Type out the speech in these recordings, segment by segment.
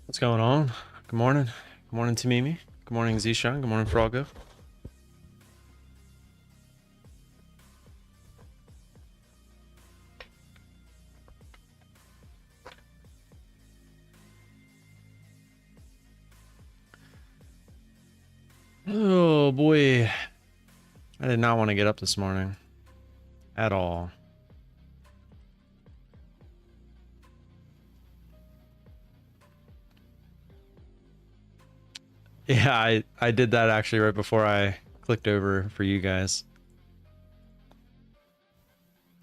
What's going on? Good morning. Good morning, Tamimi. Good morning, Zishan. Good morning, Frogo. Oh boy. I did not want to get up this morning. At all. Yeah, I did that actually right before I clicked over for you guys.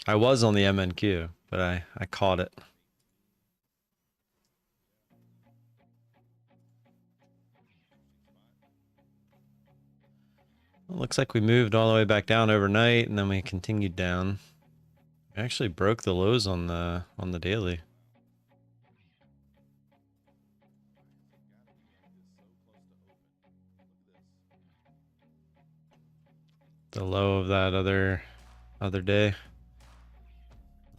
I was on the MNQ, but I caught it. Well, looks like we moved all the way back down overnight and then we continued down. We actually broke the lows on the daily. The low of that other day.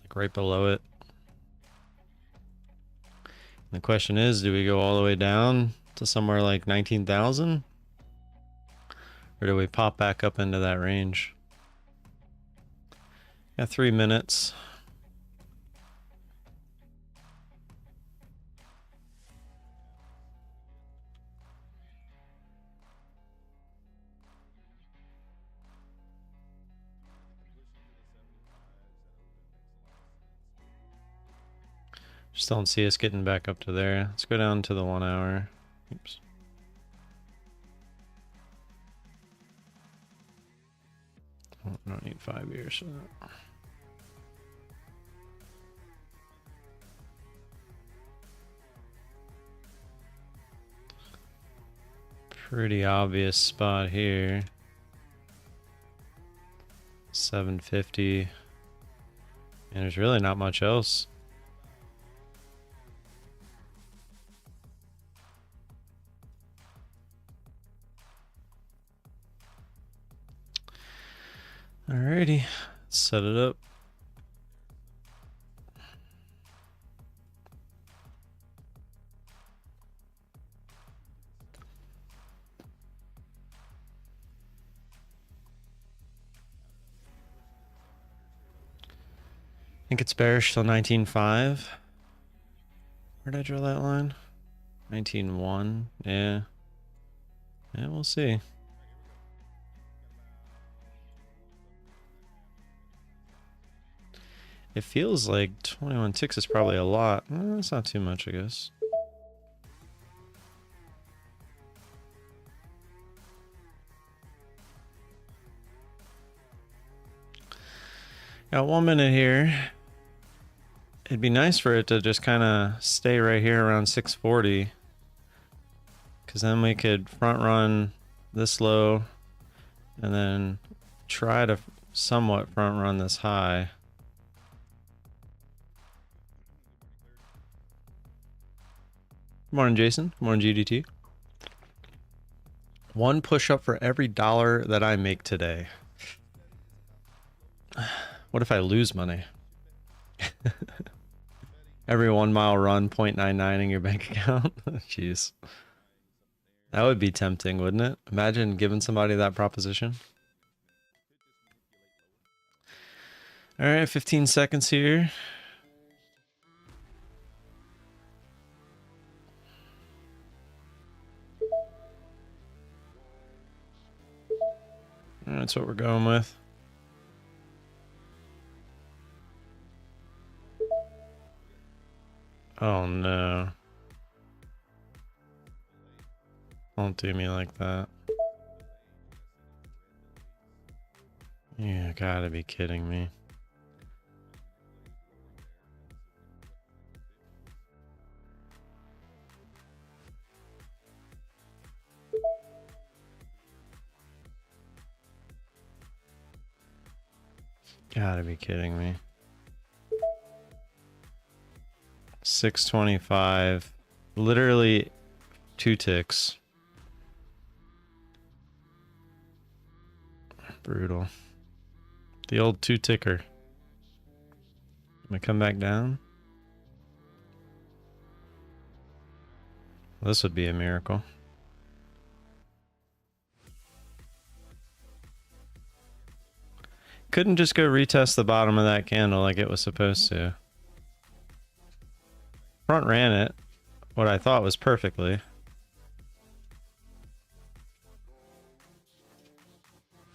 Like right below it. The question is, do we go all the way down to somewhere like 19,000? Or do we pop back up into that range? Got 3 minutes. Just don't see us getting back up to there. Let's go down to the 1 hour. Oops. Oh, I don't need 5 years for that. Pretty obvious spot here. 750. And there's really not much else. Alrighty, let's set it up. I think it's bearish till 19.5. Where did I draw that line? 19.1. Yeah. Yeah, we'll see. It feels like 21 ticks is probably a lot. It's not too much, I guess. Got 1 minute here. It'd be nice for it to just kind of stay right here around 640. Because then we could front run this low and then try to somewhat front run this high. Good morning, Jason. Good morning, GDT. 1 push-up for every dollar that I make today. What if I lose money? Every 1 mile run, 0.99 in your bank account? Jeez. That would be tempting, wouldn't it? Imagine giving somebody that proposition. All right, 15 seconds here. That's what we're going with. Oh no. Don't do me like that. You gotta be kidding me. Gotta be kidding me. 625. Literally 2 ticks. Brutal. The old 2 ticker. Gonna come back down. This would be a miracle. Couldn't just go retest the bottom of that candle like it was supposed to. Front ran it, what I thought was perfectly.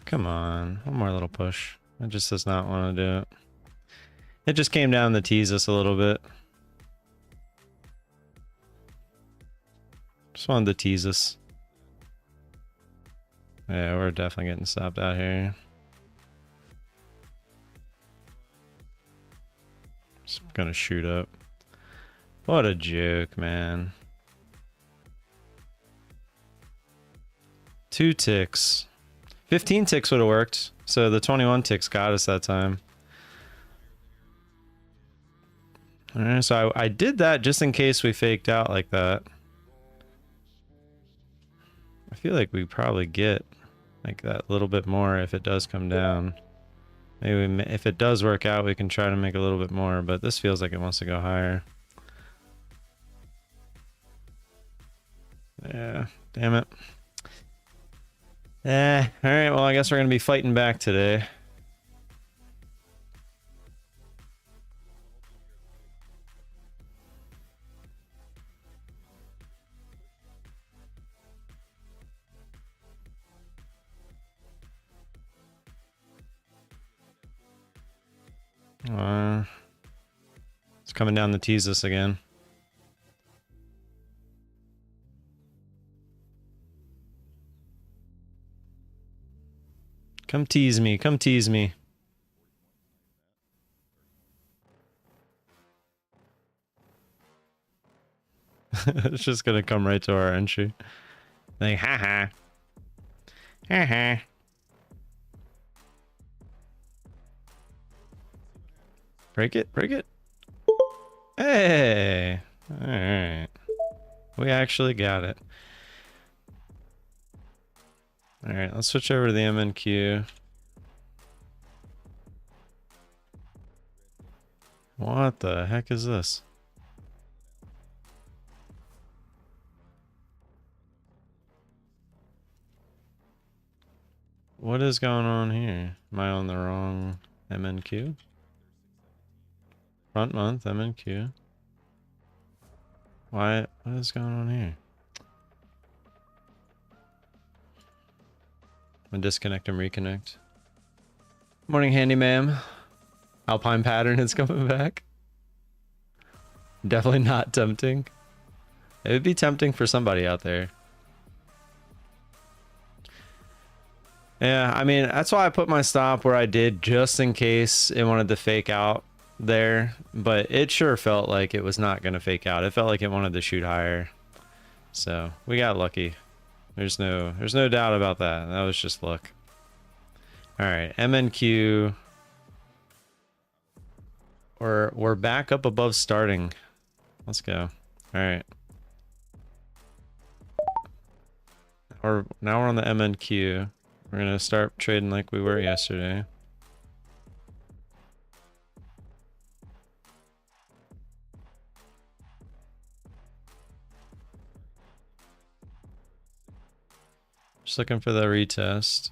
Come on, one more little push. It just does not want to do it. It just came down to tease us a little bit. Just wanted to tease us. Yeah, we're definitely getting stopped out here. Just gonna shoot up. What a joke, man. 2 ticks. 15 ticks would have worked. So the 21 ticks got us that time. Alright, so I did that just in case we faked out like that. I feel like we probably get like that little bit more if it does come down. Maybe if it does work out, we can try to make a little bit more, but this feels like it wants to go higher. Yeah, damn it. Alright, well, I guess we're going to be fighting back today. It's coming down to tease us again. Come tease me, come tease me. It's just gonna come right to our entry. Like, haha. Haha. Break it, break it. Hey! Alright. We actually got it. Alright, let's switch over to the MNQ. What the heck is this? What is going on here? Am I on the wrong MNQ? Front month, MNQ. Why? What is going on here? I'm gonna disconnect and reconnect. Morning, handy ma'am. Alpine pattern is coming back. Definitely not tempting. It would be tempting for somebody out there. Yeah, I mean, that's why I put my stop where I did, just in case it wanted to fake out there. But it sure felt like it was not going to fake out. It felt like it wanted to shoot higher. So we got lucky. There's no doubt about that. That was just luck. All right, MNQ. We're back up above starting. Let's go. All right. Now we're on the MNQ. We're gonna start trading like we were yesterday. Just looking for the retest.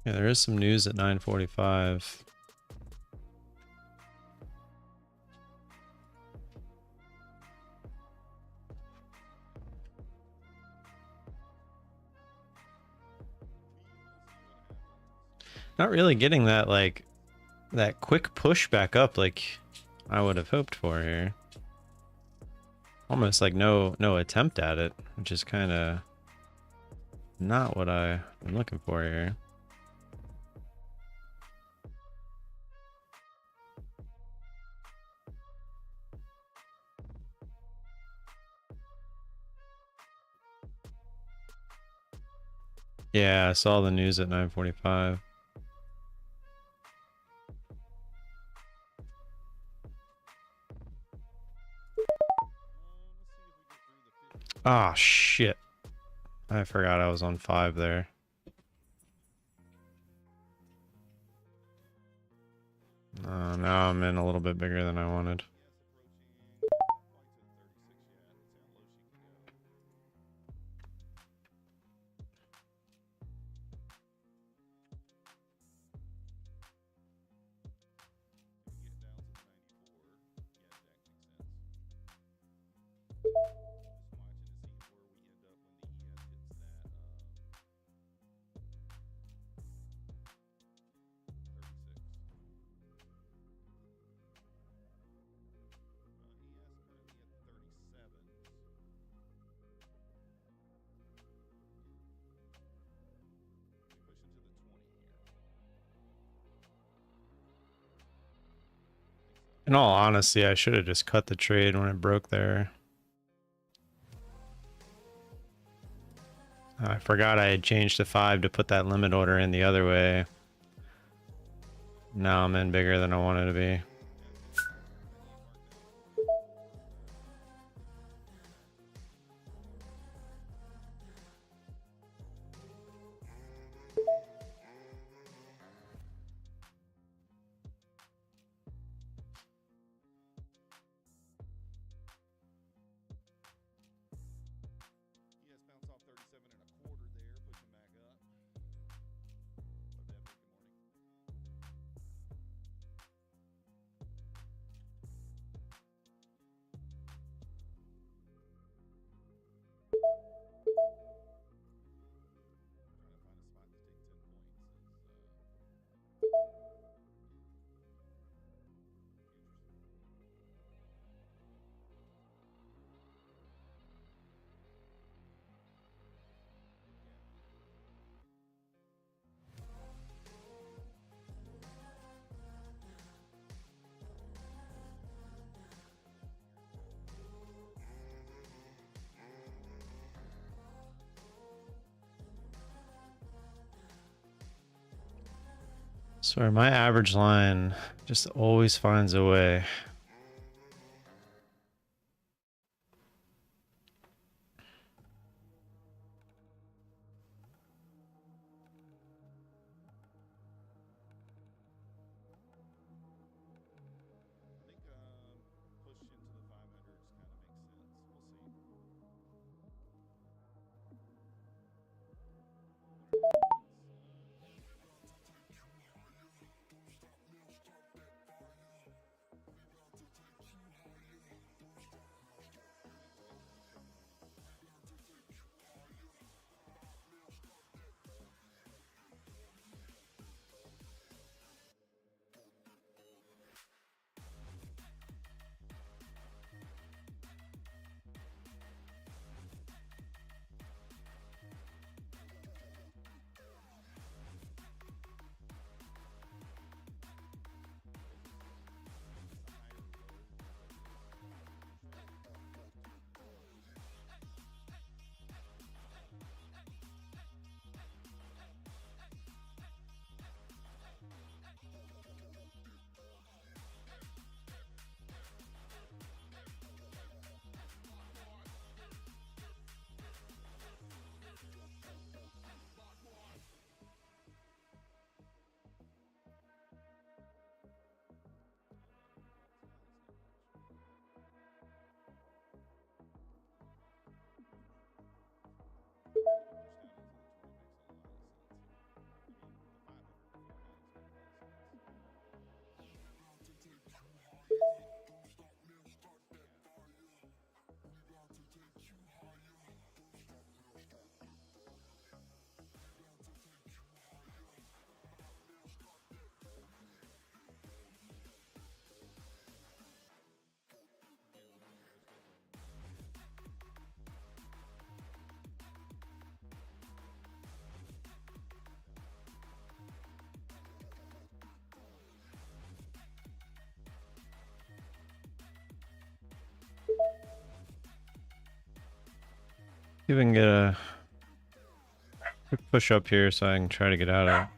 Yeah, there is some news at 9:45. Not really getting that, like, that quick push back up like I would have hoped for here. Almost like no attempt at it, which is kind of not what I'm looking for here. Yeah, I saw the news at 9:45. Ah, shit. I forgot I was on 5 there. Now I'm in a little bit bigger than I wanted. In all honesty, I should have just cut the trade when it broke there. I forgot I had changed to 5 to put that limit order in the other way. Now I'm in bigger than I wanted to be. Sorry, my average line just always finds a way. See if we can get a quick push up here so I can try to get out of it.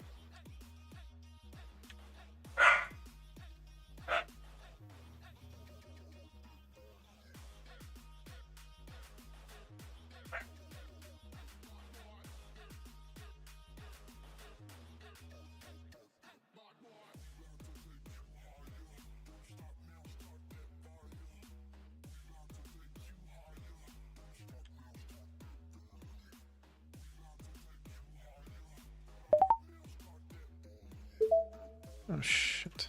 Oh shit.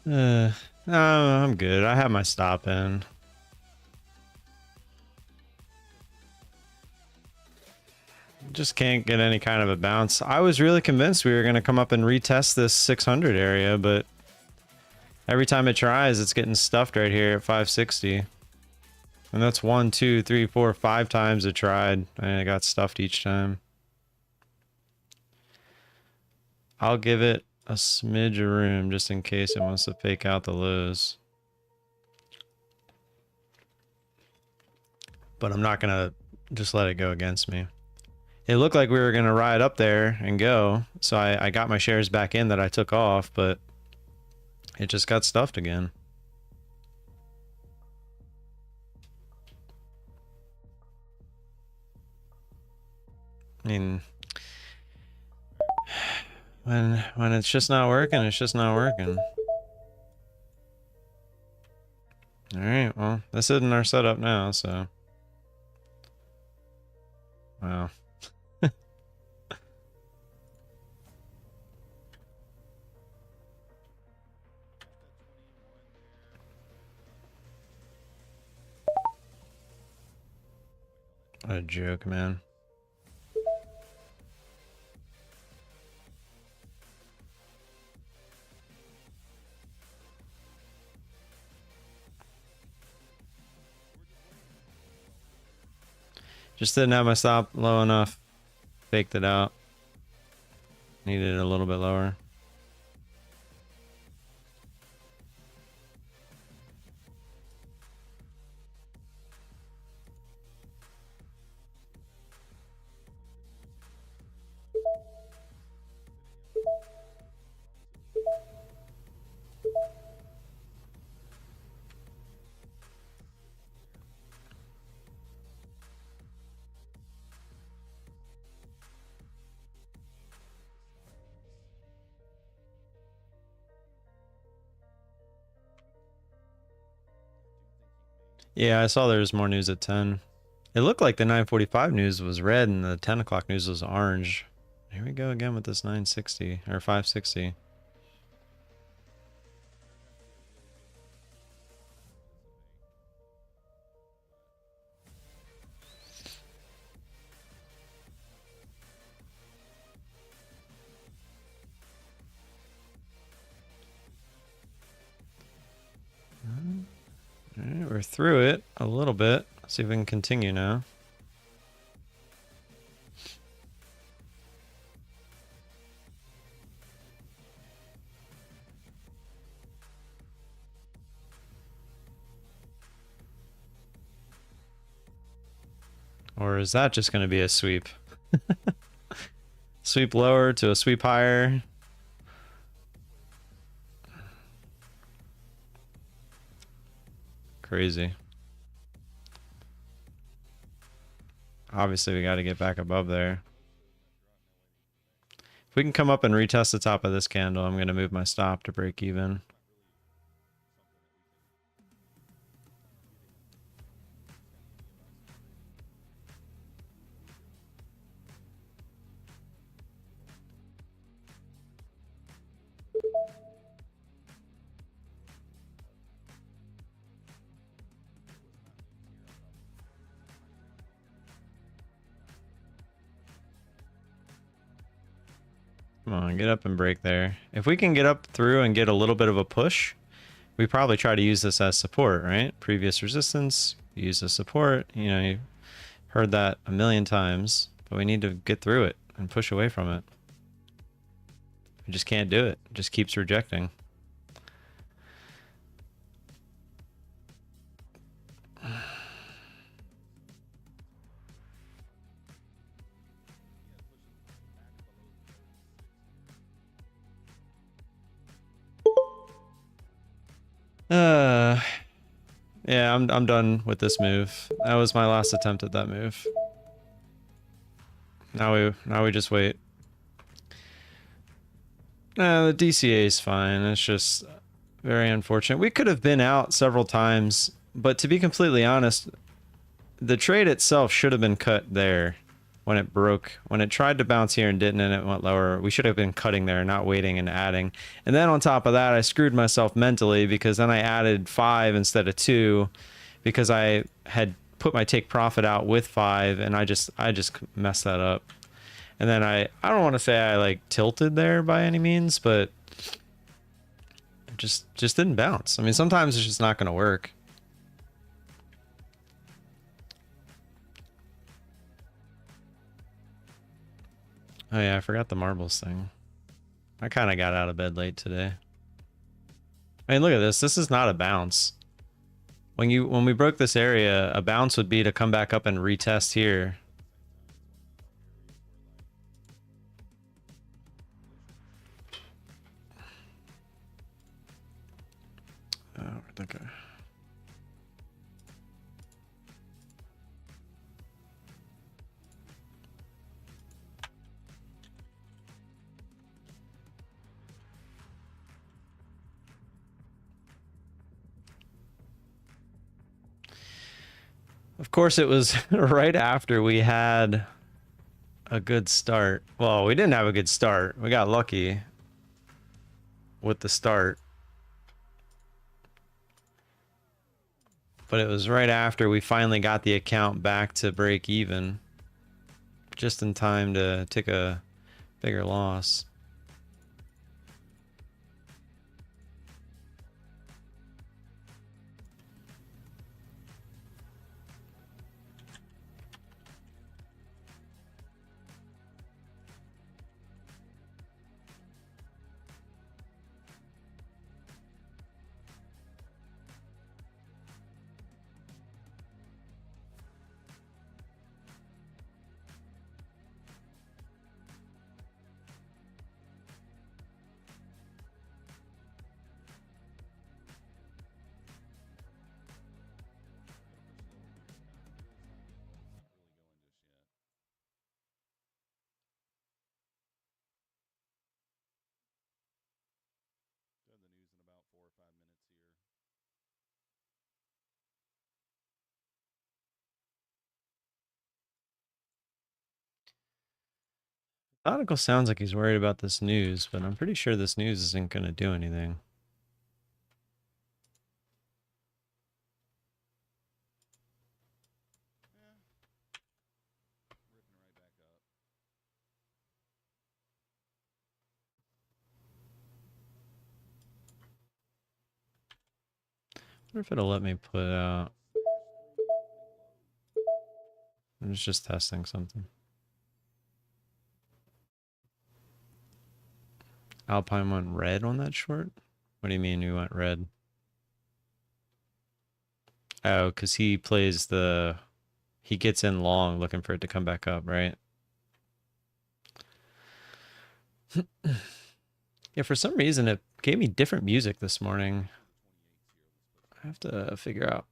No, I'm good. I have my stop in. Just can't get any kind of a bounce. I was really convinced we were going to come up and retest this 600 area, but every time it tries, it's getting stuffed right here at 560. And that's 1, 2, 3, 4, 5 times it tried, and it got stuffed each time. I'll give it a smidge of room just in case it wants to fake out the lows. But I'm not going to just let it go against me. It looked like we were going to ride up there and go, so I got my shares back in that I took off, but it just got stuffed again. I mean, when it's just not working, it's just not working. All right, well, this isn't our setup now, so. Wow. What a joke, man. Just didn't have my stop low enough. Faked it out. Needed it a little bit lower. Yeah, I saw there was more news at 10. It looked like the 9:45 news was red and the 10 o'clock news was orange. Here we go again with this 960 or 560. All right, we're through it a little bit. Let's see if we can continue now. Or is that just going to be a sweep? Sweep lower to a sweep higher. Crazy. Obviously, we got to get back above there. If we can come up and retest the top of this candle, I'm going to move my stop to break even. Come on, get up and break there. If we can get up through and get a little bit of a push, we probably try to use this as support, right? Previous resistance, use as support. You know, you heard that a million times, but we need to get through it and push away from it. We just can't do it. It just keeps rejecting. Yeah, I'm done with this move. That was my last attempt at that move. Now we just wait. The DCA is fine. It's just very unfortunate. We could have been out several times, but to be completely honest, the trade itself should have been cut there when it broke. When it tried to bounce here and didn't, and it went lower, we should have been cutting there, not waiting and adding. And then on top of that, I screwed myself mentally because then I added 5 instead of 2 because I had put my take profit out with 5, and I just messed that up. And then I don't want to say I like tilted there by any means, but it just didn't bounce. I mean, sometimes it's just not going to work. Oh yeah, I forgot the marbles thing. I kind of got out of bed late today. I mean, look at this. This is not a bounce. When we broke this area, a bounce would be to come back up and retest here. Oh, okay. Of course, it was right after we had a good start. Well, we didn't have a good start. We got lucky with the start. But it was right after we finally got the account back to break even. Just in time to take a bigger loss. Nautical sounds like he's worried about this news, but I'm pretty sure this news isn't going to do anything. I wonder if it'll let me put out. I was just testing something. Alpine went red on that short? What do you mean we went red? Oh, because he plays the... He gets in long looking for it to come back up, right? Yeah, for some reason it gave me different music this morning. I have to figure out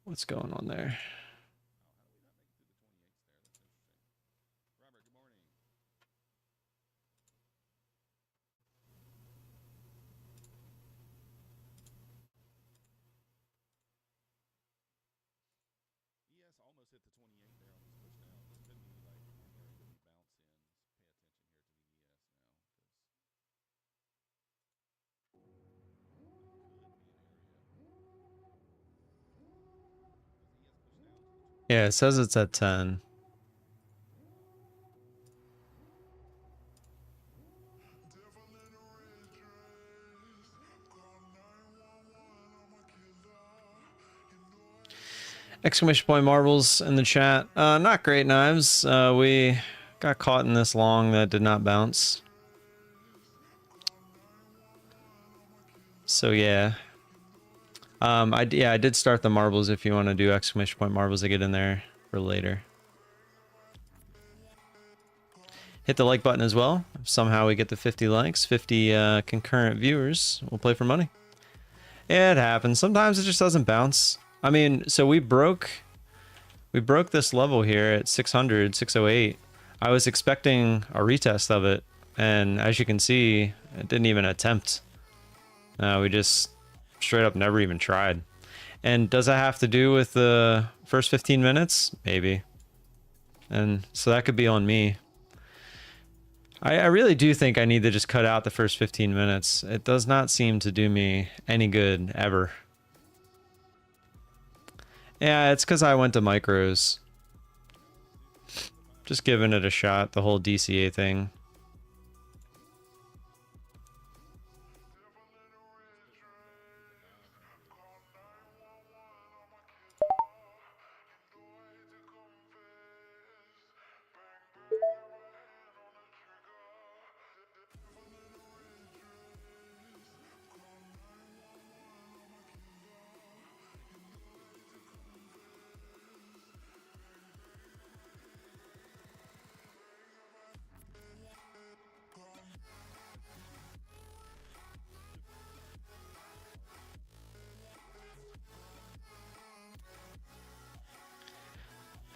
what's going on there. Yeah, it says it's at 10. Exclamation point marbles in the chat. Not great, Knives. We got caught in this long that did not bounce. So yeah. I did start the marbles if you want to do exclamation point marbles to get in there for later. Hit the like button as well. If somehow we get the 50 likes, 50 concurrent viewers, we'll play for money. Yeah, it happens. Sometimes it just doesn't bounce. I mean, so we broke this level here at 600, 608. I was expecting a retest of it, and as you can see, it didn't even attempt. We just straight up never even tried. And does that have to do with the first 15 minutes? Maybe. And so that could be on me. I really do think I need to just cut out the first 15 minutes. It does not seem to do me any good ever. Yeah, it's because I went to micros. Just giving it a shot, the whole DCA thing.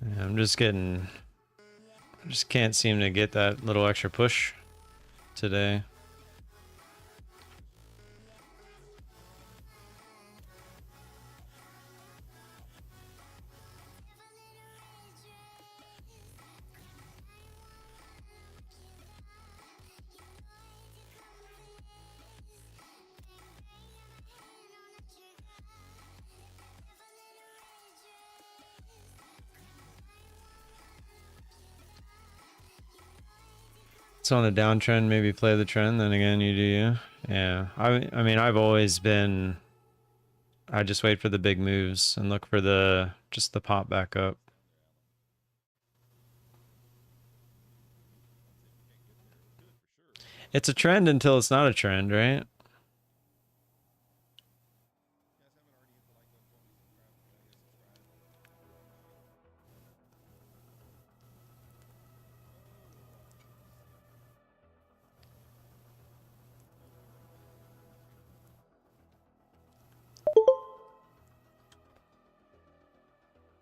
Yeah, I just can't seem to get that little extra push today. It's on a downtrend, maybe play the trend, then again you do you. Yeah, I mean I've always been, I just wait for the big moves and look for just the pop back up. It's a trend until it's not a trend, right?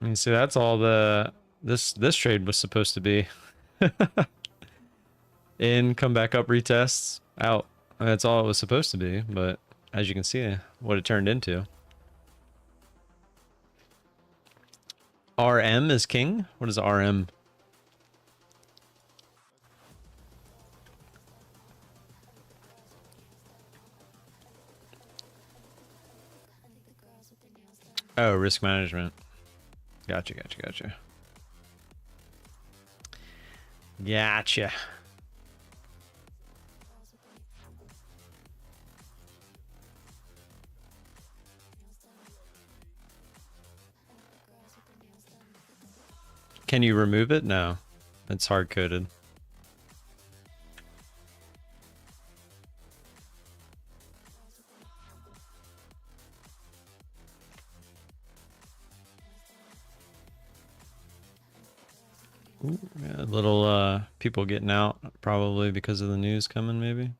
I mean, see, that's all this trade was supposed to be. In, come back up, retests, out. That's all it was supposed to be, but as you can see, what it turned into. RM is king? What is RM? Oh, risk management. Gotcha, gotcha, gotcha. Gotcha. Can you remove it? No. It's hard-coded. Ooh, yeah, little people getting out probably because of the news coming, maybe.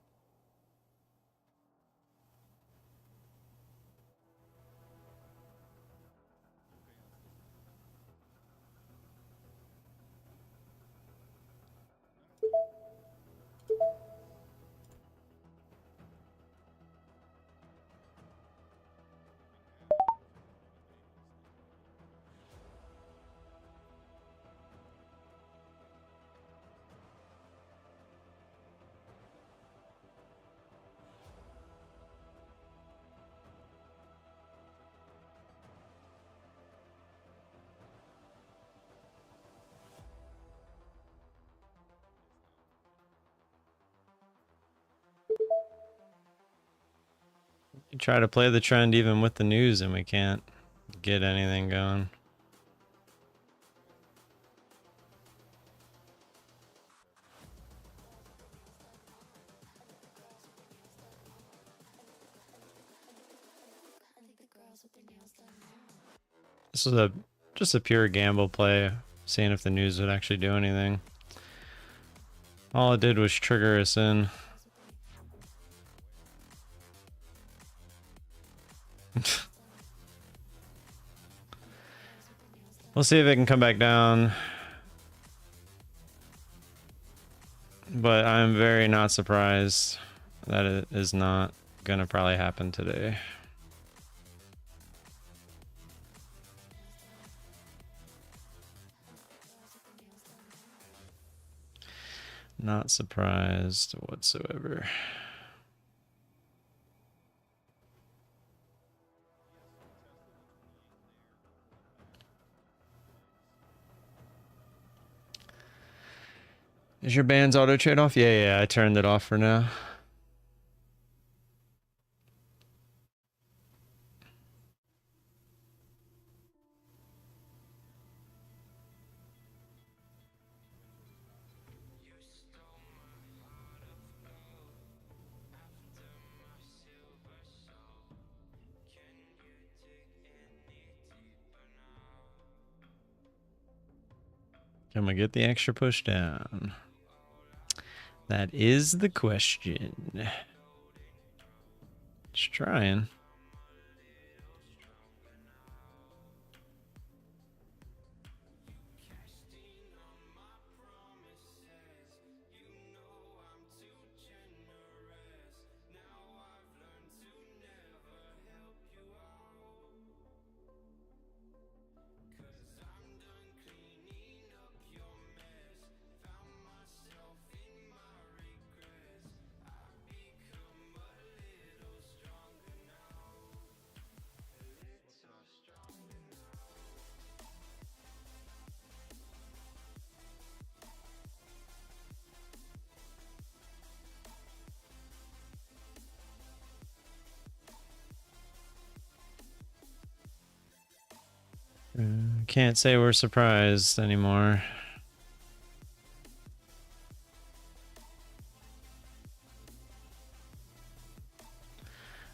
You try to play the trend even with the news and we can't get anything going. This is just a pure gamble play, seeing if the news would actually do anything. All it did was trigger us in. We'll see if it can come back down. But I'm very not surprised that it is not gonna probably happen today. Not surprised whatsoever. Is your band's auto trade off? Yeah, I turned it off for now. Can we get the extra push down? That is the question. Just trying. Can't say we're surprised anymore.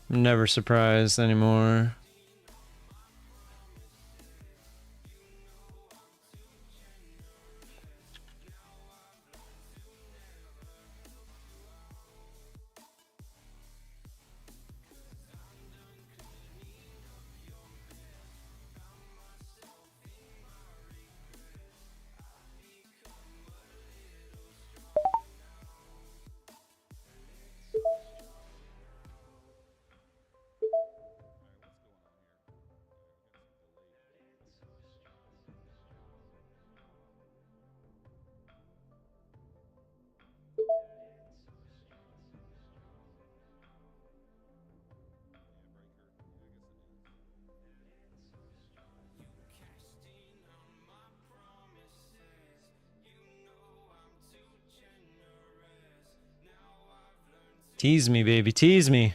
I'm never surprised anymore. Tease me, baby. Tease me.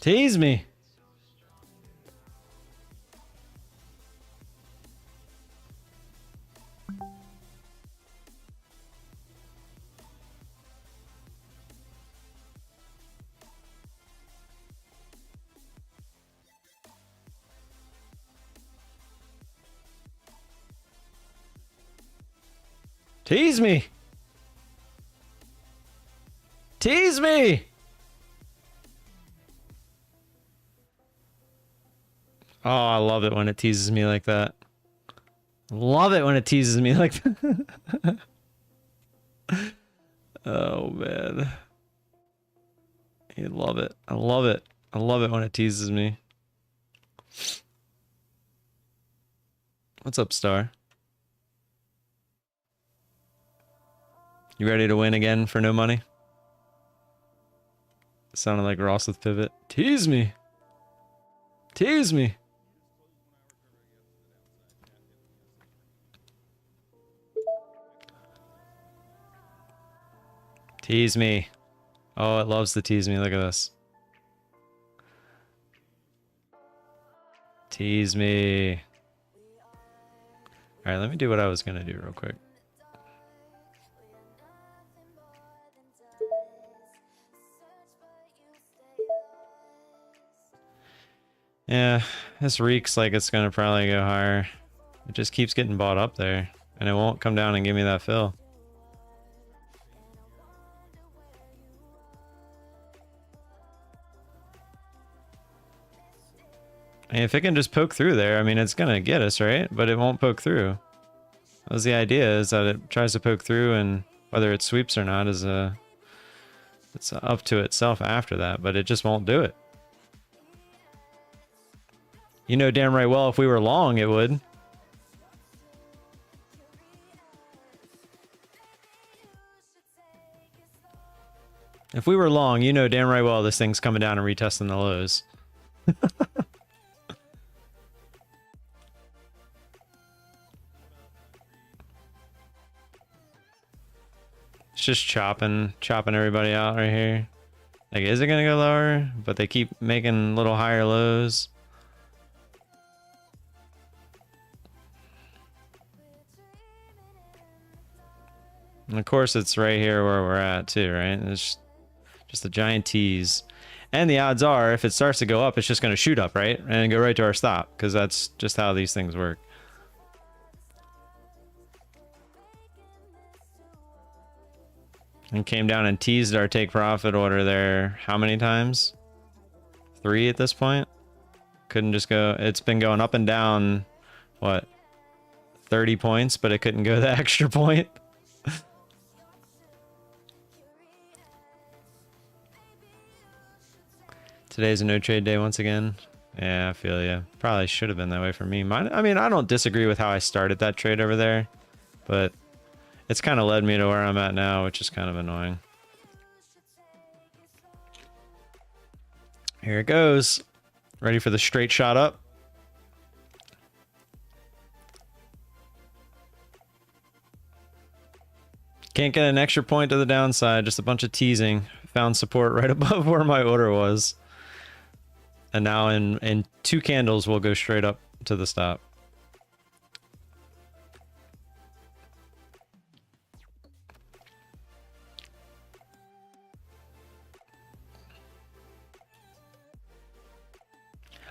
Tease me. Tease me. Tease me. Oh, I love it when it teases me like that. Love it when it teases me like that. Oh, man. You love it. I love it. I love it when it teases me. What's up, Star? You ready to win again for no money? Sounded like Ross with pivot. Tease me. Tease me. Tease me. Oh, it loves to tease me. Look at this. Tease me. All right, let me do what I was going to do real quick. Yeah, this reeks like it's going to probably go higher. It just keeps getting bought up there, and it won't come down and give me that fill. And if it can just poke through there, I mean, it's going to get us, right? But it won't poke through. That was the idea, is that it tries to poke through, and whether it sweeps or not is it's up to itself after that, but it just won't do it. You know damn right well if we were long, it would. If we were long, you know damn right well this thing's coming down and retesting the lows. It's just chopping everybody out right here. Like, is it gonna go lower? But they keep making little higher lows. And of course, it's right here where we're at too, right? It's just a giant tease. And the odds are, if it starts to go up, it's just going to shoot up, right? And go right to our stop, because that's just how these things work. And came down and teased our take profit order there how many times? 3 at this point? Couldn't just go... It's been going up and down, what, 30 points, but it couldn't go the extra point? Today's a no trade day once again. Yeah, I feel ya. Probably should have been that way for me. I mean, I don't disagree with how I started that trade over there, but it's kind of led me to where I'm at now, which is kind of annoying. Here it goes. Ready for the straight shot up? Can't get an extra point to the downside, just a bunch of teasing. Found support right above where my order was. And now in 2 candles, we'll go straight up to the stop.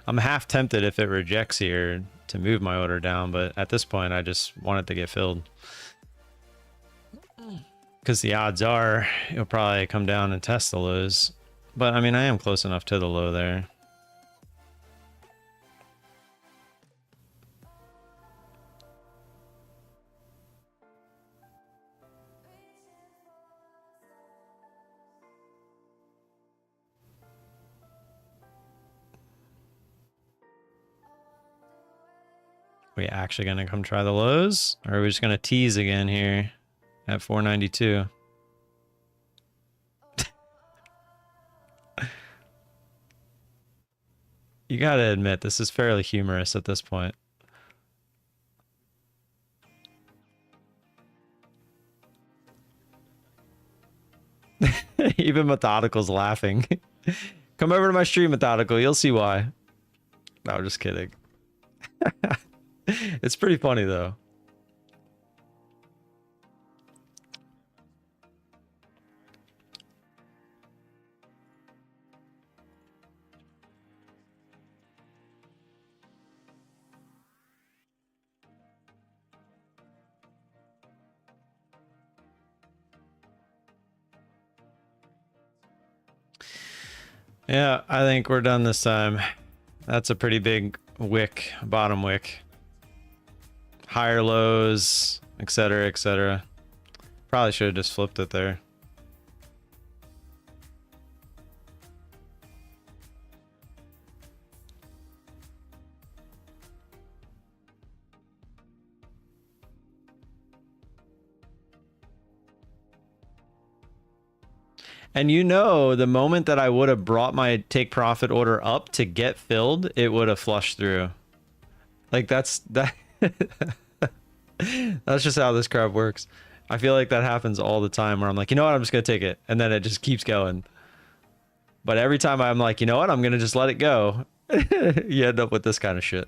I'm half tempted if it rejects here to move my order down, but at this point, I just want it to get filled. Because the odds are it'll probably come down and test the lows. But I mean, I am close enough to the low there. We actually gonna come try the lows? Or are we just gonna tease again here at 492? You gotta admit, this is fairly humorous at this point. Even Methodical's laughing. Come over to my stream, Methodical. You'll see why. No, I'm just kidding. It's pretty funny, though. Yeah, I think we're done this time. That's a pretty big wick, bottom wick. Higher lows, etc., etc. Probably should have just flipped it there. And you know, the moment that I would have brought my take profit order up to get filled, it would have flushed through. Like that's that. That's just how this crap works. I feel like that happens all the time where I'm like, you know what, I'm just gonna take it, and then it just keeps going. But every time I'm like, you know what, I'm gonna just let it go, you end up with this kind of shit.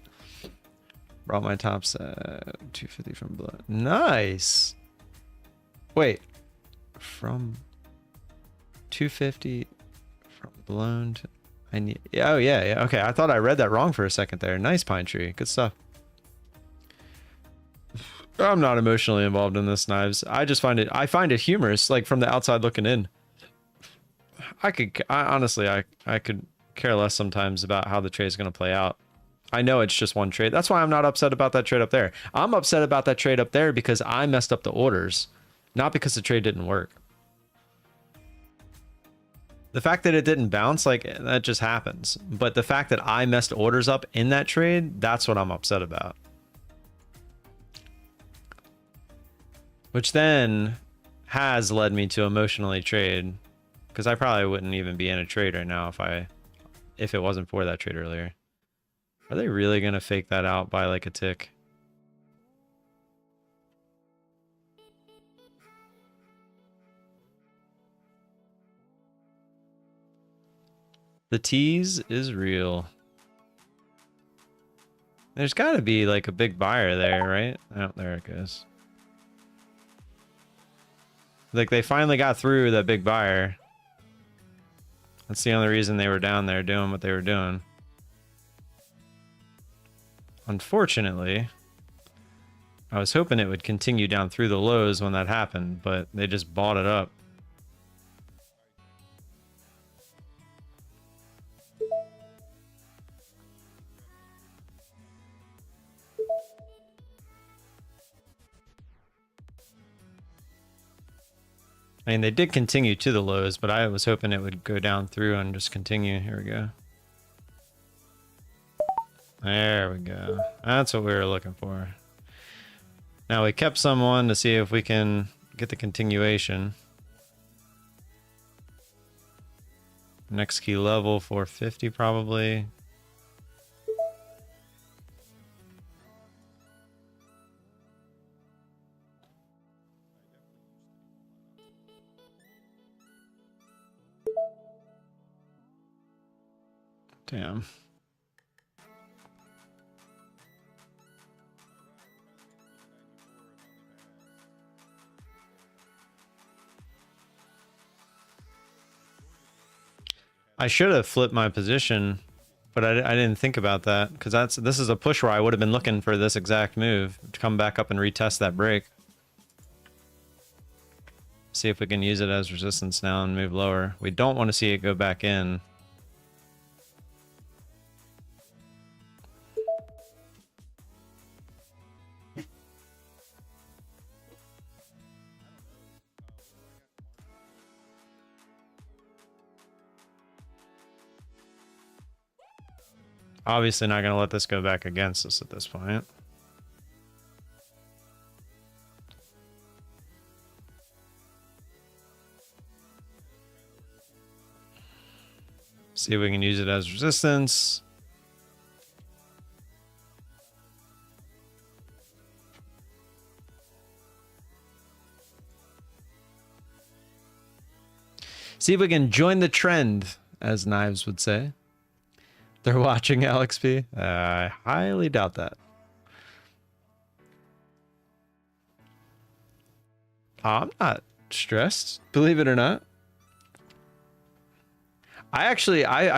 Brought my tops 250 from below. Nice. Wait, from 250 from blown to, I need, oh yeah, okay, I thought I read that wrong for a second there. Nice, Pine Tree, good stuff. I'm not emotionally involved in this, Knives. I just find it humorous, like from the outside looking in. Honestly, I could care less sometimes about how the trade is going to play out. I know it's just one trade. That's why I'm not upset about that trade up there. I'm upset about that trade up there because I messed up the orders, not because the trade didn't work. The fact that it didn't bounce, like, that just happens. But the fact that I messed orders up in that trade, that's what I'm upset about. Which then has led me to emotionally trade, because I probably wouldn't even be in a trade right now if it wasn't for that trade earlier. Are they really going to fake that out by like a tick? The tease is real. There's got to be like a big buyer there, right? Oh, there it goes. Like they finally got through that big buyer. That's the only reason they were down there doing what they were doing. Unfortunately, I was hoping it would continue down through the lows when that happened, but they just bought it up. I mean, they did continue to the lows, but I was hoping it would go down through and just continue. Here we go. There we go. That's what we were looking for. Now we kept someone to see if we can get the continuation. Next key level 450 probably. Damn. I should have flipped my position, but I didn't think about that because this is a push where I would have been looking for this exact move to come back up and retest that break. See if we can use it as resistance now and move lower. We don't want to see it go back in. Obviously not going to let this go back against us at this point. See if we can use it as resistance. See if we can join the trend, as Knives would say. They're watching Alex P. I highly doubt that. I'm not stressed, believe it or not. I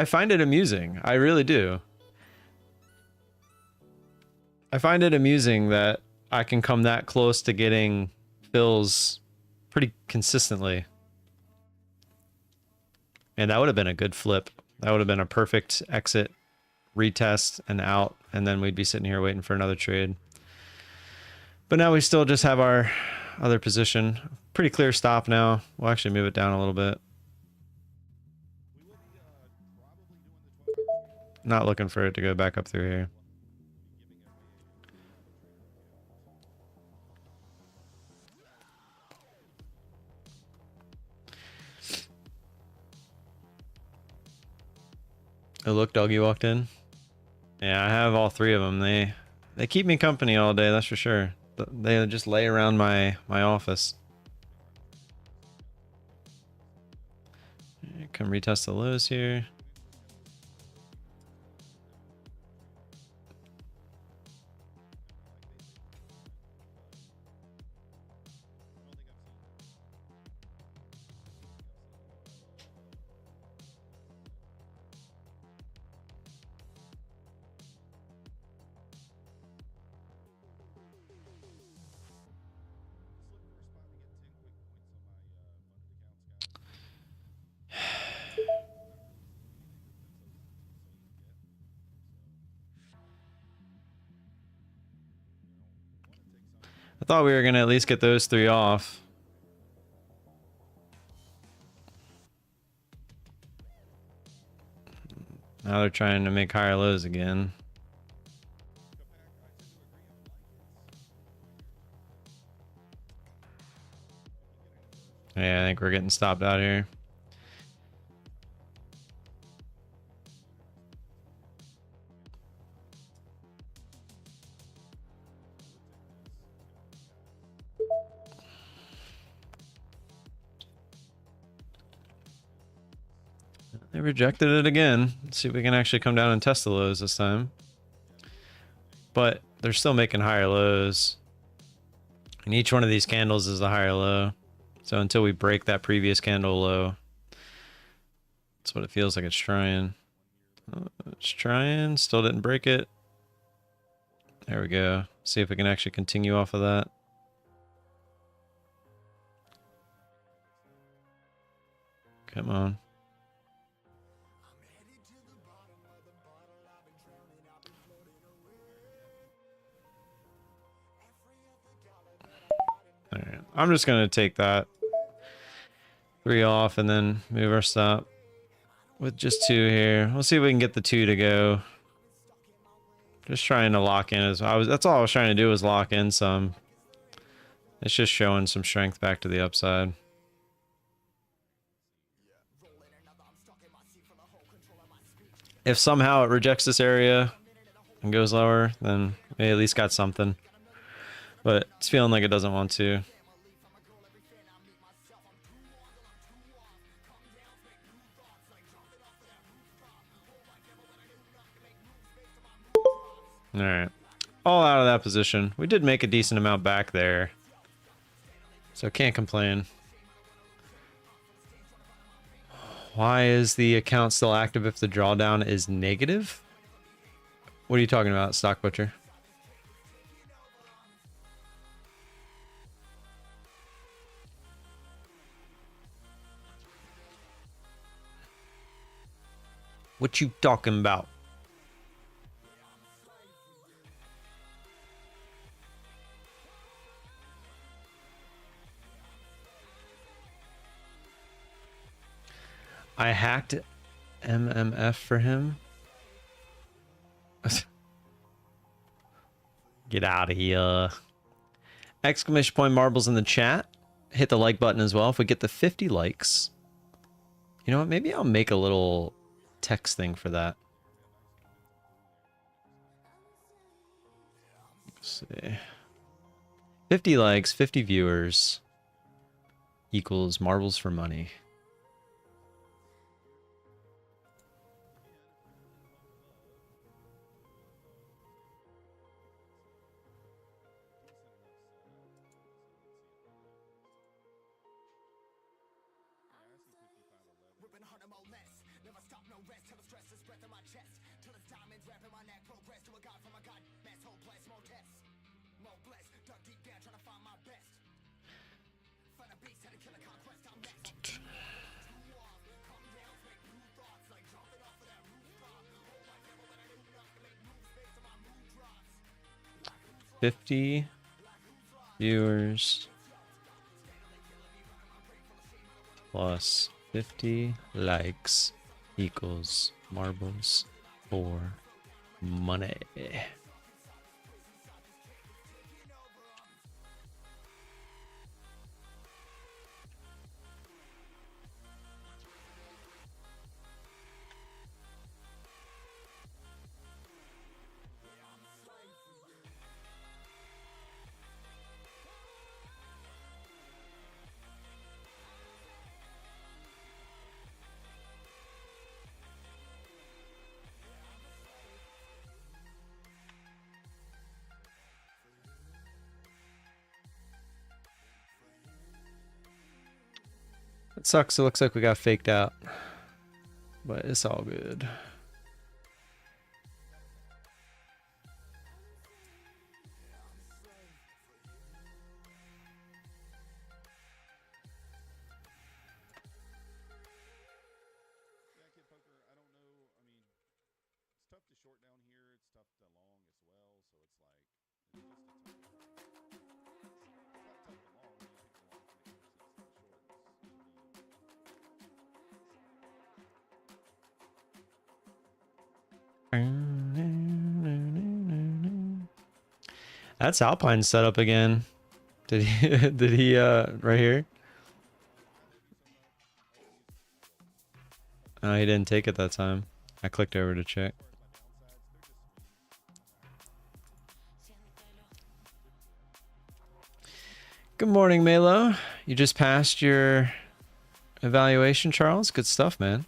find it amusing. I really do. I find it amusing that I can come that close to getting fills pretty consistently. And that would have been a good flip. That would have been a perfect exit, retest, and out. And then we'd be sitting here waiting for another trade. But now we still just have our other position. Pretty clear stop now. We'll actually move it down a little bit. Not looking for it to go back up through here. Oh, look, doggy walked in. Yeah, I have all three of them. They keep me company all day, that's for sure. They just lay around my office. Come retest the lows here. I thought we were going to at least get those three off. Now they're trying to make higher lows again. Yeah, I think we're getting stopped out here. They rejected it again. Let's see if we can actually come down and test the lows this time. But they're still making higher lows. And each one of these candles is a higher low. So until we break that previous candle low, that's what it feels like it's trying. It's trying, still didn't break it. There we go. See if we can actually continue off of that. Come on. Alright, I'm just gonna take that 3 off and then move our stop with just 2 here. We'll see if we can get the 2 to go. Just trying to lock in that's all I was trying to do, was lock in some. It's just showing some strength back to the upside. If somehow it rejects this area and goes lower, then we at least got something. But it's feeling like it doesn't want to. Alright. All out of that position. We did make a decent amount back there. So can't complain. Why is the account still active if the drawdown is negative? What are you talking about, Stock Butcher? What you talking about? I hacked MMF for him. Get out of here. Exclamation point marbles in the chat. Hit the like button as well. If we get the 50 likes, you know what? Maybe I'll make a little text thing for that. Let's see. 50 likes, 50 viewers equals marbles for money. 50 viewers plus 50 likes equals marbles for money. It sucks. It looks like we got faked out, but it's all good. That's Alpine setup again. Did he right here? Oh, he didn't take it that time. I clicked over to check. Good morning, Melo. You just passed your evaluation, Charles. Good stuff, man.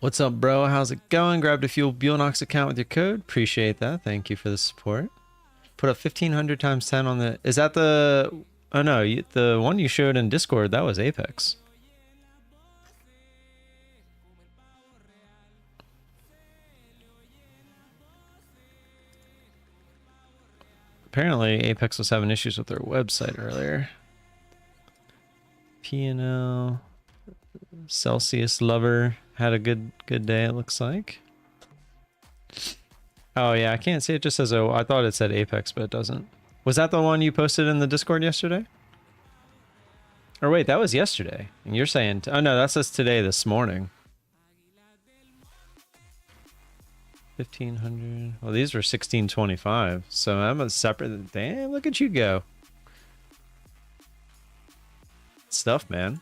What's up, bro? How's it going? Grabbed a fuel Bulenox account with your code. Appreciate that. Thank you for the support. Put up 1500 times 10 on the... Is that the... Oh, no. The one you showed in Discord, that was Apex. Apparently, Apex was having issues with their website earlier. P&L... Celsius Lover had a good day, it looks like. Oh yeah, I can't see it. Just says, oh, I thought it said Apex, but it doesn't. Was that the one you posted in the Discord yesterday? Or wait, that was yesterday. And you're saying, oh no, that says today, this morning. 1500. Well, these were 1625. So I'm a separate. Damn, look at you go. Stuff, man.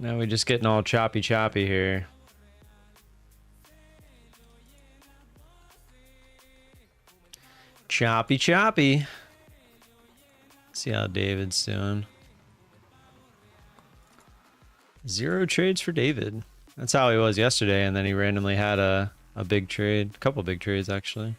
Now we're just getting all choppy here. Choppy. See how David's doing. 0 trades for David. That's how he was yesterday, and then he randomly had a big trade. A couple big trades, actually.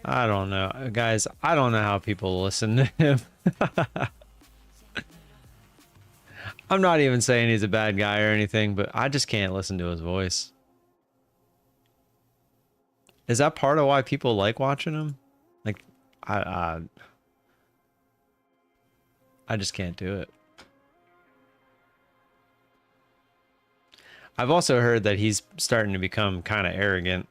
I don't know. Guys, I don't know how people listen to him. I'm not even saying he's a bad guy or anything, but I just can't listen to his voice. Is that part of why people like watching him? Like, I just can't do it. I've also heard that he's starting to become kind of arrogant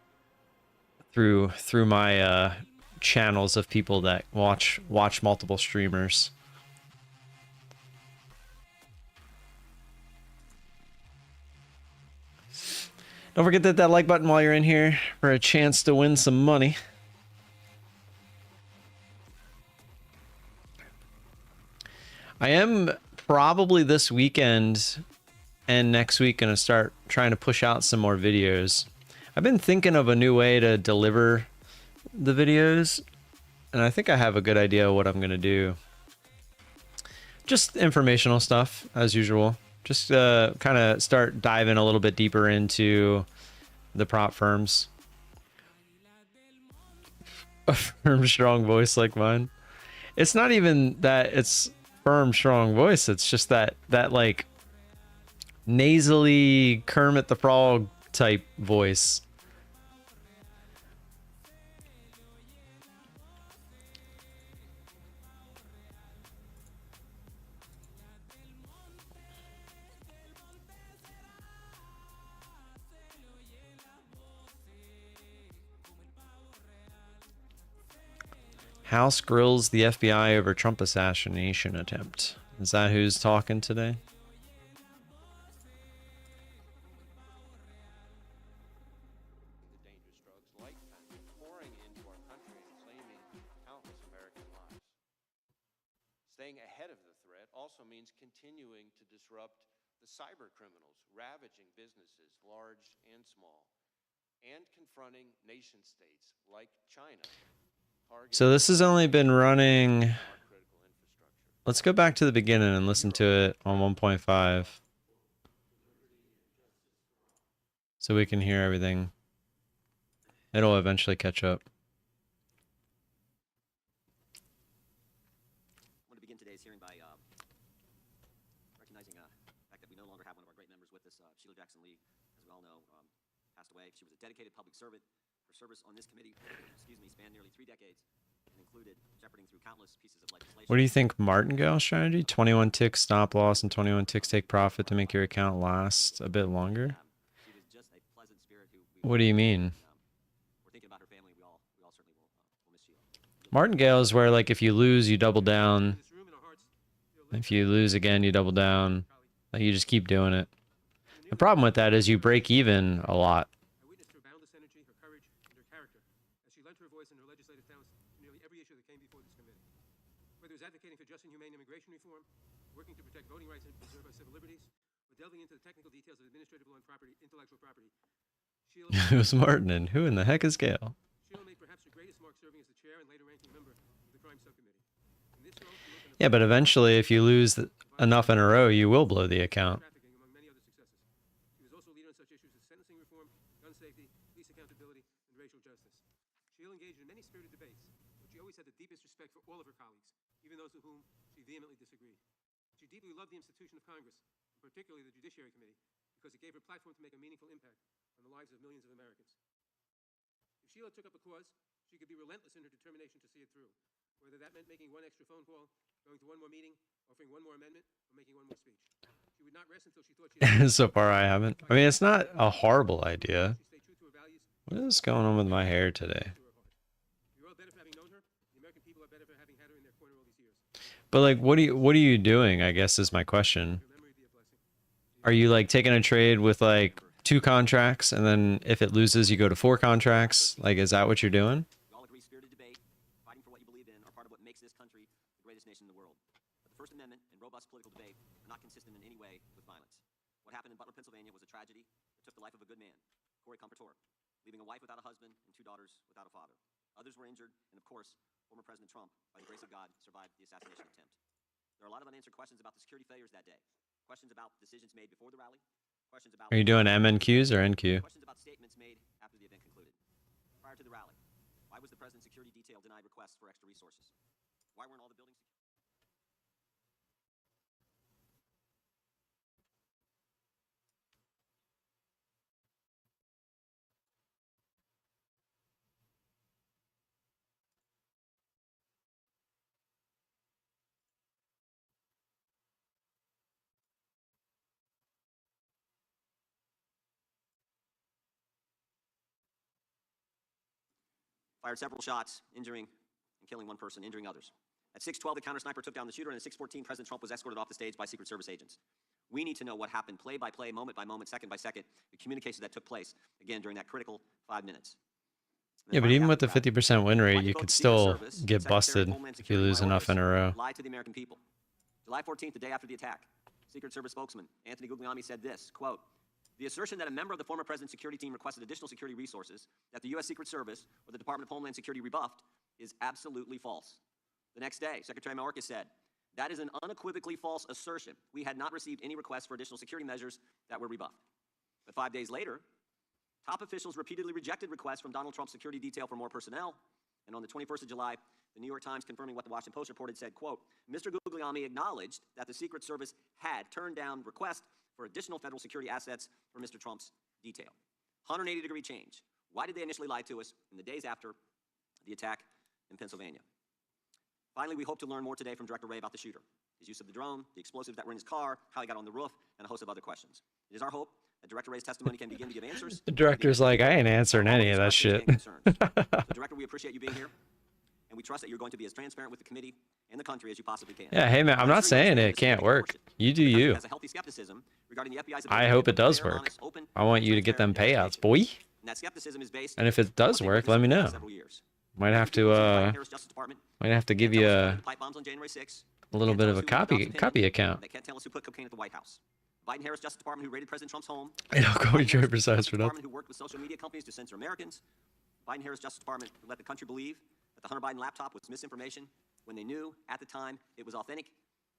through my channels of people that watch multiple streamers. Don't forget that like button while you're in here for a chance to win some money. I am probably this weekend and next week going to start trying to push out some more videos. I've been thinking of a new way to deliver the videos, and I think I have a good idea of what I'm gonna do. Just informational stuff as usual. Just kind of start diving a little bit deeper into the prop firms. A firm, strong voice like mine. It's not even that it's firm, strong voice. It's just that like nasally Kermit the Frog type voice. House grills the FBI over Trump assassination attempt. Is that who's talking today? Staying ahead of the threat also means continuing to disrupt the cyber criminals ravaging businesses, large and small, and confronting nation states like China. So this has only been running. Let's go back to the beginning and listen to it on 1.5. So we can hear everything. It'll eventually catch up. I want to begin today's hearing by recognizing the fact that we no longer have one of our great members with us. Sheila Jackson Lee, as we all know, passed away. She was a dedicated public servant. Her service on this committee, spanned nearly 3 decades and included shepherding through countless pieces of legislation. What do you think martingale strategy? 21 ticks stop loss and 21 ticks take profit to make your account last a bit longer? She was just a pleasant spirit who What do you mean? we're thinking about her family. We all certainly will miss Sheila. Martingale is where, like, if you lose, you double down. If you lose again, you double down. Like, you just keep doing it. The problem with that is you break even a lot. I witnessed her boundless energy, her courage, and her character as she lent her voice in her legislative talents to nearly every issue that came before this committee. Whether it was advocating for just and humane immigration reform, working to protect voting rights and preserve our civil liberties, or delving into the technical details of administrative law and intellectual property, Sheila It was Martin, and who in the heck is Gale? made perhaps her greatest mark serving as the chair and later ranking member of the crime subcommittee. In this role, she opened Yeah, but eventually, if you lose enough in a row, you will blow the account. trafficking, among many other successes. She was also a leader on such issues as sentencing reform, gun safety, police accountability, and racial justice. Sheila engaged in many spirited debates, but she always had the deepest respect for all of her colleagues, even those with whom she vehemently disagreed. She deeply loved the institution of Congress, and particularly the Judiciary Committee, because it gave her platform to make a meaningful impact on the lives of millions of Americans. If Sheila took up a cause, she could be relentless in her determination to see it through, whether that meant making one extra phone call, going to one more meeting, offering one more amendment, or making one more speech. She would not rest until she thought she had So far, I haven't. I mean, it's not a horrible idea. she stayed true to her values. What is going on with my hair today? To her heart. You're all better for having known her. The American people are better for having had her in their corner all these years. But like, what are you doing? I guess is my question. Her memory be a blessing. Are you like taking a trade with like 2 contracts, and then if it loses, you go to 4 contracts? Like, is that what you're doing? We all agree spirited debate, fighting for what you believe in, are part of what makes this country the greatest nation in the world. But the First Amendment and robust political debate are not consistent in any way with violence. What happened in Butler, Pennsylvania was a tragedy that took the life of a good man, Corey Quantower, leaving a wife without a husband and 2 daughters without a father. Others were injured, and of course, former President Trump, by the grace of God, survived the assassination attempt. There are a lot of unanswered questions about the security failures that day. Questions about decisions made before the rally. Questions about Are you doing MNQs or NQ? questions about statements made after the event concluded. Prior to the rally, why was the president's security detail denied requests for extra resources? Why weren't all the buildings secured? Fired several shots, injuring and killing one person, injuring others. At 6:12, the counter sniper took down the shooter, and at 6:14, President Trump was escorted off the stage by Secret Service agents. We need to know what happened play by play, moment by moment, second by second, the communications that took place, again, during that critical 5 minutes. Yeah, but even with the 50% win rate, you could still get busted if you lose enough in a row. Lied to the American people. July 14th, the day after the attack, Secret Service spokesman Anthony Guglielmi said this, quote, The assertion that a member of the former president's security team requested additional security resources that the U.S. Secret Service or the Department of Homeland Security rebuffed is absolutely false. The next day, Secretary Mayorkas said, "That is an unequivocally false assertion. We had not received any requests for additional security measures that were rebuffed." But 5 days later, top officials repeatedly rejected requests from Donald Trump's security detail for more personnel. And on the 21st of July, the New York Times, confirming what the Washington Post reported, said, quote, "Mr. Guglielmi acknowledged that the Secret Service had turned down requests for additional federal security assets for Mr. Trump's detail." 180-degree change. Why did they initially lie to us in the days after the attack in Pennsylvania? Finally, we hope to learn more today from Director Wray about the shooter, his use of the drone, the explosives that were in his car, how he got on the roof, and a host of other questions. It is our hope that Director Wray's testimony can begin to give answers. The director's like, I ain't answering any of that shit. So, Director, we appreciate you being here, and we trust that you're going to be as transparent with the committee and the country as you possibly can. Yeah, hey man, I'm not saying it can't work. You do you. Has a healthy skepticism regarding the FBI's I hope it does work. I want you to get them payouts, boy. And that skepticism is based And if it does work, let me know. Might have to give you a little bit of a copy account. They can't tell us who put cocaine at the White House. Biden-Harris Justice Department, who raided President Trump's home. And I'll go enjoy precise for nothing. Who worked with social media companies to censor Americans. Biden-Harris Justice Department, who let the country believe that the Hunter Biden laptop was misinformation when they knew at the time it was authentic.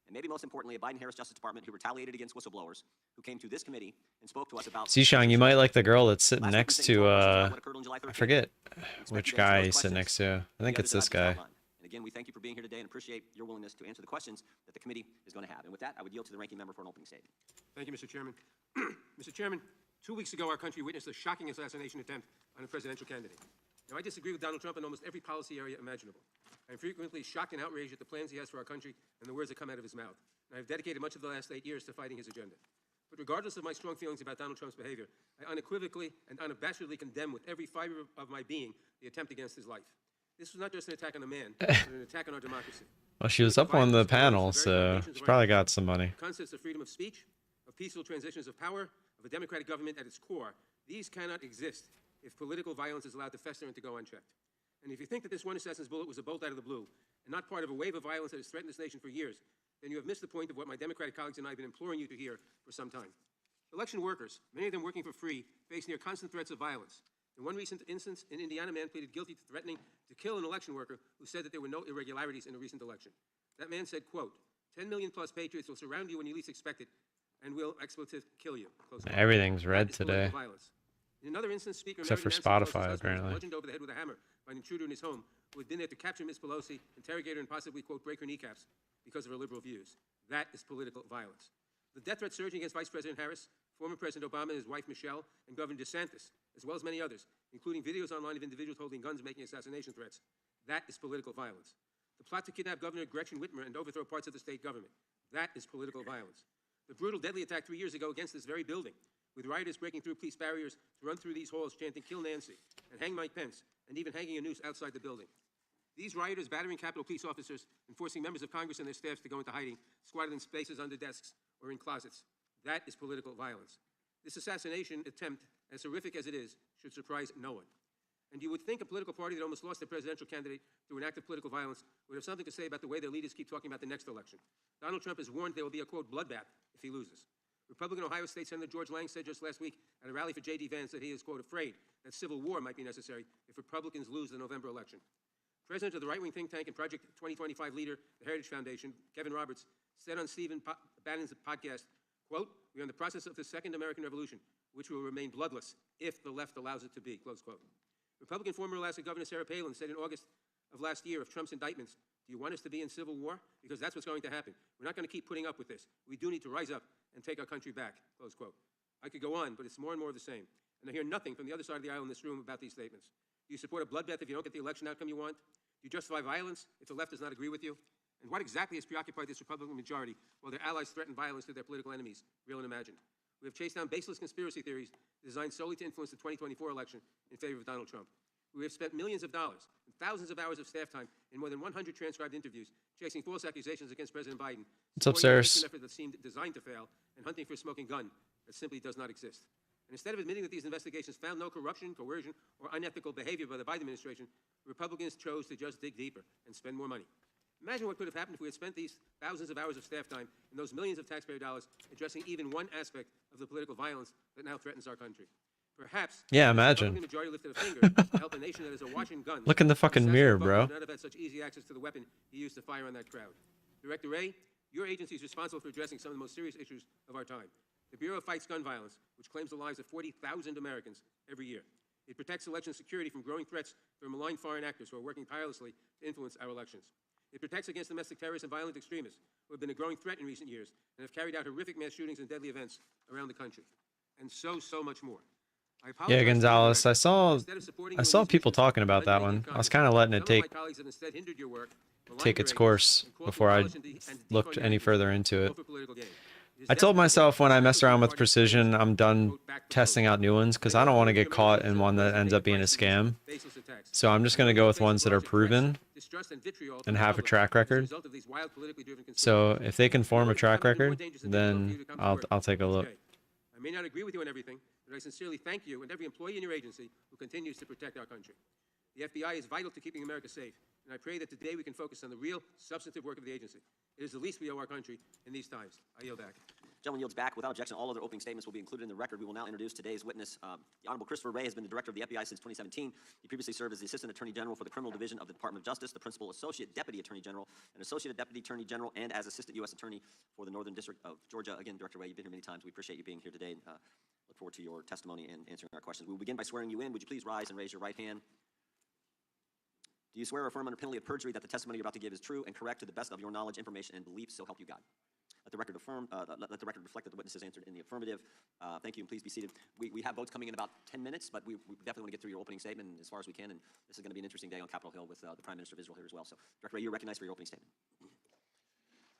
And maybe most importantly, a Biden-Harris Justice Department who retaliated against whistleblowers who came to this committee and spoke to us about... Zishang, you might like the girl that's sitting next to, I forget which guy he's sitting next to. I think it's this guy. And again, we thank you for being here today and appreciate your willingness to answer the questions that the committee is going to have. And with that, I would yield to the ranking member for an opening statement. Thank you, Mr. Chairman. Mr. Chairman, 2 weeks ago, our country witnessed a shocking assassination attempt on a presidential candidate. Now, I disagree with Donald Trump in almost every policy area imaginable. I am frequently shocked and outraged at the plans he has for our country and the words that come out of his mouth. And I have dedicated much of the last 8 years to fighting his agenda. But regardless of my strong feelings about Donald Trump's behavior, I unequivocally and unabashedly condemn with every fiber of my being the attempt against his life. This was not just an attack on a man, but an attack on our democracy. Well, she was up on the panel, so she probably got some money. Concepts of freedom of speech, of peaceful transitions of power, of a democratic government at its core, these cannot exist if political violence is allowed to fester and to go unchecked. And if you think that this one assassin's bullet was a bolt out of the blue, and not part of a wave of violence that has threatened this nation for years, then you have missed the point of what my Democratic colleagues and I have been imploring you to hear for some time. Election workers, many of them working for free, face near constant threats of violence. In one recent instance, an Indiana man pleaded guilty to threatening to kill an election worker who said that there were no irregularities in a recent election. That man said, quote, 10 million plus patriots will surround you when you least expect it and will expletive kill you. Everything's red today. In another instance, Speaker except for Spotify, apparently. Bludgeoned over the head with a hammer by an intruder in his home who had been there to capture Ms. Pelosi, interrogate her, and possibly, quote, break her kneecaps because of her liberal views. That is political violence. The death threat surging against Vice President Harris, former President Obama, his wife Michelle, and Governor DeSantis, as well as many others, including videos online of individuals holding guns making assassination threats. That is political violence. The plot to kidnap Governor Gretchen Whitmer and overthrow parts of the state government. That is political violence. The brutal, deadly attack 3 years ago against this very building, with rioters breaking through police barriers to run through these halls chanting, "Kill Nancy," and "Hang Mike Pence," and even hanging a noose outside the building. These rioters battering Capitol Police officers and forcing members of Congress and their staffs to go into hiding, squatted in spaces under desks or in closets. That is political violence. This assassination attempt, as horrific as it is, should surprise no one. And you would think a political party that almost lost their presidential candidate through an act of political violence would have something to say about the way their leaders keep talking about the next election. Donald Trump has warned there will be a, quote, bloodbath if he loses. Republican Ohio State Senator George Lang said just last week at a rally for J.D. Vance that he is, quote, afraid that civil war might be necessary if Republicans lose the November election. President of the right-wing think tank and Project 2025 leader, the Heritage Foundation, Kevin Roberts, said on Stephen Bannon's podcast, quote, "We are in the process of the second American Revolution, which will remain bloodless if the left allows it to be," close quote. Republican former Alaska Governor Sarah Palin said in August of last year of Trump's indictments, "Do you want us to be in civil war? Because that's what's going to happen. We're not going to keep putting up with this. We do need to rise up and take our country back," close quote. I could go on, but it's more and more of the same. And I hear nothing from the other side of the aisle in this room about these statements. Do you support a bloodbath if you don't get the election outcome you want? Do you justify violence if the left does not agree with you? And what exactly has preoccupied this Republican majority while their allies threaten violence to their political enemies, real and imagined? We have chased down baseless conspiracy theories designed solely to influence the 2024 election in favor of Donald Trump. We have spent millions of dollars and thousands of hours of staff time in more than 100 transcribed interviews, chasing false accusations against President Biden. What's up, Sarah? Effort that seemed designed to fail, and hunting for a smoking gun that simply does not exist. And instead of admitting that these investigations found no corruption, coercion, or unethical behavior by the Biden administration, Republicans chose to just dig deeper and spend more money. Imagine what could have happened if we had spent these thousands of hours of staff time and those millions of taxpayer dollars addressing even one aspect of the political violence that now threatens our country. Perhaps, Yeah, if the imagine. Republican majority lifted a finger to help a nation that is awash in guns. Look in the fucking mirror, bro. Would not have had such easy access to the weapon he used to fire on that crowd. Director Wray, your agency is responsible for addressing some of the most serious issues of our time. The Bureau fights gun violence, which claims the lives of 40,000 Americans every year. It protects election security from growing threats from malign foreign actors who are working tirelessly to influence our elections. It protects against domestic terrorists and violent extremists who have been a growing threat in recent years and have carried out horrific mass shootings and deadly events around the country. And so much more. Yeah, Gonzalez, I saw people talking about that one. I was kind of letting it take its course before I looked any further into it. I told myself when I mess around with precision, I'm done testing out new ones because I don't want to get caught in one that ends up being a scam. So I'm just going to go with ones that are proven and have a track record. So if they can form a track record, then I'll take a look. I may not agree with you on everything, but I sincerely thank you and every employee in your agency who continues to protect our country. The FBI is vital to keeping America safe, and I pray that today we can focus on the real, substantive work of the agency. It is the least we owe our country in these times. I yield back. Gentleman yields back. Without objection, all other opening statements will be included in the record. We will now introduce today's witness. The Honorable Christopher Wray has been the director of the FBI since 2017. He previously served as the Assistant Attorney General for the Criminal Division of the Department of Justice, the Principal Associate Deputy Attorney General, and Associate Deputy Attorney General, and as Assistant U.S. Attorney for the Northern District of Georgia. Again, Director Wray, you've been here many times. We appreciate you being here today. Look forward to your testimony and answering our questions. We will begin by swearing you in. Would you please rise and raise your right hand? Do you swear or affirm under penalty of perjury that the testimony you're about to give is true and correct to the best of your knowledge, information, and belief, so help you God? Let the record let the record reflect that the witness has answered in the affirmative. Thank you, and please be seated. We have votes coming in about 10 minutes, but we definitely want to get through your opening statement as far as we can, and this is going to be an interesting day on Capitol Hill with the Prime Minister of Israel here as well. So, Director Wray, you're recognized for your opening statement.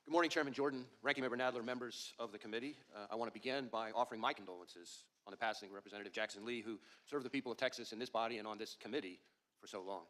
Good morning, Chairman Jordan, Ranking Member Nadler, members of the committee. I want to begin by offering my condolences on the passing of Representative Jackson Lee, who served the people of Texas in this body and on this committee for so long.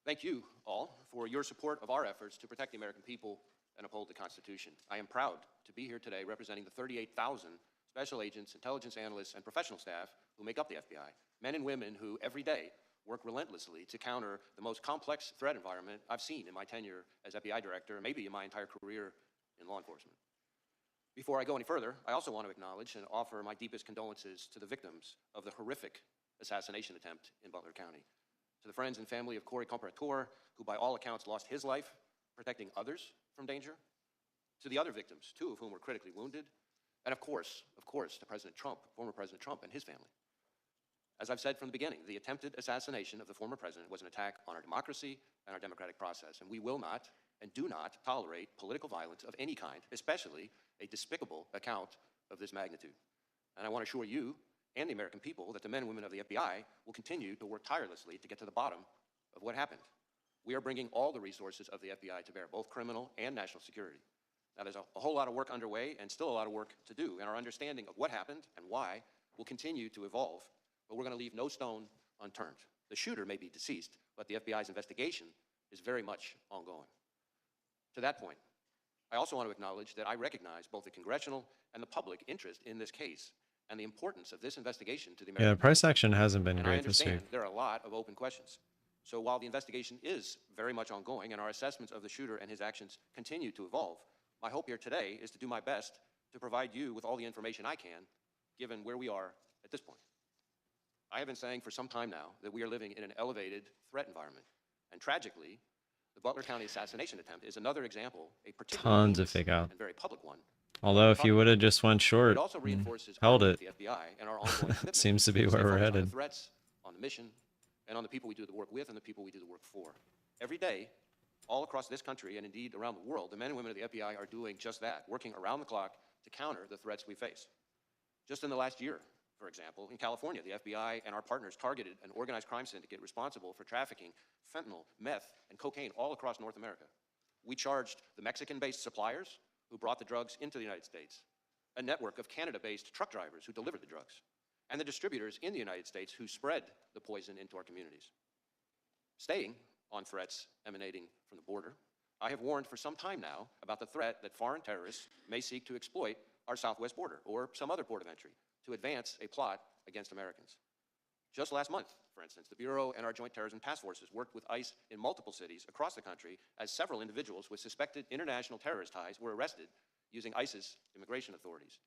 Thank you all for your support of our efforts to protect the American people and uphold the Constitution. I am proud to be here today representing the 38,000 special agents, intelligence analysts, and professional staff who make up the FBI, men and women who every day work relentlessly to counter the most complex threat environment I've seen in my tenure as FBI director, and maybe in my entire career in law enforcement. Before I go any further, I also want to acknowledge and offer my deepest condolences to the victims of the horrific assassination attempt in Butler County, to the friends and family of Corey Quantower, who by all accounts lost his life protecting others from danger, to the other victims, two of whom were critically wounded, and of course, to President Trump, former President Trump, and his family. As I've said from the beginning, the attempted assassination of the former president was an attack on our democracy and our democratic process, and we will not and do not tolerate political violence of any kind, especially a despicable account of this magnitude. And I want to assure you and the American people that the men and women of the FBI will continue to work tirelessly to get to the bottom of what happened. We are bringing all the resources of the FBI to bear, both criminal and national security. Now, there's a whole lot of work underway and still a lot of work to do, and our understanding of what happened and why will continue to evolve, but we're going to leave no stone unturned. The shooter may be deceased, but the FBI's investigation is very much ongoing. To that point, I also want to acknowledge that I recognize both the congressional and the public interest in this case and the importance of this investigation to the American Yeah, price action hasn't been and great I this understand week. there are a lot of open questions. So while the investigation is very much ongoing and our assessments of the shooter and his actions continue to evolve, my hope here today is to do my best to provide you with all the information I can, given where we are at this point. I have been saying for some time now that we are living in an elevated threat environment. And tragically, the Butler County assassination attempt is another example, a particularly Tons of fake out. and very public one. Although if you would have just went short It also and reinforces held our it, work with the FBI and our ongoing commitment seems to be stay where we're focused on the headed. threats, on the mission, and on the people we do the work with and the people we do the work for. Every day, all across this country and indeed around the world, the men and women of the FBI are doing just that, working around the clock to counter the threats we face. Just in the last year, for example, in California, the FBI and our partners targeted an organized crime syndicate responsible for trafficking fentanyl, meth, and cocaine all across North America. We charged the Mexican-based suppliers who brought the drugs into the United States, a network of Canada-based truck drivers who delivered the drugs, and the distributors in the United States who spread the poison into our communities. Staying on threats emanating from the border, I have warned for some time now about the threat that foreign terrorists may seek to exploit our southwest border or some other port of entry to advance a plot against Americans. Just last month, for instance, the Bureau and our Joint Terrorism Task Forces worked with ICE in multiple cities across the country as several individuals with suspected international terrorist ties were arrested using ICE's immigration authorities.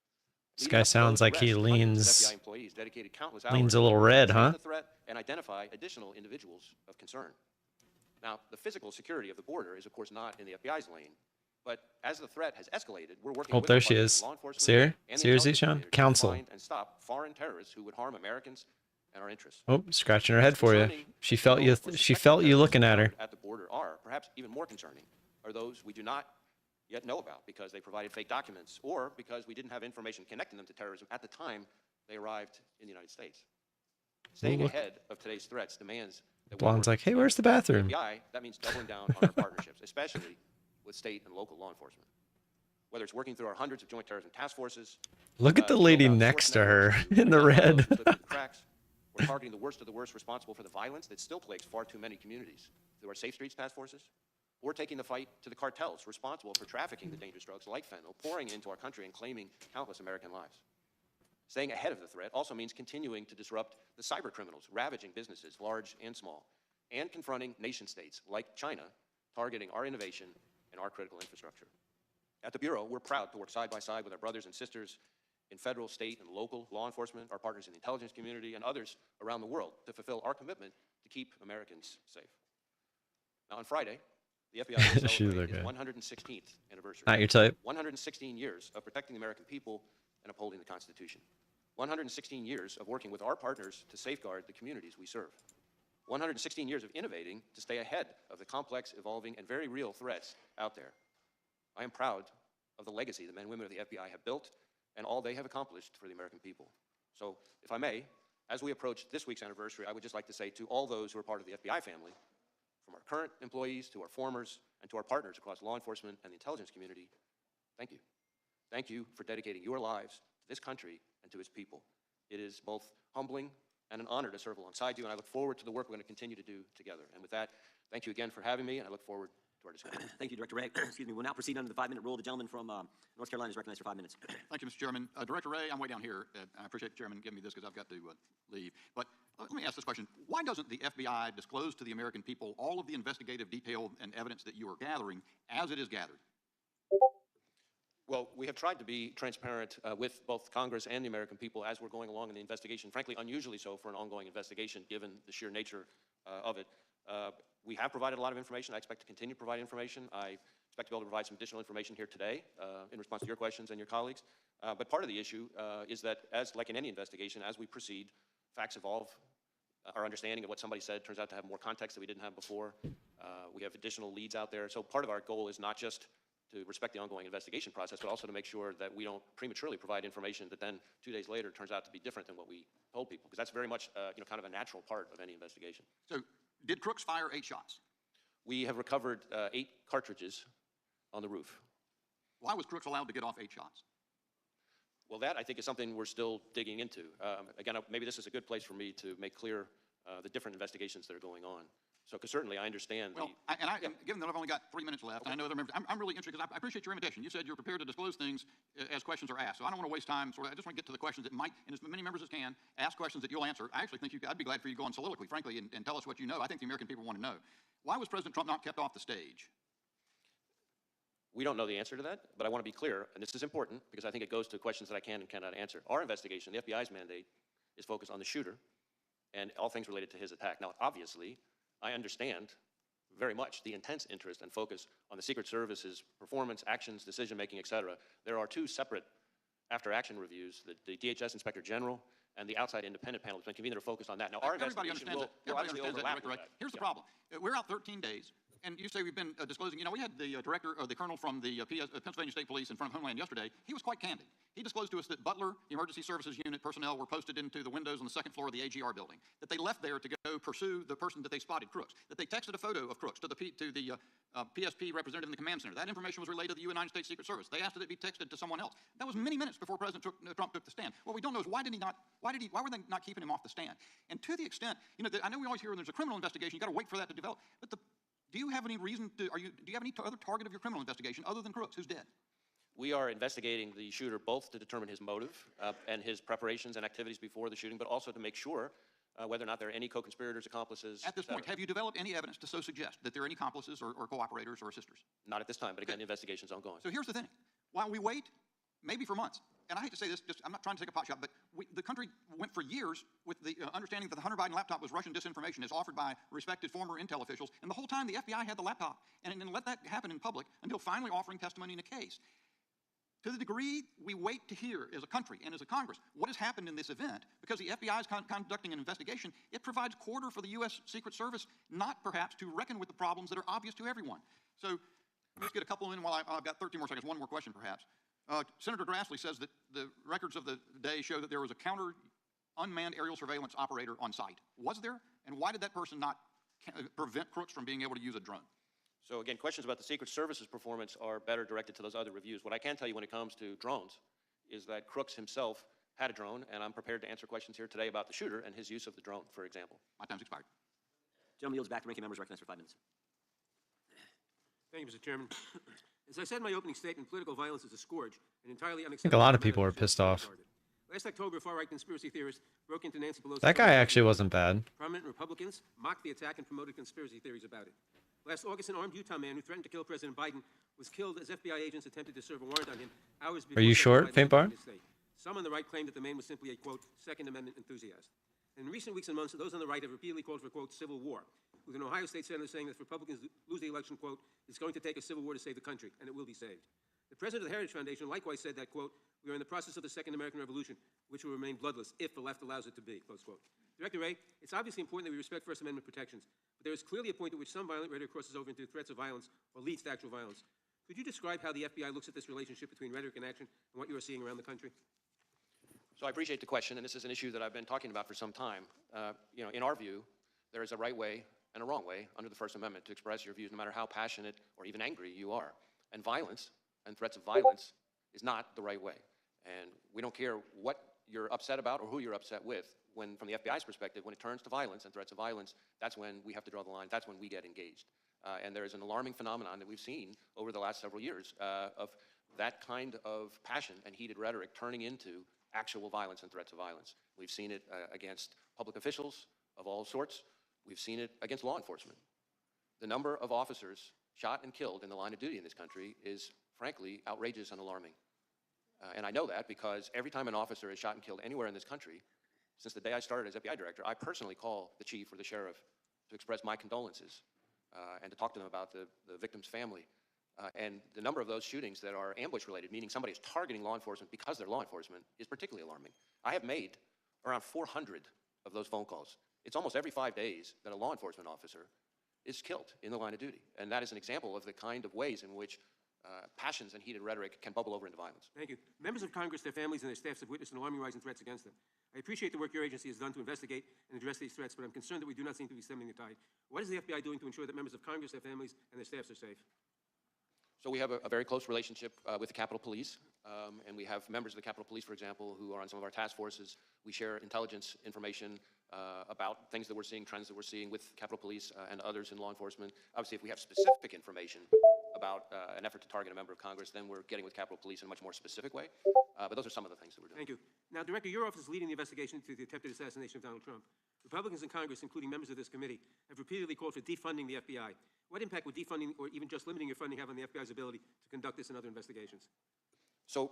This guy sounds like he leans FBI employees dedicated countless hours a little red, to huh? the threat and identify additional individuals of concern. Now, the physical security of the border is, of course, not in the FBI's lane. But as the threat has escalated, we're working with there our she partners is. in law enforcement See her? and the See her, intelligence Zishan? community to Counsel. find and stop foreign terrorists who would harm Americans and our interests. Oh, scratching her head for you. Concerning She felt you. those or She suspected felt you terrorists looking at her. found at the border are, perhaps even more concerning, are those we do not yet know about because they provided fake documents or because we didn't have information connecting them to terrorism at the time they arrived in the United States. Staying look. ahead of today's threats demands that we Blonde's work like, hey, together. where's the bathroom? FBI, that means doubling down on our partnerships, especially with state and local law enforcement. Whether it's working through our hundreds of joint terrorism task forces, Look at the build lady out next force to her networks to in the identify red. those who slip through the cracks, we're targeting the worst of the worst responsible for the violence that still plagues far too many communities through our Safe Streets task forces, or taking the fight to the cartels responsible for trafficking the dangerous drugs like fentanyl, pouring into our country and claiming countless American lives. Staying ahead of the threat also means continuing to disrupt the cyber criminals ravaging businesses, large and small, and confronting nation states like China, targeting our innovation and our critical infrastructure. At the Bureau, we're proud to work side by side with our brothers and sisters in federal, state, and local law enforcement, our partners in the intelligence community, and others around the world to fulfill our commitment to keep Americans safe. Now, on Friday, the FBI will She celebrate look its good. 116th anniversary. Not your type. 116 years of protecting the American people and upholding the Constitution. 116 years of working with our partners to safeguard the communities we serve. 116 years of innovating to stay ahead of the complex, evolving, and very real threats out there. I am proud of the legacy the men and women of the FBI have built and all they have accomplished for the American people. So, if I may, as we approach this week's anniversary, I would just like to say to all those who are part of the FBI family, from our current employees to our formers and to our partners across law enforcement and the intelligence community, thank you. Thank you for dedicating your lives to this country and to its people. It is both humbling and an honor to serve alongside you, and I look forward to the work we're going to continue to do together. And with that, thank you again for having me, and I look forward to our discussion. Thank you, Director Ray. Excuse me. We'll now proceed under the 5-minute rule. The gentleman from North Carolina is recognized for 5 minutes. Thank you, Mr. Chairman. Director Ray, I'm way down here. I appreciate the Chairman giving me this because I've got to leave. But let me ask this question. Why doesn't the FBI disclose to the American people all of the investigative detail and evidence that you are gathering as it is gathered? Well, we have tried to be transparent with both Congress and the American people as we're going along in the investigation, frankly, unusually so for an ongoing investigation, given the sheer nature of it. We have provided a lot of information. I expect to continue to provide information. I expect to be able to provide some additional information here today in response to your questions and your colleagues. But part of the issue is that, as like in any investigation, as we proceed, facts evolve. Our understanding of what somebody said turns out to have more context that we didn't have before. We have additional leads out there. So part of our goal is not just to respect the ongoing investigation process, but also to make sure that we don't prematurely provide information that then 2 days later turns out to be different than what we told people, because that's very much kind of a natural part of any investigation. So did Crooks fire 8 shots? We have recovered 8 cartridges on the roof. Why was Crooks allowed to get off 8 shots? Well, that I think is something we're still digging into. Again, maybe this is a good place for me to make clear the different investigations that are going on. So, because certainly I understand. Well, given that I've only got 3 minutes left, and I know other members, I'm really interested because I appreciate your invitation. You said you're prepared to disclose things as questions are asked. So I don't want to waste time. I just want to get to the questions that might, and as many members as can, ask questions that you'll answer. I actually think I'd be glad for you to go on soliloquy, frankly, and tell us what you know. I think the American people want to know. Why was President Trump not kept off the stage? We don't know the answer to that, but I want to be clear, and this is important because I think it goes to questions that I can and cannot answer. Our investigation, the FBI's mandate, is focused on the shooter and all things related to his attack. Now, obviously, I understand very much the intense interest and focus on the Secret Service's performance, actions, decision-making, et cetera. There are 2 separate after-action reviews, the DHS Inspector General and the outside independent panel that's been convened that are focused on that. Now, our Everybody investigation understands will obviously that, overlap Director with Ray. that. Here's the problem. We're out 13 days. And you say we've been disclosing, we had the director, or the colonel from the Pennsylvania State Police in front of Homeland yesterday. He was quite candid. He disclosed to us that Butler, the Emergency Services Unit personnel, were posted into the windows on the 2nd floor of the AGR building, that they left there to go pursue the person that they spotted, Crooks, that they texted a photo of Crooks to the PSP representative in the command center. That information was relayed to the United States Secret Service. They asked that it be texted to someone else. That was many minutes before President Trump took the stand. What we don't know is why were they not keeping him off the stand? And to the extent, I know we always hear when there's a criminal investigation, you got to wait for that to develop. But do you have any reason to, do you have any other target of your criminal investigation other than Crooks, who's dead? We are investigating the shooter both to determine his motive and his preparations and activities before the shooting, but also to make sure whether or not there are any co-conspirators, accomplices. At this et cetera. point, have you developed any evidence to so suggest that there are any accomplices or cooperators or assisters? Not at this time, but again, the investigation's ongoing. So here's the thing. While we wait, maybe for months, and I hate to say this, I'm not trying to take a pot shot, but the country went for years with the understanding that the Hunter Biden laptop was Russian disinformation as offered by respected former intel officials, and the whole time the FBI had the laptop and let that happen in public until finally offering testimony in a case. To the degree we wait to hear as a country and as a Congress what has happened in this event, because the FBI is conducting an investigation, it provides quarter for the U.S. Secret Service not perhaps to reckon with the problems that are obvious to everyone. So let's get a couple in while I've got 13 more seconds. One more question, perhaps. Senator Grassley says that the records of the day show that there was a counter unmanned aerial surveillance operator on site. Was there? And why did that person not prevent crooks from being able to use a drone? So again, questions about the Secret Service's performance are better directed to those other reviews. What I can tell you when it comes to drones is that Crooks himself had a drone, and I'm prepared to answer questions here today about the shooter and his use of the drone, for example. My time's expired. Gentleman yields back to ranking members recognized for 5 minutes. Thank you, Mr. Chairman. As I said in my opening statement, political violence is a scourge and entirely I unacceptable. think a lot of people are pissed off. Last October, far-right conspiracy theorists broke into Nancy Pelosi's... That guy actually wasn't bad. Prominent Republicans mocked the attack and promoted conspiracy theories about it. Last August, an armed Utah man who threatened to kill President Biden was killed as FBI agents attempted to serve a warrant on him hours before... Are you short, Biden Faint Bar? entered the state. Some on the right claimed that the man was simply a, quote, Second Amendment enthusiast. In recent weeks and months, those on the right have repeatedly called for, quote, civil war, with an Ohio State senator saying that if Republicans lose the election, quote, it's going to take a civil war to save the country, and it will be saved. The president of the Heritage Foundation likewise said that, quote, we are in the process of the Second American Revolution, which will remain bloodless if the left allows it to be, close quote. Director Wray, it's obviously important that we respect First Amendment protections, but there is clearly a point at which some violent rhetoric crosses over into threats of violence or leads to actual violence. Could you describe how the FBI looks at this relationship between rhetoric and action and what you are seeing around the country? So I appreciate the question, and this is an issue that I've been talking about for some time. In our view, there is a right way and a wrong way under the First Amendment to express your views, no matter how passionate or even angry you are. And violence and threats of violence is not the right way. And we don't care what you're upset about or who you're upset with. When, from the FBI's perspective, when it turns to violence and threats of violence, that's when we have to draw the line. That's when we get engaged. And there is an alarming phenomenon that we've seen over the last several years of that kind of passion and heated rhetoric turning into actual violence and threats of violence. We've seen it against public officials of all sorts. We've seen it against law enforcement. The number of officers shot and killed in the line of duty in this country is, frankly, outrageous and alarming. And I know that because every time an officer is shot and killed anywhere in this country, since the day I started as FBI director, I personally call the chief or the sheriff to express my condolences and to talk to them about the victim's family. And the number of those shootings that are ambush-related, meaning somebody is targeting law enforcement because they're law enforcement, is particularly alarming. I have made around 400 of those phone calls. It's almost every 5 days that a law enforcement officer is killed in the line of duty. And that is an example of the kind of ways in which passions and heated rhetoric can bubble over into violence. Thank you. Members of Congress, their families, and their staffs have witnessed an alarming rise in threats against them. I appreciate the work your agency has done to investigate and address these threats, but I'm concerned that we do not seem to be stemming the tide. What is the FBI doing to ensure that members of Congress, their families, and their staffs are safe? So we have a very close relationship with the Capitol Police, and we have members of the Capitol Police, for example, who are on some of our task forces. We share intelligence information about things that we're seeing, trends that we're seeing with Capitol Police and others in law enforcement. Obviously, if we have specific information about an effort to target a member of Congress, then we're getting with Capitol Police in a much more specific way. But those are some of the things that we're doing. Thank you. Now, Director, your office is leading the investigation into the attempted assassination of Donald Trump. Republicans in Congress, including members of this committee, have repeatedly called for defunding the FBI. What impact would defunding or even just limiting your funding have on the FBI's ability to conduct this and other investigations? So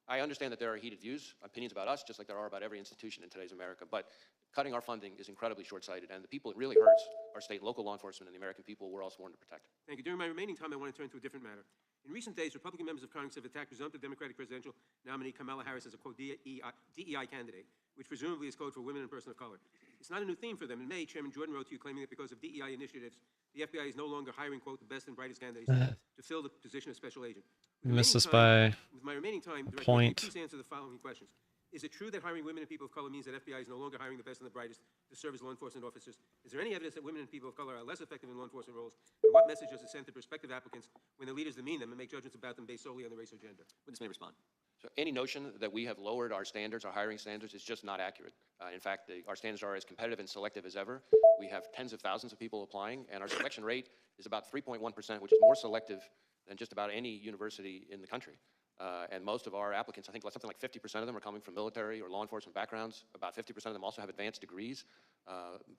I understand that there are heated views, opinions about us, just like there are about every institution in today's America, but cutting our funding is incredibly short-sighted, and the people it really hurts are state and local law enforcement and the American people we're all sworn to protect. Thank you. During my remaining time, I want to turn to a different matter. In recent days, Republican members of Congress have attacked presumptive Democratic presidential nominee Kamala Harris as a, quote, DEI candidate, which presumably is code for women and person of color. It's not a new theme for them. In May, Chairman Jordan wrote to you claiming that because of DEI initiatives, the FBI is no longer hiring, quote, the best and brightest candidates to fill the position of special agent. Missed this by With my remaining time, Director, point. please answer the following questions. Is it true that hiring women and people of color means that FBI is no longer hiring the best and the brightest to serve as law enforcement officers? Is there any evidence that women and people of color are less effective in law enforcement roles? And what message does it send to prospective applicants when the leaders demean them and make judgments about them based solely on the race or gender? Witness may respond. So any notion that we have lowered our standards, our hiring standards, is just not accurate. In fact, our standards are as competitive and selective as ever. We have tens of thousands of people applying, and our selection rate is about 3.1%, which is more selective than just about any university in the country. And most of our applicants, I think something like 50% of them are coming from military or law enforcement backgrounds. About 50% of them also have advanced degrees.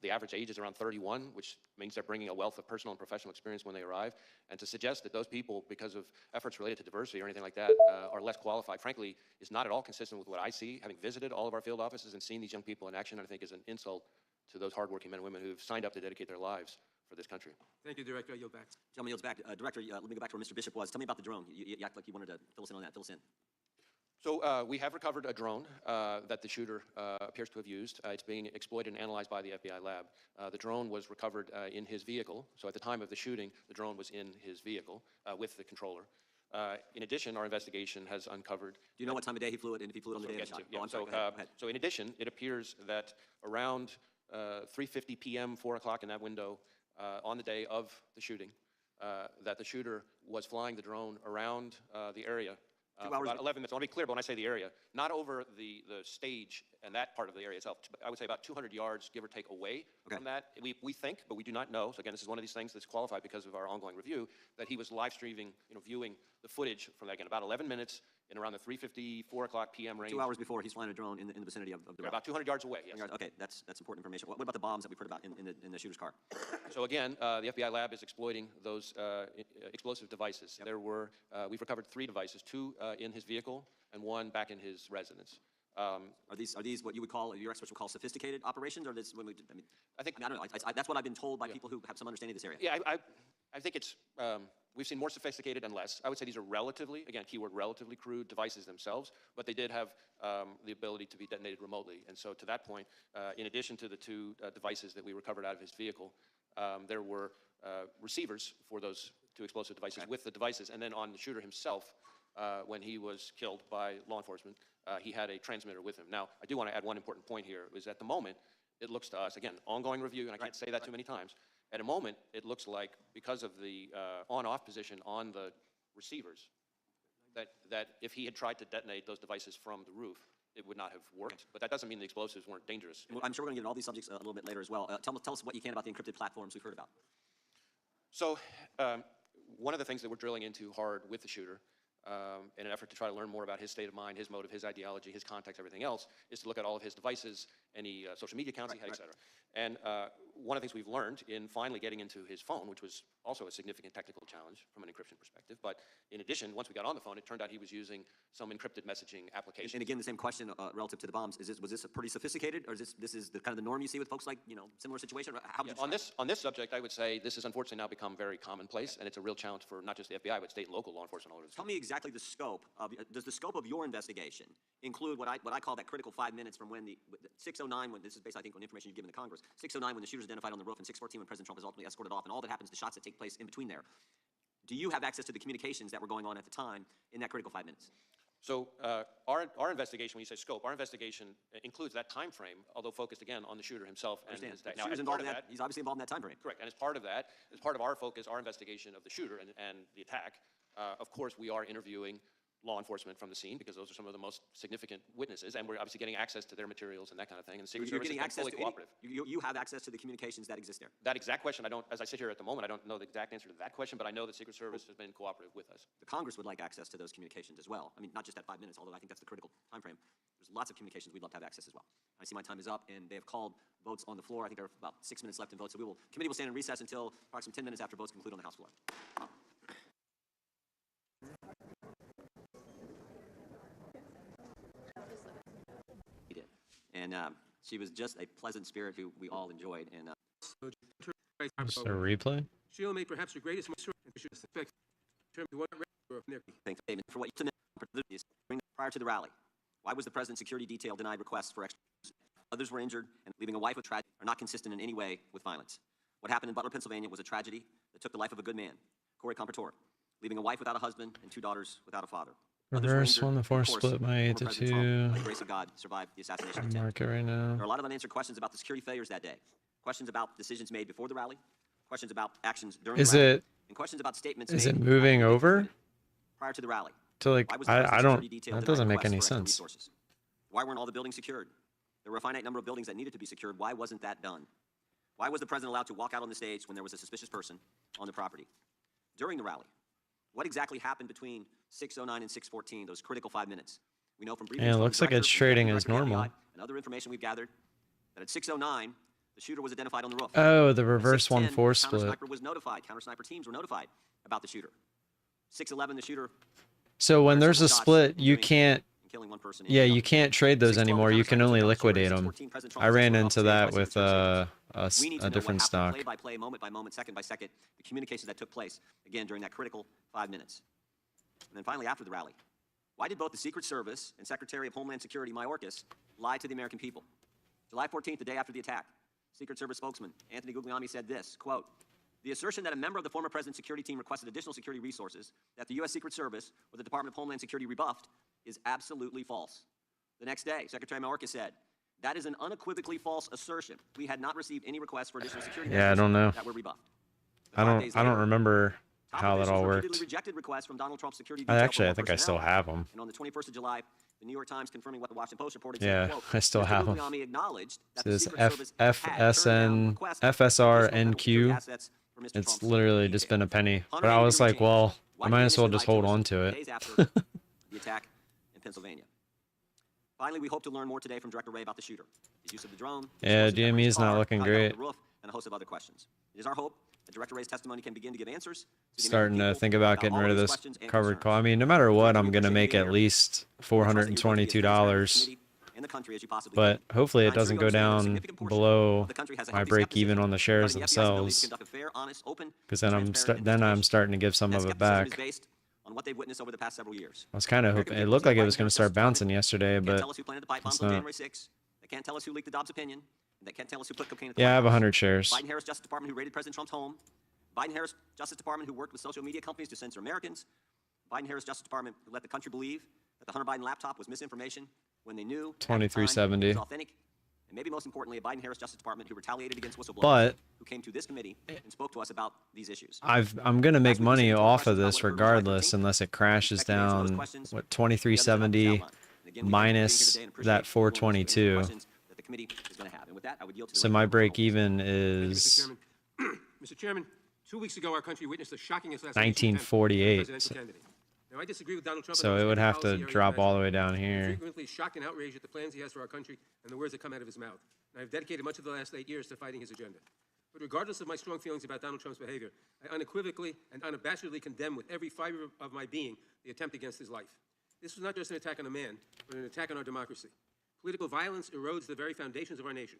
The average age is around 31, which means they're bringing a wealth of personal and professional experience when they arrive. And to suggest that those people, because of efforts related to diversity or anything like that, are less qualified, frankly, is not at all consistent with what I see. Having visited all of our field offices and seen these young people in action, I think is an insult to those hardworking men and women who've signed up to dedicate their lives for this country. Thank you, Director. I yield back. Gentleman yields back. Director, let me go back to where Mr. Bishop was. Tell me about the drone. You act like you wanted to fill us in on that. Fill us in. So we have recovered a drone that the shooter appears to have used. It's being exploited and analyzed by the FBI lab. The drone was recovered in his vehicle. So at the time of the shooting, the drone was in his vehicle with the controller. In addition, our investigation has uncovered... Do you know what time of day he flew it, and if he flew it on the day of the shot? Yeah, Oh, I'm sorry, go ahead. so in addition, it appears that around 3:50 p.m., 4 o'clock in that window, on the day of the shooting, that the shooter was flying the drone around the area. 2 hours. About 11 minutes. I want to be clear, but when I say the area, not over the stage and that part of the area itself. I would say about 200 yards, give or take, away from that. We think, but we do not know. So again, this is one of these things that's qualified because of our ongoing review, that he was live streaming, viewing the footage from that, again, about 11 minutes in around the 3:50, 4 o'clock p.m. range. 2 hours before he's flying a drone in the vicinity of the route. About 200 yards away, yes. Okay, that's important information. What about the bombs that we've heard about in the shooter's car? So again, the FBI lab is exploiting those explosive devices. Yep. There were, we've recovered 3 devices, 2 in his vehicle and 1 back in his residence. Are these what you would call, your experts would call sophisticated operations, or this? I don't know. That's what I've been told by people who have some understanding of this area. Yeah, I think it's, we've seen more sophisticated and less. I would say these are relatively, again, keyword relatively crude devices themselves, but they did have the ability to be detonated remotely. And so to that point, in addition to the 2 devices that we recovered out of his vehicle, there were receivers for those 2 explosive devices with the devices. And then on the shooter himself, when he was killed by law enforcement, he had a transmitter with him. Now, I do want to add one important point here, is at the moment, it looks to us, again, ongoing review, and I can't say that too many times, at a moment, it looks like, because of the on-off position on the receivers, that if he had tried to detonate those devices from the roof, it would not have worked. But that doesn't mean the explosives weren't dangerous. Well, I'm sure we're going to get into all these subjects a little bit later as well. Tell us what you can about the encrypted platforms we've heard about. So one of the things that we're drilling into hard with the shooter, in an effort to try to learn more about his state of mind, his motive, his ideology, his context, everything else, is to look at all of his devices, any social media accounts he had, et cetera. And one of the things we've learned in finally getting into his phone, which was also a significant technical challenge from an encryption perspective, but in addition, once we got on the phone, it turned out he was using some encrypted messaging application. And again, the same question relative to the bombs. Was this pretty sophisticated, or is this the kind of the norm you see with folks like, similar situation? How would you on this subject, I would say this has unfortunately now become very commonplace, and it's a real challenge for not just the FBI, but state and local law enforcement all over the Tell me exactly the scope of, does the scope of your investigation include what I call that critical 5 minutes from when the 6:09, when this is based, I think, on information you've given to Congress, 6:09 when the shooter's identified on the roof, and 6:14 when President Trump is ultimately escorted off, and all that happens, the shots that take place in between there. Do you have access to the communications that were going on at the time in that critical 5 minutes? So our investigation, when you say scope, our investigation includes that time frame, although focused again on the shooter himself and his day. Now, he's obviously involved in that time frame. Correct, and as part of that, as part of our focus, our investigation of the shooter and the attack, of course, we are interviewing law enforcement from the scene, because those are some of the most significant witnesses, and we're obviously getting access to their materials and that kind of thing. And the Secret Service has been fully cooperative. You have access to the communications that exist there. That exact question, as I sit here at the moment, I don't know the exact answer to that question, but I know the Secret Service has been cooperative with us. The Congress would like access to those communications as well. I mean, not just that 5 minutes, although I think that's the critical time frame. There's lots of communications we'd love to have access as well. I see my time is up, and they have called votes on the floor. I think there are about 6 minutes left in votes, so committee will stand in recess until approximately 10 minutes after votes conclude on the House floor. And she was just a pleasant spirit who we all enjoyed. And Just a replay? She'll make perhaps her greatest effect in terms of what thanks, David, for what you submitted prior to the rally. Why was the president's security detail denied requests for extra? Others were injured, and leaving a wife with tragedy are not consistent in any way with violence. What happened in Butler, Pennsylvania was a tragedy that took the life of a good man, Corey Quantower, leaving a wife without a husband and 2 daughters without a father. Reverse when the force split by 8 to 2. By the grace of God, survived the assassination attempt. Mark it right now. There are a lot of unanswered questions about the security failures that day. Questions about decisions made before the rally. Questions about actions during the rally. And questions about statements made. Is it moving over? Prior to the rally. To like, I don't, that doesn't make any sense. Why weren't all the buildings secured? There were a finite number of buildings that needed to be secured. Why wasn't that done? Why was the president allowed to walk out on the stage when there was a suspicious person on the property? During the rally, What exactly happened between 6:09 and 6:14, those critical 5 minutes? We know from briefings Yeah, it from looks like Director- it's trading as Director of the normal. FBI and other information we've gathered that at 6:09, the shooter was identified on the roof. Oh, the At reverse 6:10, 1-4 the split. counter-sniper was notified. Counter-sniper teams were notified about the shooter. 6:11, the shooter So when fired there's several a shots, split, you injuring can't. and killing one person. Yeah, you can't trade those 6:12, anymore. You can counter-sniper only took out the shooter. liquidate them. 6:14, President Trump I ran said, into "Well, that I'll say with Secret Service." We need to a know different what stock. happened, play by play, moment by moment, second by second, the communications that took place, again, during that critical 5 minutes. And then finally, after the rally, why did both the Secret Service and Secretary of Homeland Security Mayorkas lie to the American people? July 14th, the day after the attack, Secret Service spokesman Anthony Guglielmi said this, quote, "The assertion that a member of the former president's security team requested additional security resources that the U.S. Secret Service or the Department of Homeland Security rebuffed is absolutely false." The next day, Secretary Mayorkas said, "That is an unequivocally false assertion. We had not received any requests for additional security Yeah, I measures don't know. that were rebuffed." I don't remember how that all worked. Rejected requests from Donald Trump's security I detail actually, for I think I still personnel. have them. And on the 21st of July, the New York Times confirming what the Washington Post reported Yeah, said, quote, I still "Mr. have 'em. Guglielmi acknowledged that So the this Secret Service had turned down FSN, requests for FSR, additional federal security NQ. assets for Mr. It's Trump's literally just detail. been a penny. But Hunter I Biden was didn't like, change. well, Why I did might he as well initially just lie hold us on to it. days after the attack in Pennsylvania? Finally, we hope to learn more today from Director Wray about the shooter, his use of the drone, Yeah, explosive DME is car, not looking how he got on great. the roof, and a host of other questions. It is our hope that Director Wray's testimony can begin to give answers to the Starting American to people think about about getting all rid of these this questions and covered call. I concerns. mean, no matter what, I'm We going to appreciate make you at being least here. We trust that you're going to be as transparent with the $422. committee and the country as you possibly But can. hopefully it I'm sure doesn't you go understand that a down significant portion below of the country has a my healthy break even skepticism on the shares regarding the FBI's ability to themselves. conduct a fair, honest, open, Because then transparent I'm investigation. starting to give some That of it skepticism is back. based on what they've witnessed over the past several years. I was kind of American hoping it people looked like it Biden was going to Harris start Justice Department bouncing yesterday, can't but tell us who planted the pipe bombs it's on not. January 6th. They can't tell us who leaked the Dobbs opinion. They can't tell us who put cocaine in the Yeah, I White have House. 100 shares. Biden Harris Justice Department who raided President Trump's home. Biden Harris Justice Department who worked with social media companies to censor Americans. Biden Harris Justice Department who let the country believe that the Hunter Biden laptop was misinformation when they knew at the time 2370. it was authentic. And maybe most importantly, a Biden Harris Justice Department who retaliated against whistleblowers But who came to this committee and spoke to us about these issues. I'm going to make As we money proceed to off of questions about this what occurred on July regardless 13th, unless it crashes expect to answer those down, questions what, and the others that have 2370 outlined. And again, we thank you for being here minus today and appreciate that your willingness to answer the 422. questions that the committee is going to have. And with that, I would yield to the So ranking my member for break Homeland even Thank you, Mr. is Chairman. Mr. Chairman, 2 weeks ago, our country witnessed a shocking assassination attempt 1948. of the presidential candidate. Now, I disagree with Donald Trump. So it would have to drop all the way down I'm here. frequently shocked and outraged at the plans he has for our country and the words that come out of his mouth. And I've dedicated much of the last 8 years to fighting his agenda. But regardless of my strong feelings about Donald Trump's behavior, I unequivocally and unabashedly condemn with every fiber of my being the attempt against his life. This was not just an attack on a man, but an attack on our democracy. Political violence erodes the very foundations of our nation.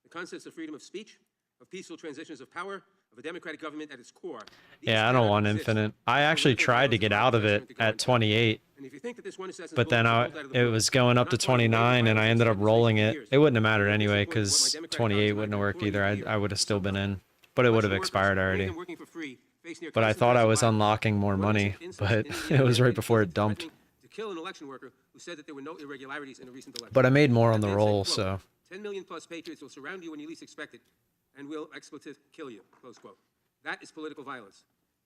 The concepts of freedom of speech, of peaceful transitions of power, of a democratic government at its core. Yeah, I don't want infinite. I actually tried to get out of it at 28, And if you think that this one assassin's but bullet then was pulled out of the it blue, was going up to not one of the 29 and I ended up rolling it. It wouldn't have mattered anyway This is because what my Democratic 28 colleagues wouldn't have and I worked have either. been I would have still been in, but it would have Election workers, expired many of already. them working for free, face near But I constant thought I threats was of violence. unlocking more money, Incidents but in Indiana it was right and before it Kansas dumped. threatening to kill an election worker who said that there were no irregularities in a recent election. But I made more on That the man said, roll, quote, so 10 million plus patriots will surround you when you least expect it and will expletive kill you, close quote. That is political violence.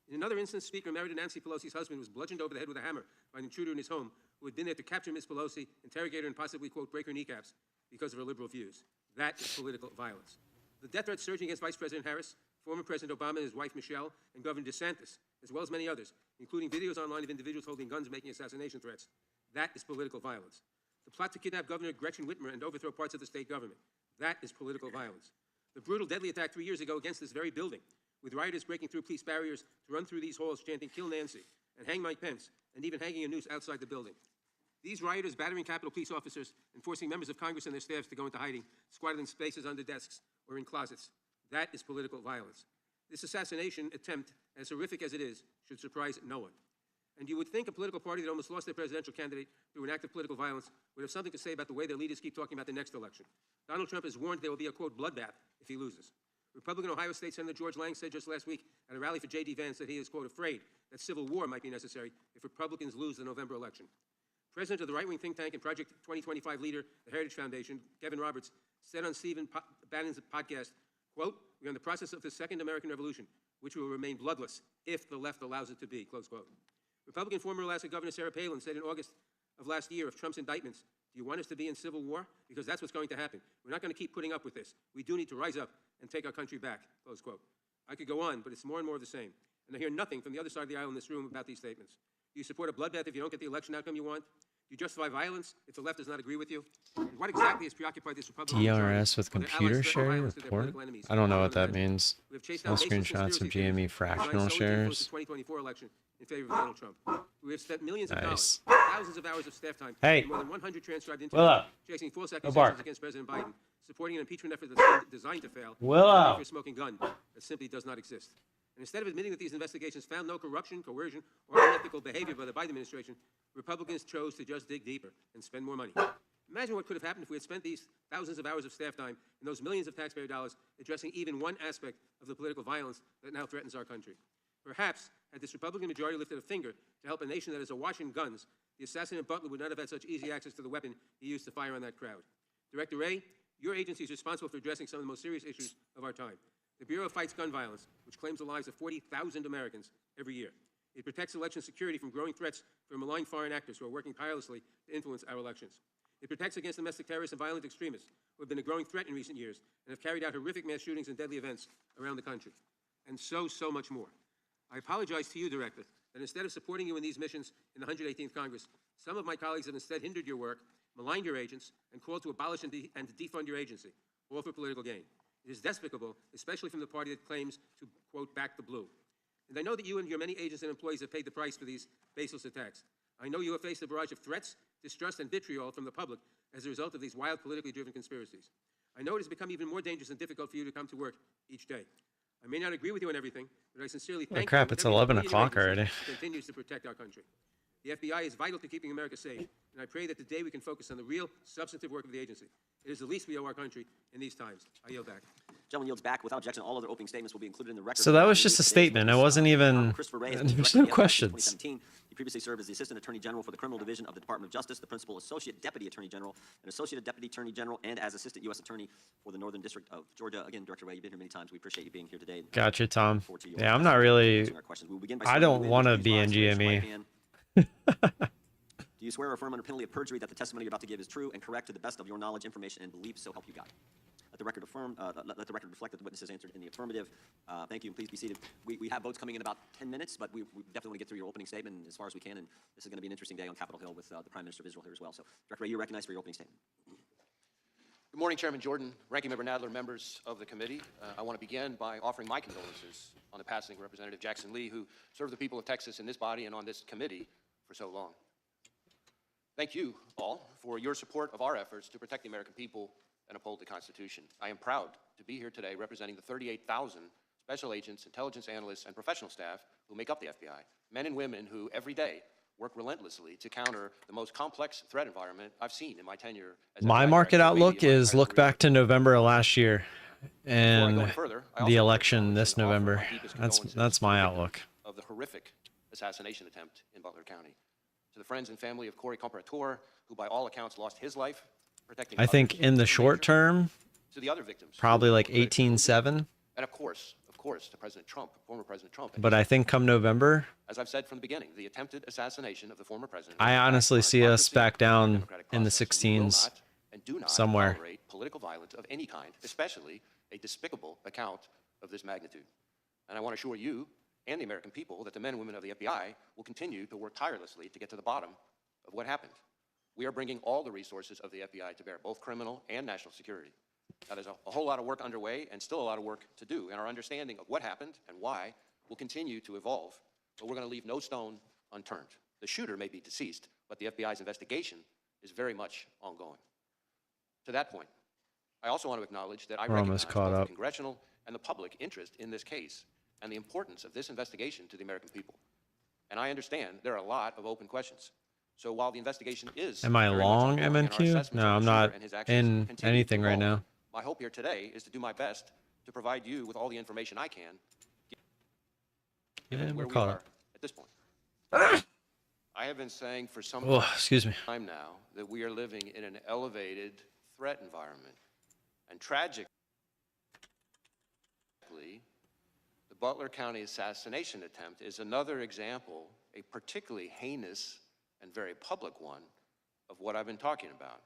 In another instance, Speaker Emeritus Nancy Pelosi's husband was bludgeoned over the head with a hammer by an intruder in his home who had been there to capture Ms. Pelosi, interrogate her, and possibly, quote, break her kneecaps because of her liberal views. That is political violence. The death threats surging against Vice President Harris, former President Obama and his wife Michelle, and Governor DeSantis, as well as many others, including videos online of individuals holding guns making assassination threats. That is political violence. The plot to kidnap Governor Gretchen Whitmer and overthrow parts of the state government. That is political violence. The brutal, deadly attack 3 years ago against this very building, with rioters breaking through police barriers to run through these halls chanting, "Kill Nancy," and "Hang Mike Pence," and even hanging a noose outside the building. These rioters battering Capitol Police officers and forcing members of Congress and their staffs to go into hiding, squatted in spaces under desks or in closets. That is political violence. This assassination attempt, as horrific as it is, should surprise no one. And you would think a political party that almost lost their presidential candidate through an act of political violence would have something to say about the way their leaders keep talking about the next election. Donald Trump has warned there will be a, quote, bloodbath if he loses. Republican Ohio State Senator George Lang said just last week at a rally for J.D. Vance that he is, quote, afraid that civil war might be necessary if Republicans lose the November election. President of the right-wing think tank and Project 2025 leader, the Heritage Foundation, Kevin Roberts, said on Stephen Bannon's podcast, quote, "We're in the process of the second American Revolution, which will remain bloodless if the left allows it to be," close quote. Republican former Alaska Governor Sarah Palin said in August of last year of Trump's indictments, "Do you want us to be in civil war? Because that's what's going to happen. We're not going to keep putting up with this. We do need to rise up and take our country back," close quote. I could go on, but it's more and more of the same. and I hear nothing from the other side of the aisle in this room about these statements. Do you support a bloodbath if you don't get the election outcome you want? Do you justify violence if the left does not agree with you? And what exactly has preoccupied this Republican DRS with majority while their computer allies threaten sharing violence to their report? political enemies? I don't know All what that over the country. means. We have chased All down baseless screenshots of conspiracy GME theories fractional designed solely to influence shares. the 2024 election in favor of Donald Trump. We have spent millions of Nice. dollars, thousands of hours of staff time, Hey. and more than 100 transcribed Willa. interviews, chasing false bark. accusations against President Biden, supporting an impeachment effort that's designed to fail, Willa. and for a smoking gun that simply does not exist. And instead of admitting that these investigations found no corruption, coercion, or unethical behavior by the Biden administration, Republicans chose to just dig deeper and spend more money. Imagine what could have happened if we had spent these thousands of hours of staff time and those millions of taxpayer dollars addressing even one aspect of the political violence that now threatens our country. Perhaps, had this Republican majority lifted a finger to help a nation that is awash in guns, the assassin Butler would not have had such easy access to the weapon he used to fire on that crowd. Director Wray, your agency is responsible for addressing some of the most serious issues of our time. The Bureau fights gun violence, which claims the lives of 40,000 Americans every year. It protects election security from growing threats from malign foreign actors who are working tirelessly to influence our elections. It protects against domestic terrorists and violent extremists who have been a growing threat in recent years and have carried out horrific mass shootings and deadly events around the country. And so much more. I apologize to you, Director, that instead of supporting you in these missions in the 118th Congress, some of my colleagues have instead hindered your work, maligned your agents, and called to abolish and to defund your agency, all for political gain. It is despicable, especially from the party that claims to, quote, back the blue. And I know that you and your many agents and employees have paid the price for these baseless attacks. I know you have faced a barrage of threats, distrust, and vitriol from the public as a result of these wild, politically driven conspiracies. I know it has become even more dangerous and difficult for you to come to work each day. I may not agree with you on everything, but I sincerely thank crap, you it's for every 11 employee in your o'clock agency already. who continues to protect our country. The FBI is vital to keeping America safe, and I pray that today we can focus on the real, substantive work of the agency. It is the least we owe our country in these times. I yield back. Gentleman yields back. Without objection, all other opening statements will be included in the record. So that was just a statement. It wasn't even. Christopher Wray has been There's director no of the FBI questions. since 2017. He previously served as the Assistant Attorney General for the Criminal Division of the Department of Justice, the Principal Associate Deputy Attorney General, and Associate Deputy Attorney General, and as Assistant U.S. Attorney for the Northern District of Georgia. Again, Director Wray, you've been here many times. We appreciate you being here today. Gotcha, Tom. Look forward to your Yeah, I'm not really. answering our questions. We will begin by I starting don't with want to Please be in rise, raise your GME. right hand. Do you swear or affirm under penalty of perjury that the testimony you're about to give is true and correct to the best of your knowledge, information, and belief, so help you God? Let the record affirm. Let the record reflect that the witness has answered in the affirmative. Thank you, and please be seated. We have votes coming in about 10 minutes, but we definitely want to get through your opening statement as far as we can, and this is going to be an interesting day on Capitol Hill with the Prime Minister of Israel here as well. So, Director Wray, you're recognized for your opening statement. Good morning, Chairman Jordan, Ranking Member Nadler, members of the committee. I want to begin by offering my condolences on the passing of Representative Jackson Lee, who served the people of Texas in this body and on this committee for so long. Thank you all for your support of our efforts to protect the American people and uphold the Constitution. I am proud to be here today representing the 38,000 special agents, intelligence analysts, and professional staff who make up the FBI, men and women who every day work relentlessly to counter the most complex threat environment I've seen in my tenure as My FBI market director, outlook maybe in my is entire look career. back to November of last year Before I go and any further, I also the want to election acknowledge this and offer November. my deepest That's condolences my to the outlook. victims of the horrific assassination attempt in Butler County. To the friends and family of Corey Quantower, who by all accounts lost his life protecting I think others in the from short danger. term, To the other victims, probably who like were critically wounded. 18-7. And of course, to President Trump, former President Trump. and But his I think come November, as I've said from the beginning, the attempted assassination of the former president. I was an attack honestly on see us democracy back and the down democratic in the process, and we will 16s not and do not somewhere. tolerate political violence of any kind, especially a despicable account of this magnitude. And I want to assure you and the American people that the men and women of the FBI will continue to work tirelessly to get to the bottom of what happened. We are bringing all the resources of the FBI to bear, both criminal and national security. Now, there's a whole lot of work underway and still a lot of work to do, and our understanding of what happened and why will continue to evolve, but we're going to leave no stone unturned. The shooter may be deceased, but the FBI's investigation is very much ongoing. To that point, I also want to acknowledge that I We're recognize almost caught both the up. congressional and the public interest in this case and the importance of this investigation to the American people. And I understand there are a lot of open questions. So while the investigation is am I very much long ongoing and our MNQ? assessments No, of I'm the shooter not and his actions in continue to anything right evolve, now. my hope here today is to do my best to provide you with all the information I can, given Yeah, where we're we caught are up. at this point. I have been saying for some Oh, excuse me. time now that we are living in an elevated threat environment. And tragically, the Butler County assassination attempt is another example, a particularly heinous and very public one, of what I've been talking about.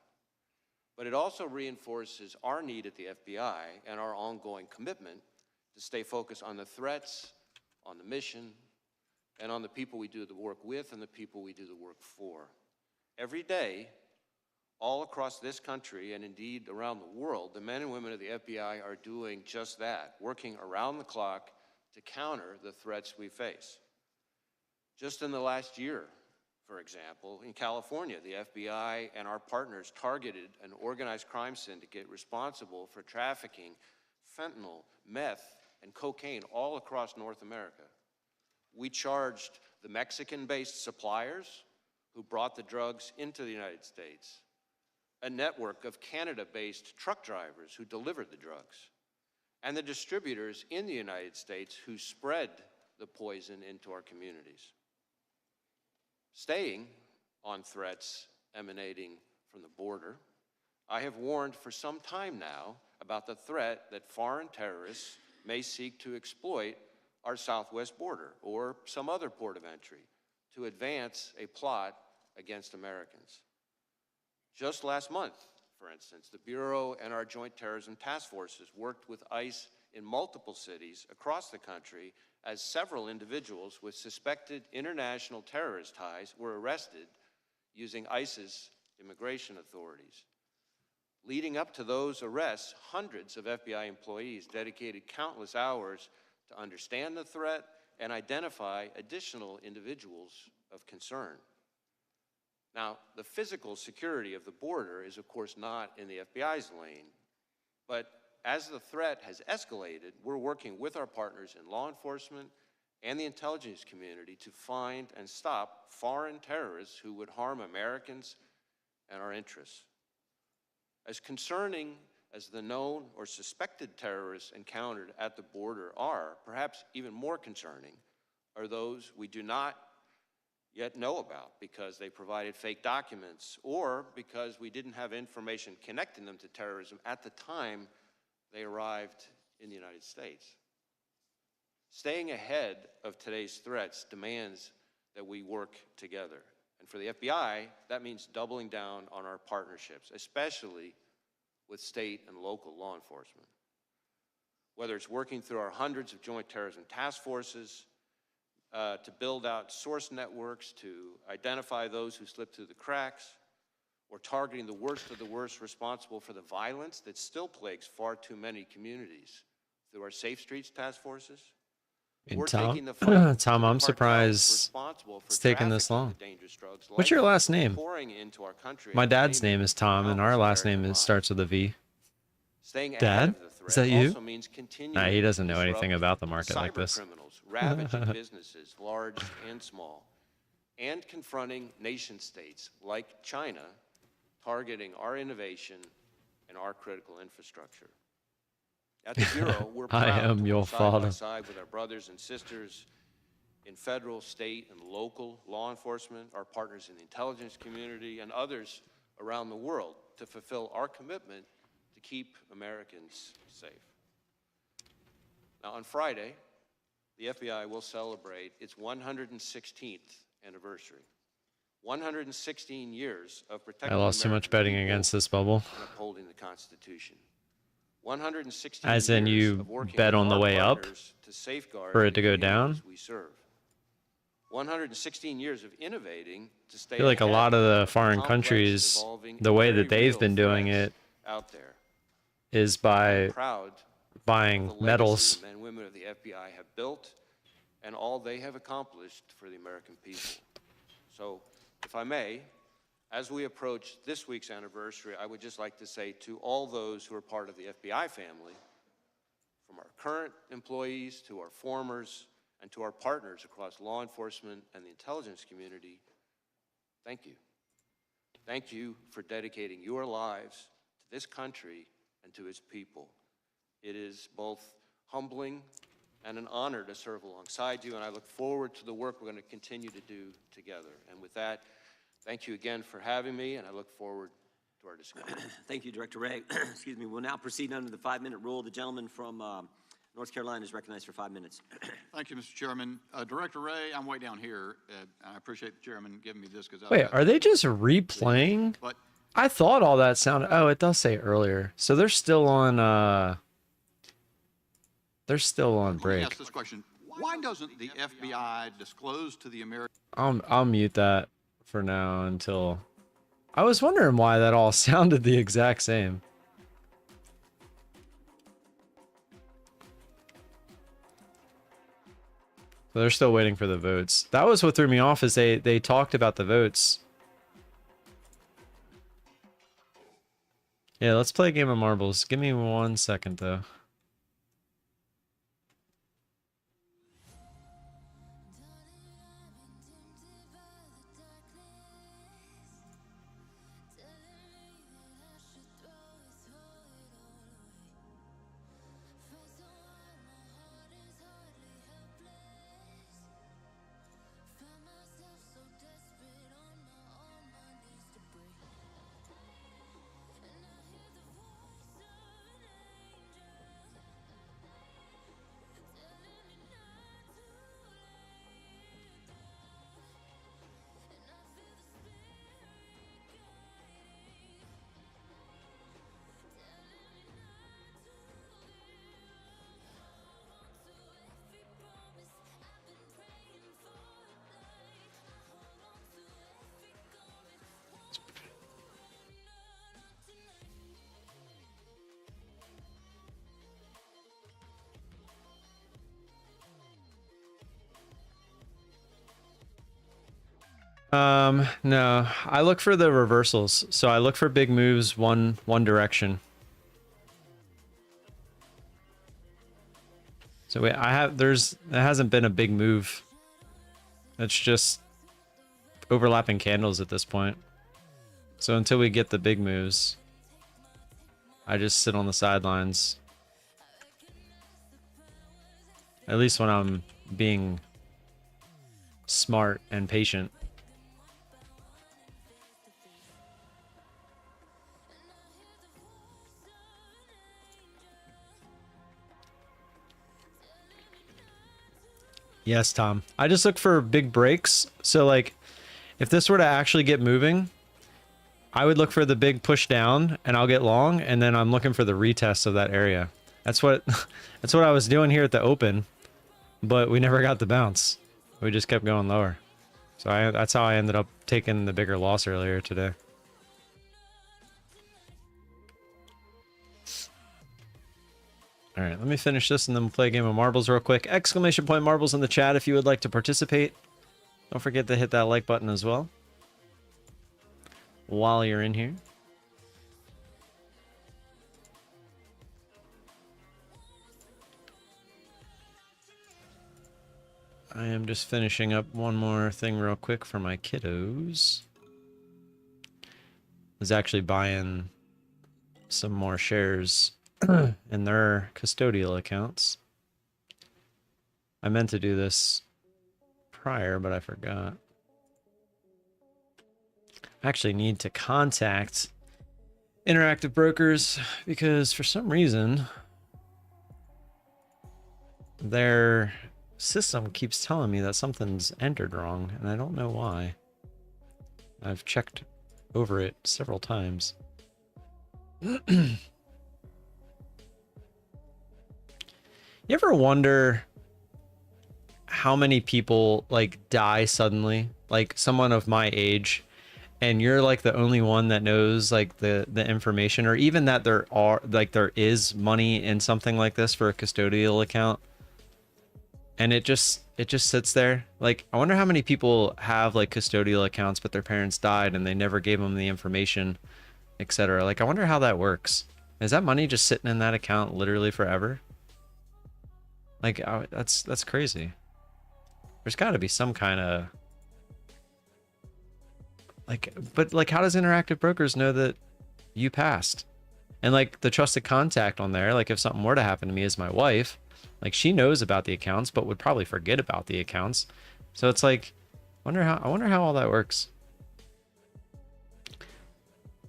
But it also reinforces our need at the FBI and our ongoing commitment to stay focused on the threats, on the mission, and on the people we do the work with and the people we do the work for. Every day, all across this country and indeed around the world, the men and women of the FBI are doing just that, working around the clock to counter the threats we face. Just in the last year, for example, in California, the FBI and our partners targeted an organized crime syndicate responsible for trafficking fentanyl, meth, and cocaine all across North America. We charged the Mexican-based suppliers who brought the drugs into the United States, a network of Canada-based truck drivers who delivered the drugs, and the distributors in the United States who spread the poison into our communities. Staying on threats emanating from the border, I have warned for some time now about the threat that foreign terrorists may seek to exploit our southwest border or some other port of entry to advance a plot against Americans. Just last month, for instance, the Bureau and our Joint Terrorism Task Forces worked with ICE in multiple cities across the country as several individuals with suspected international terrorist ties were arrested using ICE's immigration authorities. Leading up to those arrests, hundreds of FBI employees dedicated countless hours to understand the threat and identify additional individuals of concern. Now, the physical security of the border is, of course, not in the FBI's lane, but as the threat has escalated, we're working with our partners in law enforcement and the intelligence community to find and stop foreign terrorists who would harm Americans and our interests. As concerning as the known or suspected terrorists encountered at the border are, perhaps even more concerning are those we do not yet know about because they provided fake documents or because we didn't have information connecting them to terrorism at the time they arrived in the United States. Staying ahead of today's threats demands that we work together. And for the FBI, that means doubling down on our partnerships, especially with state and local law enforcement. Whether it's working through our hundreds of joint terrorism task forces, to build out source networks, to identify those who slip through the cracks, or targeting the worst of the worst responsible for the violence that still plagues far too many communities through our Safe Streets task forces. And We're Tom, taking the fight Tom, to the I'm cartels surprised responsible for it's taking this trafficking long. the dangerous drugs What's like your last fentanyl name? pouring into our country My and dad's claiming name is Tom, and our countless last name American is lives. starts with a V. Staying ahead Dad? of the threat Is that you? also means continuing Nah, he to doesn't know anything disrupt about the market like cyber this. criminals ravaging businesses, large and small, and confronting nation states like China, targeting our innovation and our critical infrastructure. At the Bureau, we're I proud am to your work side father. by side with our brothers and sisters in federal, state, and local law enforcement, our partners in the intelligence community, and others around the world to fulfill our commitment to keep Americans safe. Now, on Friday, the FBI will celebrate its 116th anniversary. 116 years of protecting I lost too much American betting people against this bubble. and upholding the Constitution. 116 As in years you of working bet with on the our way up partners to safeguard for it the to go communities down? we serve. 116 years of innovating to stay I feel like a ahead lot of the of foreign complex, countries, evolving, the and way very that they've real been doing threats it out there. is I'm by proud of buying the legacy medals. the men and women of the FBI have built and all they have accomplished for the American people. So, if I may, as we approach this week's anniversary, I would just like to say to all those who are part of the FBI family, from our current employees to our formers and to our partners across law enforcement and the intelligence community, thank you. Thank you for dedicating your lives to this country and to its people. It is both humbling and an honor to serve alongside you, and I look forward to the work we're going to continue to do together. And with that, thank you again for having me, and I look forward to our discussion. Thank you, Director Ray. Excuse me. We'll now proceed under the 5-minute rule. The gentleman from North Carolina is recognized for 5 minutes. Thank you, Mr. Chairman. Director Ray, I'm way down here. I appreciate the chairman giving me this because Wait, are they just replaying? But I thought all that sounded. Oh, it does say earlier. So they're still on. They're still on let me break. ask this question: Why doesn't the FBI disclose to the American? I'll mute that for now until... I was wondering why that all sounded the exact same. So they're still waiting for the votes. That was what threw me off, is they talked about the votes. Yeah, let's play a game of marbles. Give me 1 second though. No, I look for the reversals. So I look for big moves one direction. So wait, there hasn't been a big move. It's just overlapping candles at this point. So until we get the big moves, I just sit on the sidelines. At least when I'm being smart and patient. Yes, Tom. I just look for big breaks. So like, if this were to actually get moving, I would look for the big push down and I'll get long, and then I'm looking for the retest of that area. That's what that's what I was doing here at the open, but we never got the bounce. We just kept going lower. So that's how I ended up taking the bigger loss earlier today. All right, let me finish this and then we'll play a game of marbles real quick. Exclamation point marbles in the chat if you would like to participate. Don't forget to hit that like button as well while you're in here. I am just finishing up one more thing real quick for my kiddos. I was actually buying some more shares in their custodial accounts. I meant to do this prior, but I forgot. I actually need to contact Interactive Brokers because for some reason their system keeps telling me that something's entered wrong, and I don't know why. I've checked over it several times. You ever wonder how many people like die suddenly? Like someone of my age, and you're like the only one that knows like the information, or even that there is money in something like this for a custodial account, and it just sits there. Like I wonder how many people have like custodial accounts but their parents died and they never gave them the information, etc. Like I wonder how that works. Is that money just sitting in that account literally forever? Like that's crazy. There's got to be some kind of like, but like, how does Interactive Brokers know that you passed? And like the trusted contact on there, like if something were to happen to me as my wife, like she knows about the accounts but would probably forget about the accounts. So it's like, I wonder how all that works.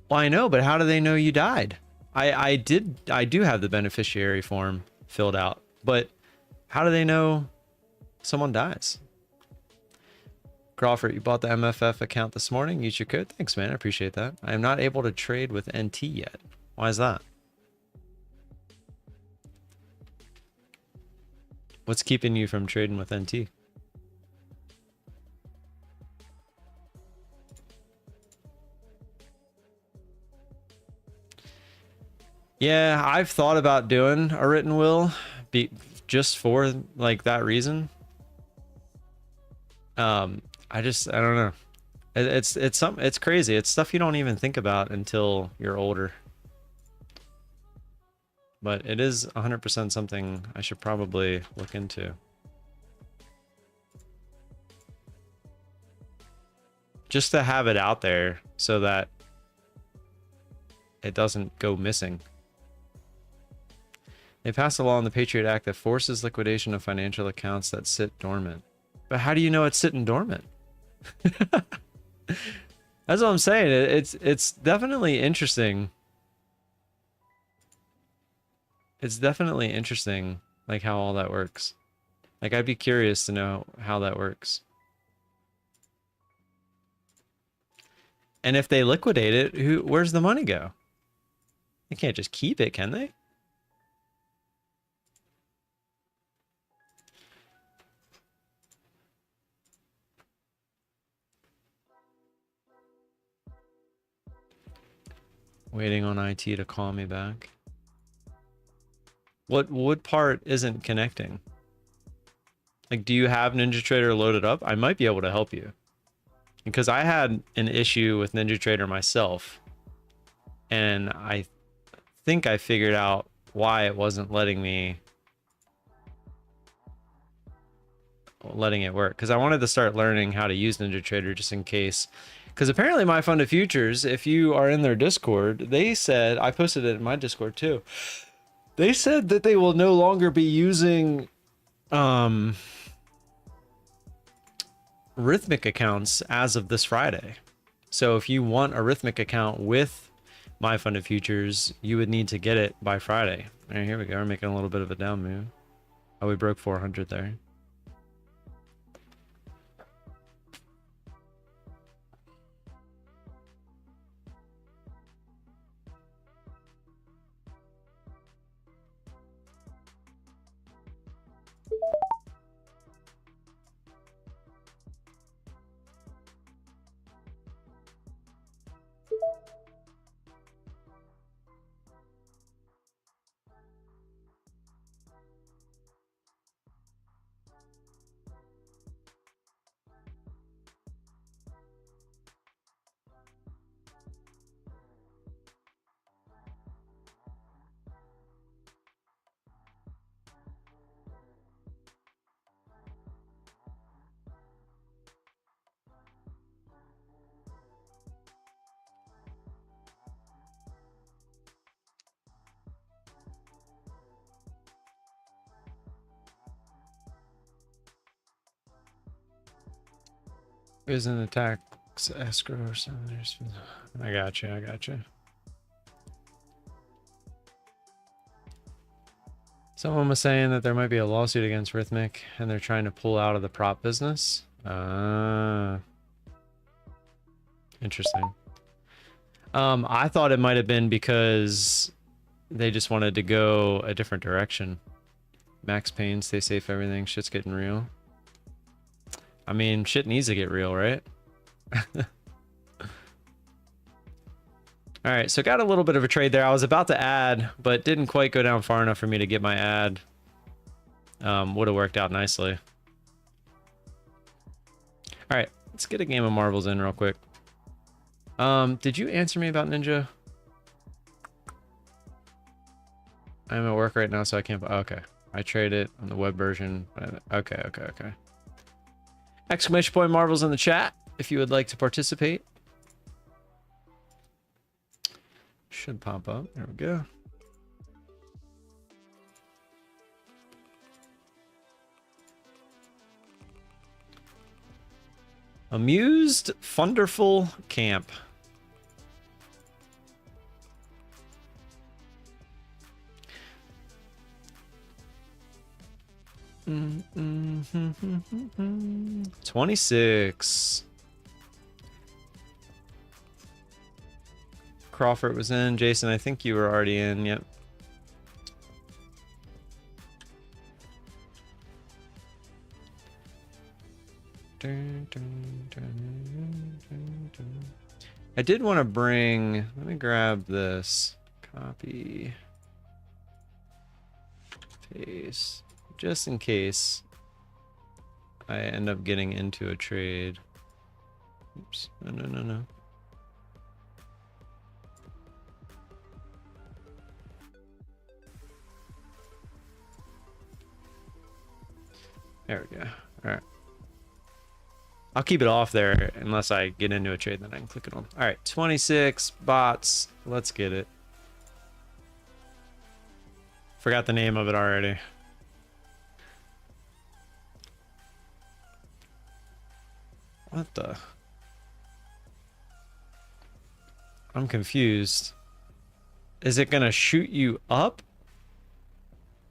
Well, I know, but how do they know you died? I do have the beneficiary form filled out, but how do they know someone dies? Crawford, you bought the MFF account this morning. Use your code. Thanks, man. I appreciate that. I am not able to trade with NT yet. Why is that? What's keeping you from trading with NT? Yeah, I've thought about doing a written will, just for like that reason. I don't know. It's crazy. It's stuff you don't even think about until you're older. But it is 100% something I should probably look into. Just to have it out there so that it doesn't go missing. They passed a law in the Patriot Act that forces liquidation of financial accounts that sit dormant. But how do you know it's sitting dormant? That's what I'm saying. It's definitely interesting. It's definitely interesting, like how all that works. Like I'd be curious to know how that works. And if they liquidate it, where's the money go? They can't just keep it, can they? Waiting on IT to call me back. What part isn't connecting? Like, do you have NinjaTrader loaded up? I might be able to help you. Because I had an issue with NinjaTrader myself. And I think I figured out why it wasn't letting it work. Because I wanted to start learning how to use NinjaTrader just in case. Because apparently my fund of futures, if you are in their Discord, they said, I posted it in my Discord too. They said that they will no longer be using Rhythmic accounts as of this Friday. So if you want a Rhythmic account with my fund of futures, you would need to get it by Friday. All right, here we go. We're making a little bit of a down move. Oh, we broke 400 there. Isn't the tax escrow or something? I got you. Someone was saying that there might be a lawsuit against Rhythmic and they're trying to pull out of the prop business. Interesting. I thought it might have been because they just wanted to go a different direction. Max Payne, stay safe, everything. Shit's getting real. I mean, shit needs to get real, right? All right, so got a little bit of a trade there. I was about to add, but didn't quite go down far enough for me to get my ad. Would have worked out nicely. All right, let's get a game of marbles in real quick. Did you answer me about Ninja? I'm at work right now, so I can't. Okay, I trade it on the web version. Okay. Exclamation point marbles in the chat if you would like to participate. Should pop up. There we go. Amused Funderful Camp. Mm-hmm. 26. Crawford was in. Jason, I think you were already in. Yep. I did want to bring, let me grab this, copy, paste, just in case I end up getting into a trade. Oops, no. There we go. All right. I'll keep it off there unless I get into a trade, then I can click it on. All right, 26 bots. Let's get it. Forgot the name of it already. What the? I'm confused. Is it gonna shoot you up?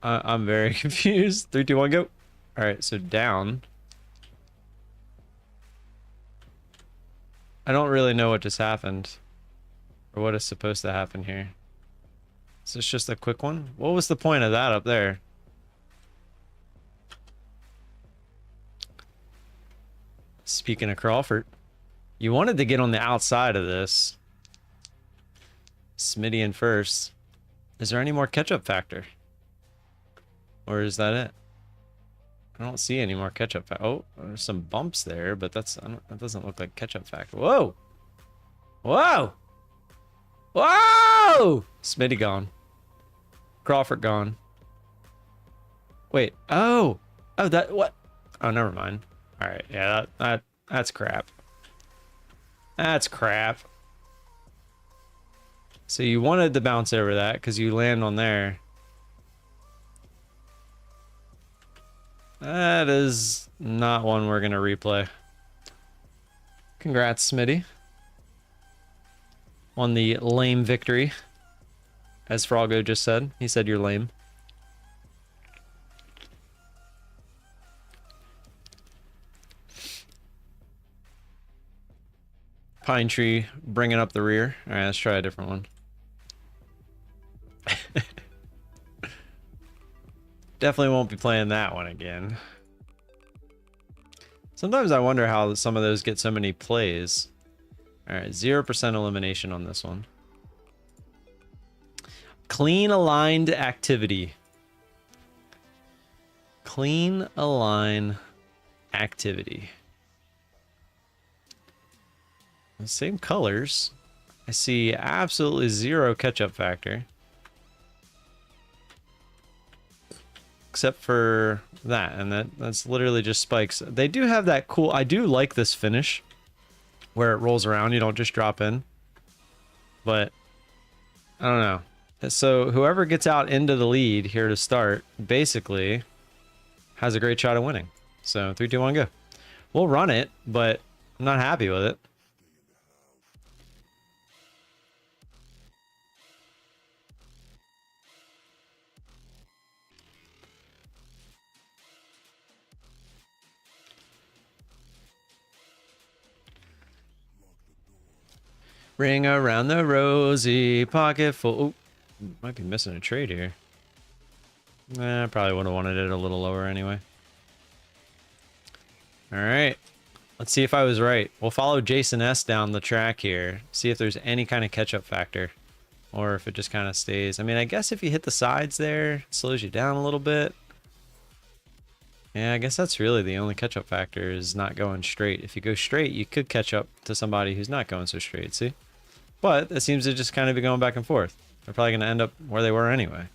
I'm very confused. 3, 2, 1, go. All right, so down. I don't really know what just happened or what is supposed to happen here. Is this just a quick one? What was the point of that up there? Speaking of Crawford, you wanted to get on the outside of this. Smitty in first. Is there any more catch-up factor? Or is that it? I don't see any more catch-up factor. Oh, there's some bumps there, but that doesn't look like catch-up factor. Whoa! Whoa! Whoa! Smitty gone. Crawford gone. Wait. Oh! Oh, that... What? Oh, never mind. Alright, yeah, that's crap. That's crap. So you wanted to bounce over that because you land on there. That is not one we're going to replay. Congrats, Smitty. On the lame victory. As Froggo just said. He said you're lame. Pine tree bringing up the rear. All right, let's try a different one. Definitely won't be playing that one again. Sometimes I wonder how some of those get so many plays. All right, 0% elimination on this one. Clean aligned activity. Clean align activity. The same colors. I see absolutely 0 catch-up factor. Except for that, and that's literally just spikes. They do have that cool... I do like this finish where it rolls around. You don't just drop in. But I don't know. So whoever gets out into the lead here to start basically has a great shot at winning. So 3, 2, 1, go. We'll run it, but I'm not happy with it. Ring around the rosy, pocket full. Ooh, might be missing a trade here. I probably would have wanted it a little lower anyway. All right. Let's see if I was right. We'll follow Jason S down the track here. See if there's any kind of catch-up factor. Or if it just kind of stays. I mean, I guess if you hit the sides there, it slows you down a little bit. Yeah, I guess that's really the only catch-up factor is not going straight. If you go straight, you could catch up to somebody who's not going so straight, see? But it seems to just kind of be going back and forth. They're probably going to end up where they were anyway.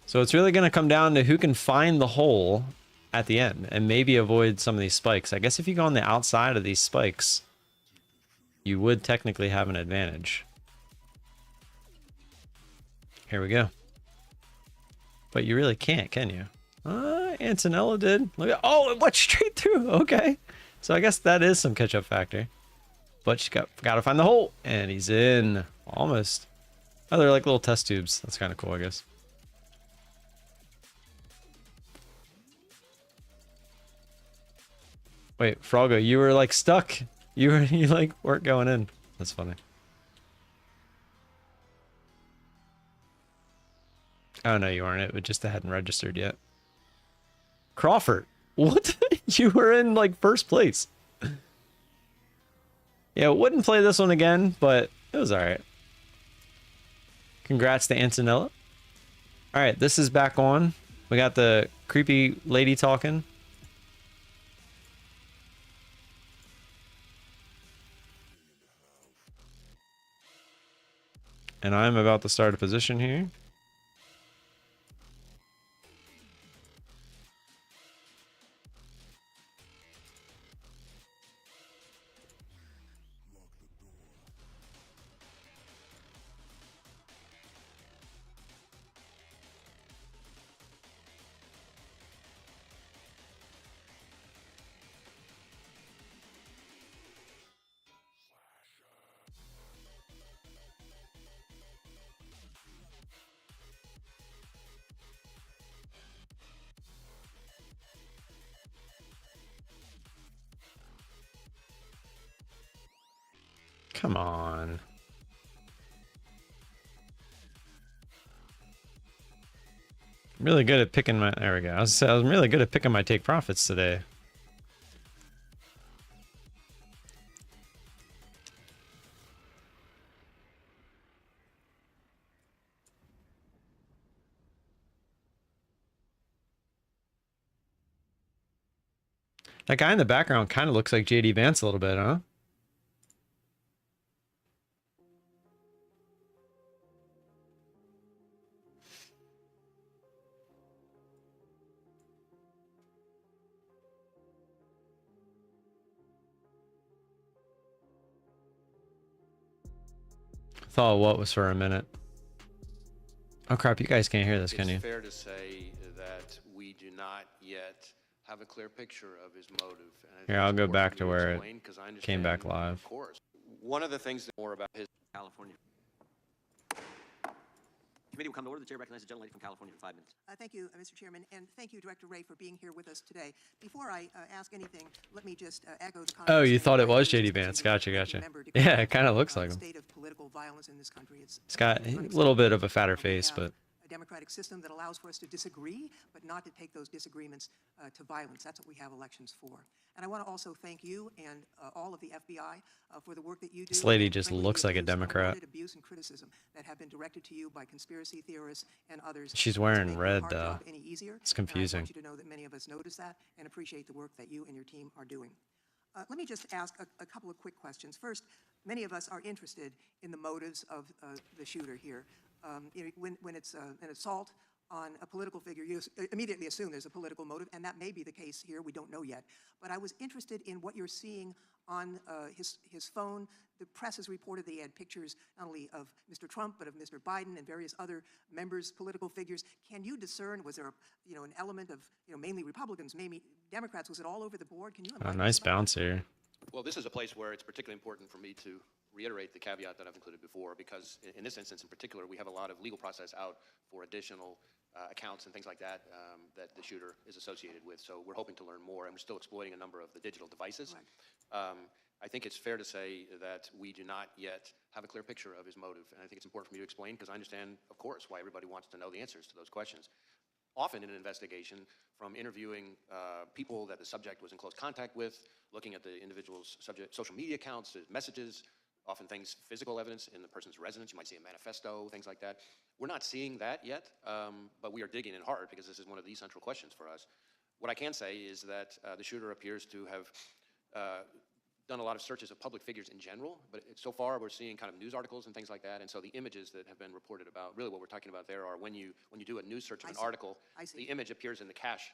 So it's really going to come down to who can find the hole at the end and maybe avoid some of these spikes. I guess if you go on the outside of these spikes, you would technically have an advantage. Here we go. But you really can't, can you? Antonella did. Look at, oh, it went straight through. Okay. So I guess that is some catch-up factor. But you got to find the hole. And he's in. Almost. Oh, they're like little test tubes. That's kind of cool, I guess. Wait, Froggo, you were like stuck. You like weren't going in. That's funny. Oh no, you aren't. It just hadn't registered yet. Crawford, what? You were in like first place. Yeah, wouldn't play this one again, but it was all right. Congrats to Antonella. All right, this is back on. We got the creepy lady talking. And I'm about to start a position here. Come on. I'm really good at picking my... There we go. I was really good at picking my take profits today. That guy in the background kind of looks like JD Vance a little bit, huh? Thought what was for a minute. Oh crap, you guys can't hear this, can you? It's fair to say that we do not yet have a clear picture of his motive. And I think Here, I'll it's go important back for to me where it explain, 'cause I came back understand, live. Of course. One of the things that more about his California. Committee will come to order. The chair recognizes the gentlelady from California for 5 minutes. Thank you, Mr. Chairman, and thank you, Director Ray, for being here with us today. Before I ask anything, let me just echo the comments. Oh, you thought it was JD JD Vance. Gotcha, gotcha. Yeah, it kind of looks like him. State of political violence in this country. It's got a little bit of a fatter face, but... a democratic system that allows for us to disagree, but not to take those disagreements to violence. That's what we have elections for. And I want to also thank you and all of the FBI for the work that you do. This lady and just frankly, looks the like a abuse, Democrat. unwanted abuse and criticism that have been directed to you by conspiracy theorists and others. She's to wearing make your red, hard though. job any easier. It's And I confusing. want you to know that many of us notice that and appreciate the work that you and your team are doing. Let me just ask a couple of quick questions. First, many of us are interested in the motives of the shooter here. When it's an assault on a political figure, you immediately assume there's a political motive, and that may be the case here. We don't know yet. But I was interested in what you're seeing on his phone. The press has reported that he had pictures not only of Mr. Trump, but of Mr. Biden and various other members, political figures. Can you discern, was there an element of mainly Republicans, maybe Democrats? Was it all over the board? Can you Oh, enlighten nice us about that? bounce here. Well, this is a place where it's particularly important for me to reiterate the caveat that I've included before, because in this instance in particular, we have a lot of legal process out for additional accounts and things like that that the shooter is associated with. So we're hoping to learn more, and we're still exploiting a number of the digital devices. Right. I think it's fair to say that we do not yet have a clear picture of his motive, and I think it's important for me to explain, because I understand, of course, why everybody wants to know the answers to those questions. Often in an investigation, from interviewing people that the subject was in close contact with, looking at the individual's social media accounts, his messages, often things, physical evidence in the person's residence, you might see a manifesto, things like that. We're not seeing that yet, but we are digging in hard, because this is one of the central questions for us. What I can say is that the shooter appears to have done a lot of searches of public figures in general, but so far we're seeing kind of news articles and things like that, and so the images that have been reported about, really what we're talking about there are when you do a news search of an article, the image appears in the cache,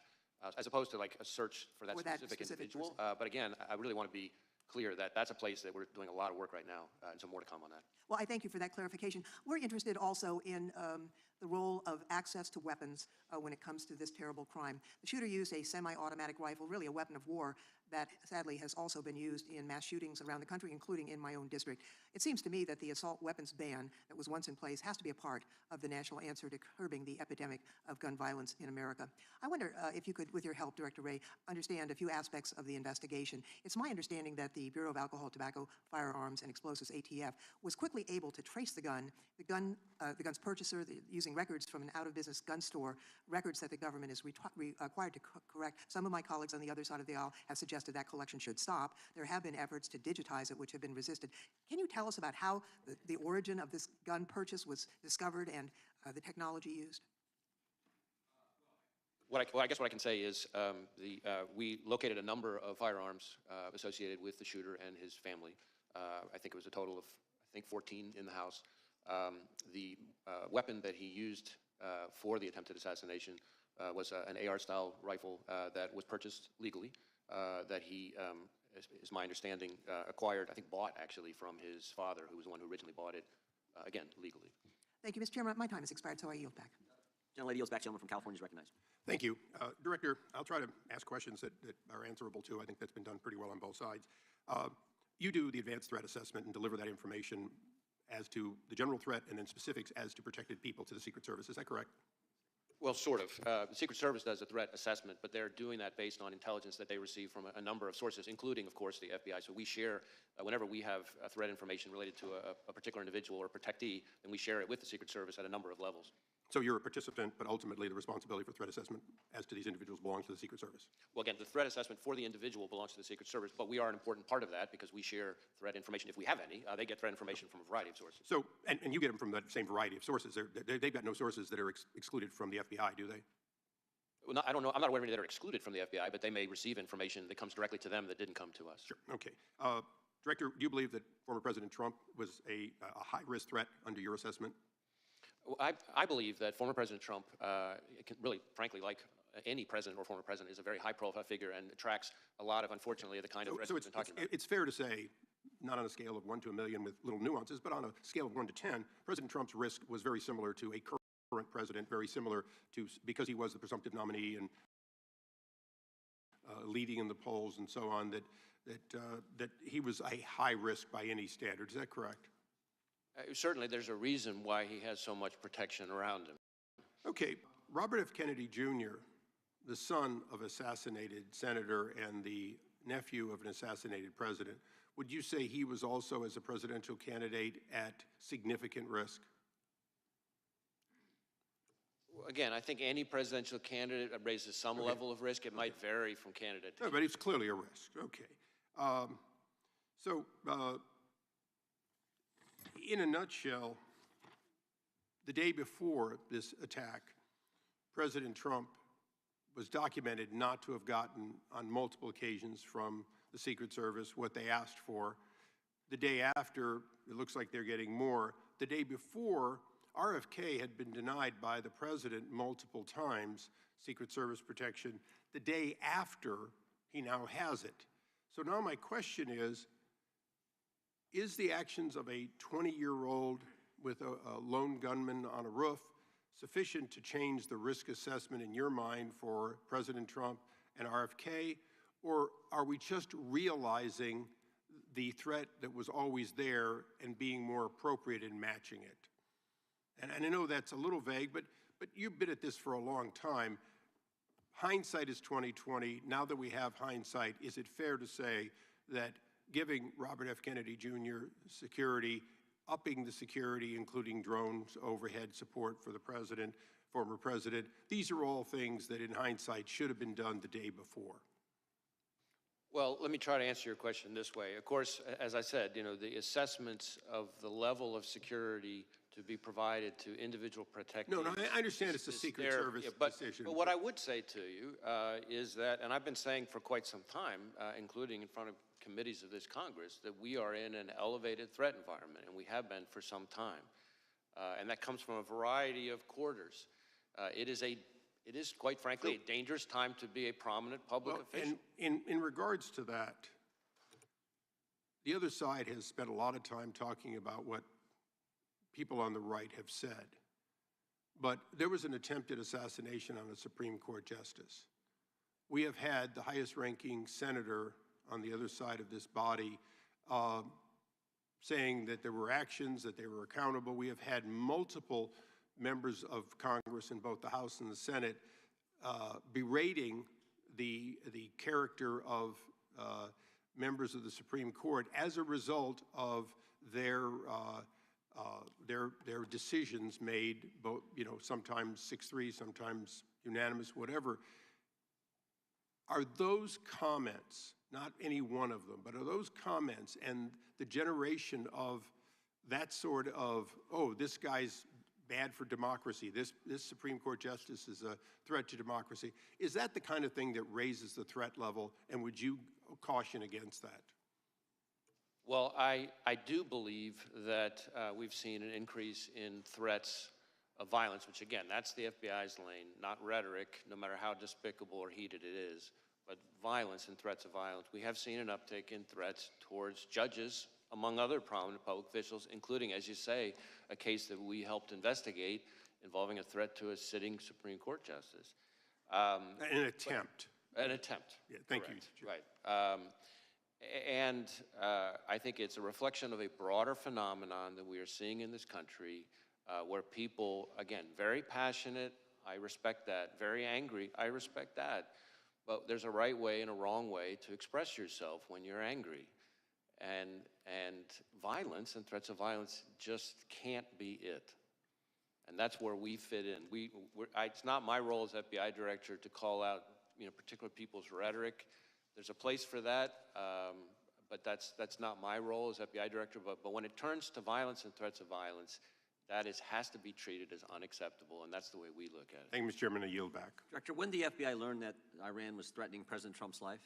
as opposed to like a search for that specific individual. But again, I really want to be clear that that's a place that we're doing a lot of work right now, and so more to come on that. Well, I thank you for that clarification. We're interested also in the role of access to weapons when it comes to this terrible crime. The shooter used a semi-automatic rifle, really a weapon of war, that sadly has also been used in mass shootings around the country, including in my own district. It seems to me that the assault weapons ban that was once in place has to be a part of the national answer to curbing the epidemic of gun violence in America. I wonder if you could, with your help, Director Ray, understand a few aspects of the investigation. It's my understanding that the Bureau of Alcohol, Tobacco, Firearms, and Explosives, ATF, was quickly able to trace the gun's purchaser, the user using records from an out-of-business gun store, records that the government is required to correct. Some of my colleagues on the other side of the aisle have suggested that collection should stop. There have been efforts to digitize it, which have been resisted. Can you tell us about how the origin of this gun purchase was discovered and the technology used? I guess what I can say is we located a number of firearms associated with the shooter and his family. I think it was a total of, 14 in the house. The weapon that he used for the attempted assassination was an AR-style rifle that was purchased legally, that he, is my understanding, acquired, bought actually from his father, who was the one who originally bought it, again, legally. Thank you, Mr. Chairman. My time has expired, so I yield back. Gentlelady yields back. Gentleman from California is recognized. Thank you. Director, I'll try to ask questions that are answerable too. I think that's been done pretty well on both sides. You do the advanced threat assessment and deliver that information as to the general threat and then specifics as to protected people to the Secret Service. Is that correct? Well, sort of. The Secret Service does a threat assessment, but they're doing that based on intelligence that they receive from a number of sources, including, of course, the FBI. So we share, whenever we have threat information related to a particular individual or protectee, then we share it with the Secret Service at a number of levels. So you're a participant, but ultimately the responsibility for threat assessment as to these individuals belongs to the Secret Service? Well, again, the threat assessment for the individual belongs to the Secret Service, but we are an important part of that because we share threat information. If we have any, they get threat information from a variety of sources. So, and you get them from that same variety of sources. They've got no sources that are excluded from the FBI, do they? Well, I don't know. I'm not aware of any that are excluded from the FBI, but they may receive information that comes directly to them that didn't come to us. Sure. Okay. Director, do you believe that former President Trump was a high-risk threat under your assessment? Well, I believe that former President Trump, really, frankly, like any president or former president, is a very high-profile figure and attracts a lot of, unfortunately, the kind of risk we've been talking about. It's fair to say, not on a scale of 1 to a million with little nuances, but on a scale of 1 to 10, President Trump's risk was very similar to a current president, very similar to, because he was the presumptive nominee and leading in the polls and so on, that he was a high risk by any standard. Is that correct? Certainly, there's a reason why he has so much protection around him. Okay, Robert F. Kennedy Jr., the son of assassinated senator and the nephew of an assassinated president, would you say he was also, as a presidential candidate, at significant risk? Again, I think any presidential candidate raises some level of risk. It might vary from candidate to No, but it's clearly a risk. Okay. In a nutshell, the day before this attack, President Trump was documented not to have gotten on multiple occasions from the Secret Service what they asked for. The day after, it looks like they're getting more. The day before, RFK had been denied by the president multiple times, Secret Service protection. The day after, he now has it. So now my question is the actions of a 20-year-old with a lone gunman on a roof sufficient to change the risk assessment in your mind for President Trump and RFK? Or are we just realizing the threat that was always there and being more appropriate in matching it? And I know that's a little vague, but you've been at this for a long time. Hindsight is 20/20. Now that we have hindsight, is it fair to say that giving Robert F. Kennedy Jr. security, upping the security, including drones, overhead support for the president, former president, these are all things that in hindsight should have been done the day before? Well, let me try to answer your question this way. Of course, as I said, the assessments of the level of security to be provided to individual protectees. No, I understand it's a Secret Service decision. But what I would say to you is that, and I've been saying for quite some time, including in front of committees of this Congress, that we are in an elevated threat environment, and we have been for some time. And that comes from a variety of quarters. It is, quite frankly, a dangerous time to be a prominent public official. And in regards to that, the other side has spent a lot of time talking about what people on the right have said. But there was an attempted assassination on a Supreme Court justice. We have had the highest-ranking senator on the other side of this body saying that there were actions, that they were accountable. We have had multiple members of Congress in both the House and the Senate berating the character of members of the Supreme Court as a result of their Their decisions made, both, sometimes 6-3, sometimes unanimous, whatever. Are those comments, not any one of them, but are those comments and the generation of that sort of, oh, this guy's bad for democracy, this Supreme Court justice is a threat to democracy, is that the kind of thing that raises the threat level, and would you caution against that? Well, I do believe that we've seen an increase in threats of violence, which again, that's the FBI's lane, not rhetoric, no matter how despicable or heated it is, but violence and threats of violence. We have seen an uptick in threats towards judges, among other prominent public officials, including, as you say, a case that we helped investigate involving a threat to a sitting Supreme Court justice. An attempt. An attempt. Yeah, thank correct. you. Right. And I think it's a reflection of a broader phenomenon that we are seeing in this country where people, again, very passionate, I respect that, very angry, I respect that, but there's a right way and a wrong way to express yourself when you're angry. And violence and threats of violence just can't be it. And that's where we fit in. It's not my role as FBI director to call out particular people's rhetoric. There's a place for that, but that's not my role as FBI director. But when it turns to violence and threats of violence, that has to be treated as unacceptable, and that's the way we look at it. Thank you, Mr. Chairman. I yield back. Director, when did the FBI learn that Iran was threatening President Trump's life?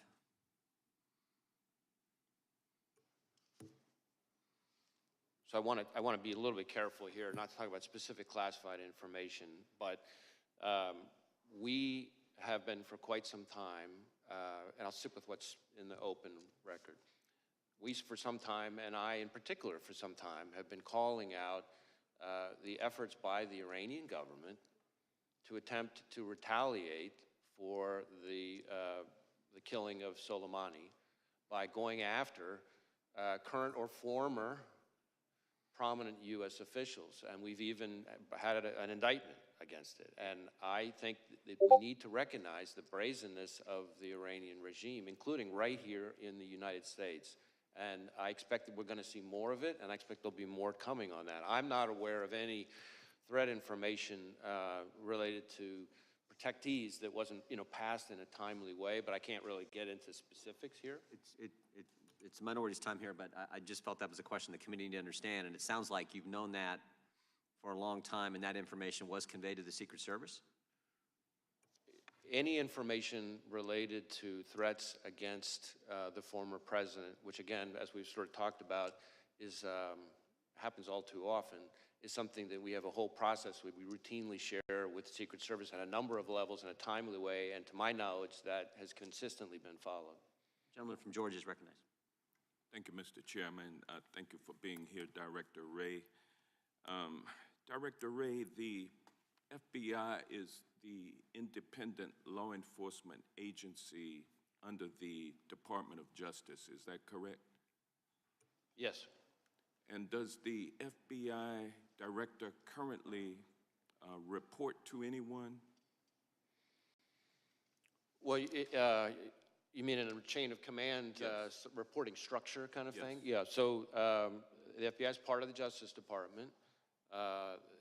So I want to be a little bit careful here, not to talk about specific classified information, but we have been for quite some time, and I'll stick with what's in the open record. We, for some time, and I in particular for some time, have been calling out the efforts by the Iranian government to attempt to retaliate for the killing of Soleimani by going after current or former prominent U.S. officials, and we've even had an indictment against it. And I think that we need to recognize the brazenness of the Iranian regime, including right here in the United States. And I expect that we're going to see more of it, and I expect there'll be more coming on that. I'm not aware of any threat information related to protectees that wasn't, passed in a timely way, but I can't really get into specifics here. It's minority's time here, but I just felt that was a question the committee needed to understand, and it sounds like you've known that for a long time, and that information was conveyed to the Secret Service? Any information related to threats against the former president, which again, as we've sort of talked about, happens all too often, is something that we have a whole process we routinely share with the Secret Service at a number of levels in a timely way, and to my knowledge, that has consistently been followed. Gentleman from Georgia is recognized. Thank you, Mr. Chairman. Thank you for being here, Director Wray. Director Wray, the FBI is the independent law enforcement agency under the Department of Justice. Is that correct? Yes. And does the FBI director currently report to anyone? Well, you mean in a chain of command reporting structure kind of thing? Yeah, so the FBI is part of the Justice Department.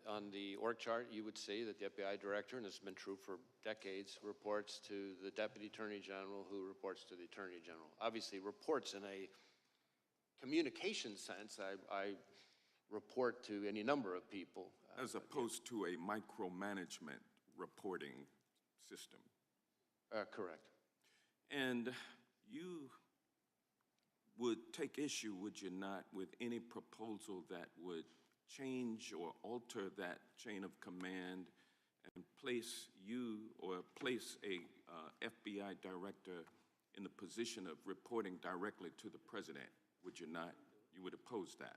On the org chart, you would see that the FBI director, and this has been true for decades, reports to the Deputy Attorney General, who reports to the Attorney General. Obviously, reports in a communication sense, I report to any number of people. As opposed to a micromanagement reporting system. Correct. And you would take issue, would you not, with any proposal that would change or alter that chain of command and place you or place a FBI director in the position of reporting directly to the president? Would you not? You would oppose that?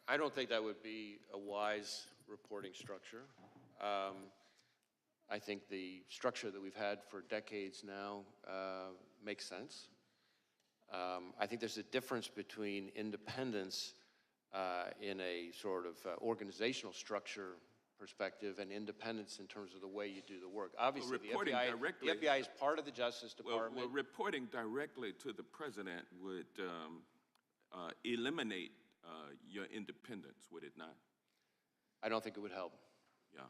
I don't think that would be a wise reporting structure. I think the structure that we've had for decades now makes sense. I think there's a difference between independence in a sort of organizational structure perspective and independence in terms of the way you do the work. Obviously, the FBI is part of the Justice Department. Well, reporting directly to the president would eliminate your independence, would it not? I don't think it would help. Yeah.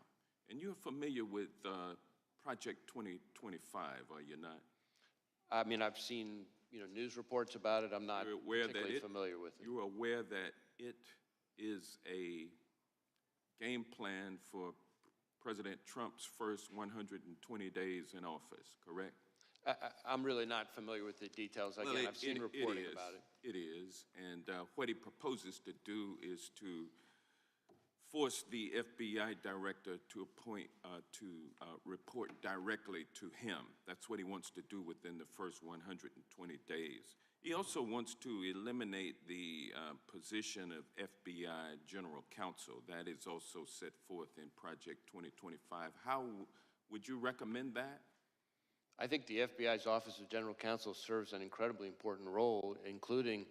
And you're familiar with Project 2025, are you not? I mean, I've seen, news reports about it. I'm not You're aware particularly familiar with it. You're aware that it is a game plan for President Trump's first 120 days in office, correct? I'm really not familiar with the details. Again, I've seen reporting about it. It is, and what he proposes to do is to force the FBI director to report directly to him. That's what he wants to do within the first 120 days. He also wants to eliminate the position of FBI General Counsel. That is also set forth in Project 2025. How would you recommend that? I think the FBI's Office of General Counsel serves an incredibly important role, including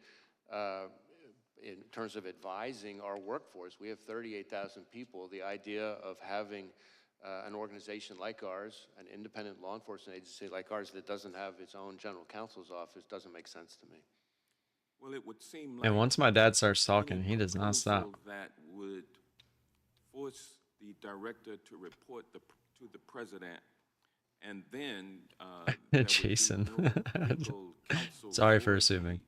in terms of advising our workforce. We have 38,000 people. The idea of having an organization like ours, an independent law enforcement agency like ours that doesn't have its own general counsel's office doesn't make sense to me. Well, it would seem like... And once my dad starts talking, he does not stop. ...that would force the director to report to the president, and then... Jason. No sorry for assuming.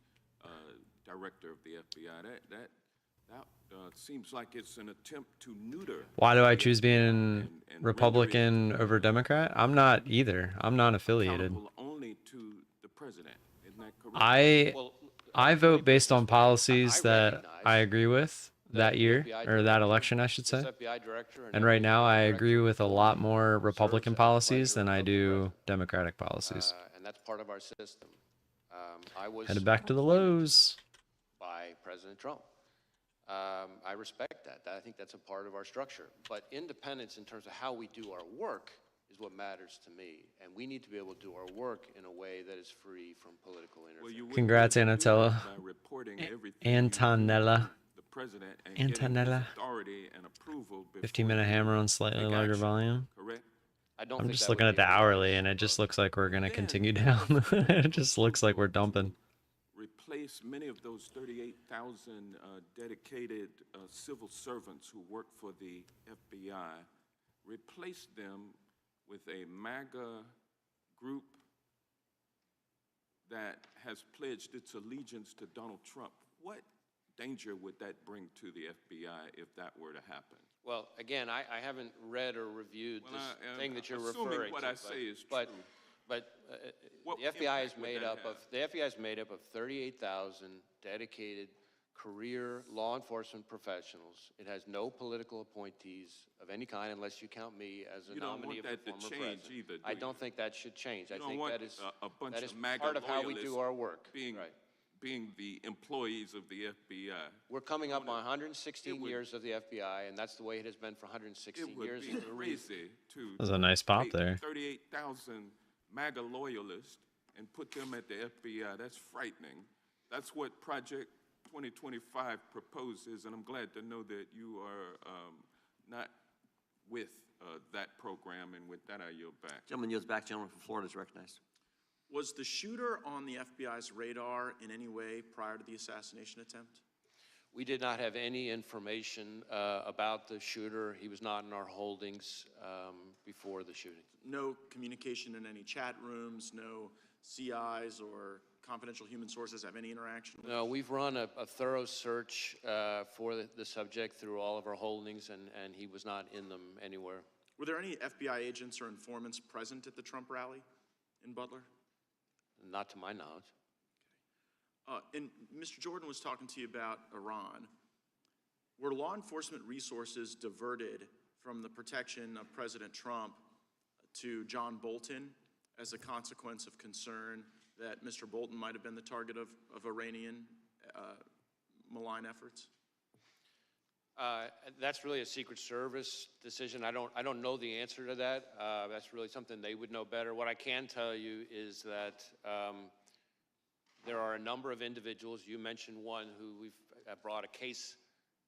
Director of the FBI. That seems like it's an attempt to neuter. Why do I choose being Republican over Democrat? I'm not either. I'm not affiliated. Only to the president. Isn't that correct? I vote based on policies that I agree with that year, or that election, I should say. And right now, I agree with a lot more Republican policies than I do Democratic policies. And that's part of our system. I was Headed back to the lows. by President Trump. I respect that. I think that's a part of our structure. But independence in terms of how we do our work is what matters to me. And we need to be able to do our work in a way that is free from political interference. Congrats, Antonella. Antonella. Antonella. 15-minute hammer on slightly larger volume. Correct. I'm just looking at the hourly, and it just looks like we're going to continue down. It just looks like we're dumping. Replace many of those 38,000 dedicated civil servants who work for the FBI, replace them with a MAGA group that has pledged its allegiance to Donald Trump. What danger would that bring to the FBI if that were to happen? Well, again, I haven't read or reviewed this thing that you're assuming referring what to. I say is but, true. But What the FBI is impact would made that up of have? the FBI is made up of 38,000 dedicated career law enforcement professionals. It has no political appointees of any kind, unless you count me as a You don't nominee want of the that to former change president. either, do I you? don't think that should change. You I don't think want that is a bunch that is of MAGA part of how we do loyalists our work. being the employees of the FBI. We're coming up on 116 it would- years of the FBI, and that's the way it has been for 116 It would years. be crazy to That was a nice pop take there. 38,000 MAGA loyalists and put them at the FBI. That's frightening. That's what Project 2025 proposes, and I'm glad to know that you are not with that program, and with that I yield back. Gentleman yields back. Gentleman from Florida is recognized. Was the shooter on the FBI's radar in any way prior to the assassination attempt? We did not have any information about the shooter. He was not in our holdings before the shooting. No communication in any chat rooms, no CIs or confidential human sources have any interaction with No, we've run a thorough search for the subject through all of our holdings, and he was not in them anywhere. Were there any FBI agents or informants present at the Trump rally in Butler? Not to my knowledge. And Mr. Jordan was talking to you about Iran. Were law enforcement resources diverted from the protection of President Trump to John Bolton as a consequence of concern that Mr. Bolton might have been the target of Iranian malign efforts? That's really a Secret Service decision. I don't know the answer to that. That's really something they would know better. What I can tell you is that there are a number of individuals. You mentioned one who we've brought a case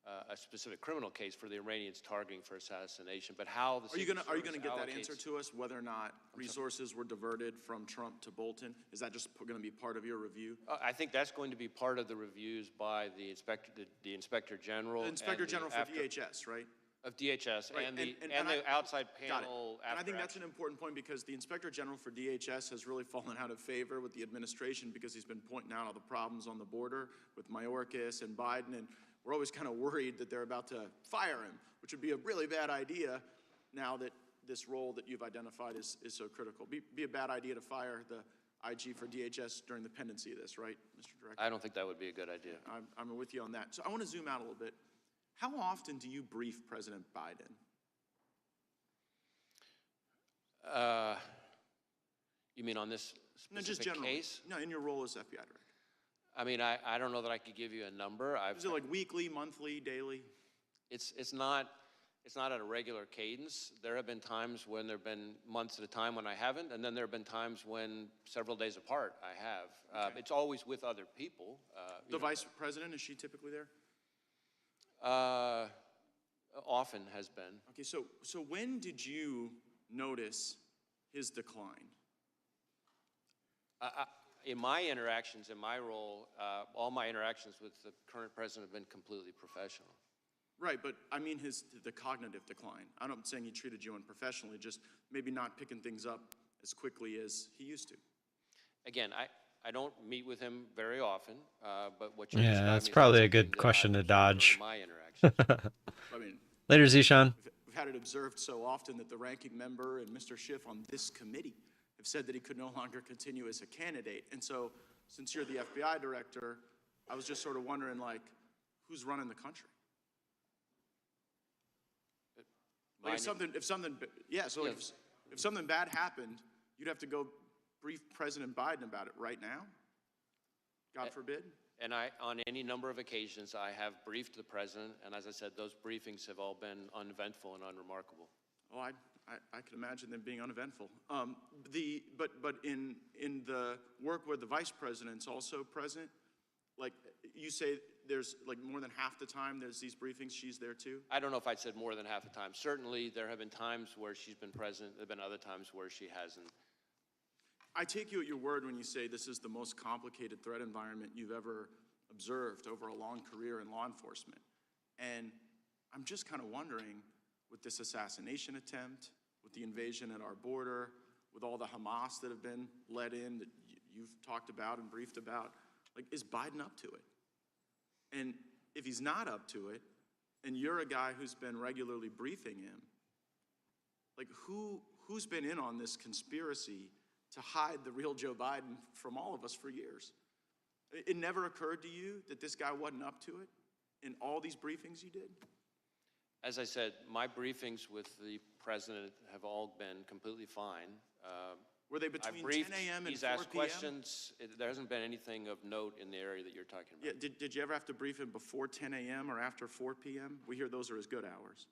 a specific criminal case for the Iranians targeting for assassination, but how the Are you Secret gonna Service get that answer allocates- to us, whether or not resources were diverted from Trump to Bolton? Is that just gonna be part of your review? I think that's going to be part of the reviews by the Inspector General. The Inspector and General for after- DHS, right? Of DHS Right, and the I- outside got it. panel. And I after think that's action. an important point because the Inspector General for DHS has really fallen out of favor with the administration because he's been pointing out all the problems on the border with Mayorkas and Biden, and we're always kind of worried that they're about to fire him, which would be a really bad idea now that this role that you've identified is so critical. Be a bad idea to fire the IG for DHS during the pendency of this, right, Mr. Director? I don't think that would be a good idea. I'm with you on that. So I want to zoom out a little bit. How often do you brief President Biden? You mean on this No, just specific generally. case? No, in your role as FBI director. I mean, I don't know that I could give you a number. Is it like weekly, monthly, daily? It's not at a regular cadence. There have been times when there have been months at a time when I haven't, and then there have been times when several days apart I have. Okay. It's always with other people. The vice president, is she typically there? Often has been. Okay, so when did you notice his decline? In my interactions, in my role, all my interactions with the current president have been completely professional. Right, but I mean the cognitive decline. I'm not saying he treated you unprofessionally, just maybe not picking things up as quickly as he used to. Again, I don't meet with him very often, but what you Yeah, described that's me is probably a something good that question I've to observed dodge. during my interactions. I mean, Later, Zishan. we've had it observed so often that the ranking member and Mr. Schiff on this committee have said that he could no longer continue as a candidate. And so, since you're the FBI director, I was just sort of wondering, like, who's running the country? Like if something bad happened, you'd have to go brief President Biden about it right now? God forbid? And on any number of occasions, I have briefed the president, and as I said, those briefings have all been uneventful and unremarkable. Oh, I can imagine them being uneventful. But in the work where the vice president's also present, like you say, there's like more than half the time there's these briefings, she's there too? I don't know if I'd said more than half the time. Certainly, there have been times where she's been present. There have been other times where she hasn't. I take you at your word when you say this is the most complicated threat environment you've ever observed over a long career in law enforcement. And I'm just kind of wondering, with this assassination attempt, with the invasion at our border, with all the Hamas that have been let in that you've talked about and briefed about, like, is Biden up to it? And if he's not up to it, and you're a guy who's been regularly briefing him, like, who's been in on this conspiracy to hide the real Joe Biden from all of us for years? It never occurred to you that this guy wasn't up to it in all these briefings you did? As I said, my briefings with the president have all been completely fine. Were they I've between briefed, 10 a.m. and he's 4 asked p.m.? questions. There hasn't been anything of note in the area that you're talking about. Yeah, did you ever have to brief him before 10 a.m. or after 4 p.m.? We hear those are as good hours.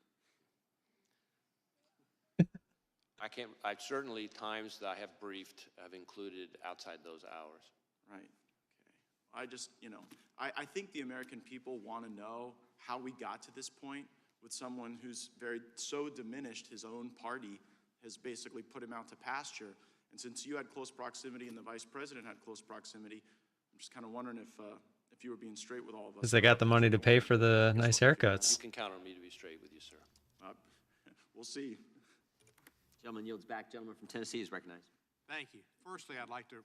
I certainly times that I have briefed have included outside those hours. Right, okay. I just, I think the American people want to know how we got to this point with someone who's so diminished his own party has basically put him out to pasture. And since you had close proximity and the vice president had close proximity, I'm just kind of wondering if you were being straight with all of us. Because they got the money to pay for the nice haircuts. You can count on me to be straight with you, sir. We'll see. Gentleman yields back. Gentleman from Tennessee is recognized. Thank you. Firstly, I'd like to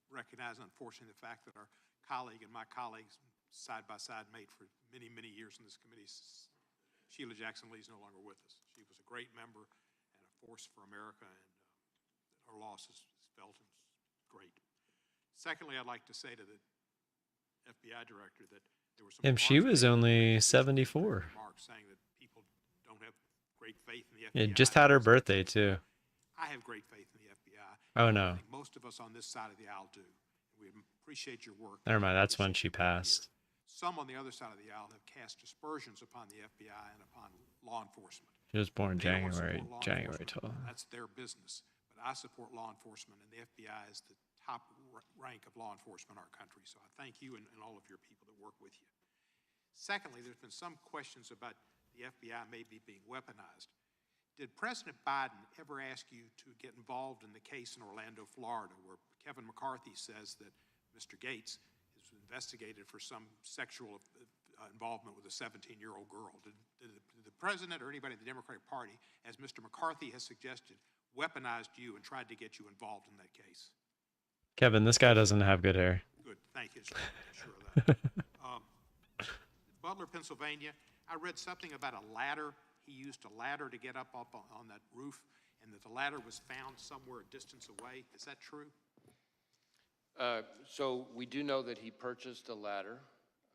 recognize, unfortunately, the fact that our colleague and my colleagues side by side made for many, many years in this committee. Sheila Jackson Lee is no longer with us. She was a great member and a force for America, and her loss is felt and great. Secondly, I'd like to say to the FBI director that there were some She was only 74. remarks saying that people don't have great faith in the FBI. Yeah, just had her birthday too. I have great faith in the FBI. Oh no. I think most of us on this side of the aisle do. We appreciate your work. Never mind, that's when she passed. Some on the other side of the aisle have cast aspersions upon the FBI and upon law enforcement. She was born They don't want to January support law 12. enforcement. That's their business. But I support law enforcement, and the FBI is the top rank of law enforcement in our country. So I thank you and all of your people that work with you. Secondly, there's been some questions about the FBI maybe being weaponized. Did President Biden ever ask you to get involved in the case in Orlando, Florida, where Kevin McCarthy says that Mr. Gates is investigated for some sexual involvement with a 17-year-old girl? Did the president or anybody in the Democratic Party, as Mr. McCarthy has suggested, weaponized you and tried to get you involved in that case? Kevin, this guy doesn't have good hair. Good, thank you. Sure of that. Butler, Pennsylvania, I read something about a ladder. He used a ladder to get up on that roof, and that the ladder was found somewhere a distance away. Is that true? So we do know that he purchased a ladder.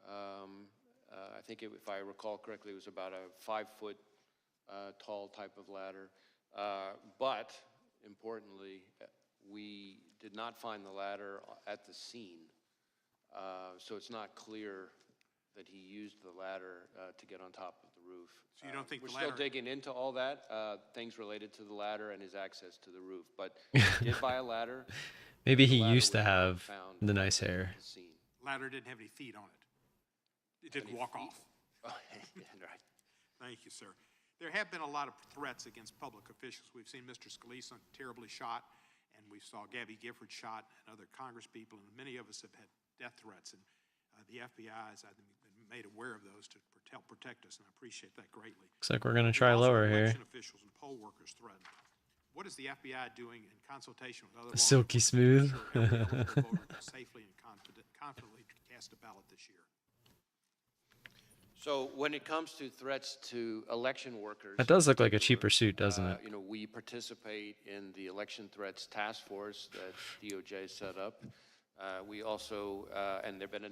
I think, if I recall correctly, it was about a 5-foot tall type of ladder. But importantly, we did not find the ladder at the scene. So it's not clear that he used the ladder to get on top of the roof. So you don't think we're the ladder... still digging into all that, things related to the ladder and his access to the roof. But he did buy a ladder. Maybe he used to have the nice hair. Ladder didn't have any feet on it. It didn't walk off. Oh, yeah, right. Thank you, sir. There have been a lot of threats against public officials. We've seen Mr. Scalise terribly shot, and we saw Gabby Gifford shot, and other Congress people, and many of us have had death threats. And the FBI has been made aware of those to help protect us, and I appreciate that greatly. Looks like we're going to try lower here. Election officials and poll workers threatened. What is the FBI doing in consultation with other Silky smooth. to ensure every eligible voter can safely and confidently cast a ballot this year? So when it comes to threats to election workers, That does look like a cheaper suit, doesn't it? You know, we participate in the election threats task force that DOJ set up. We also, and there have been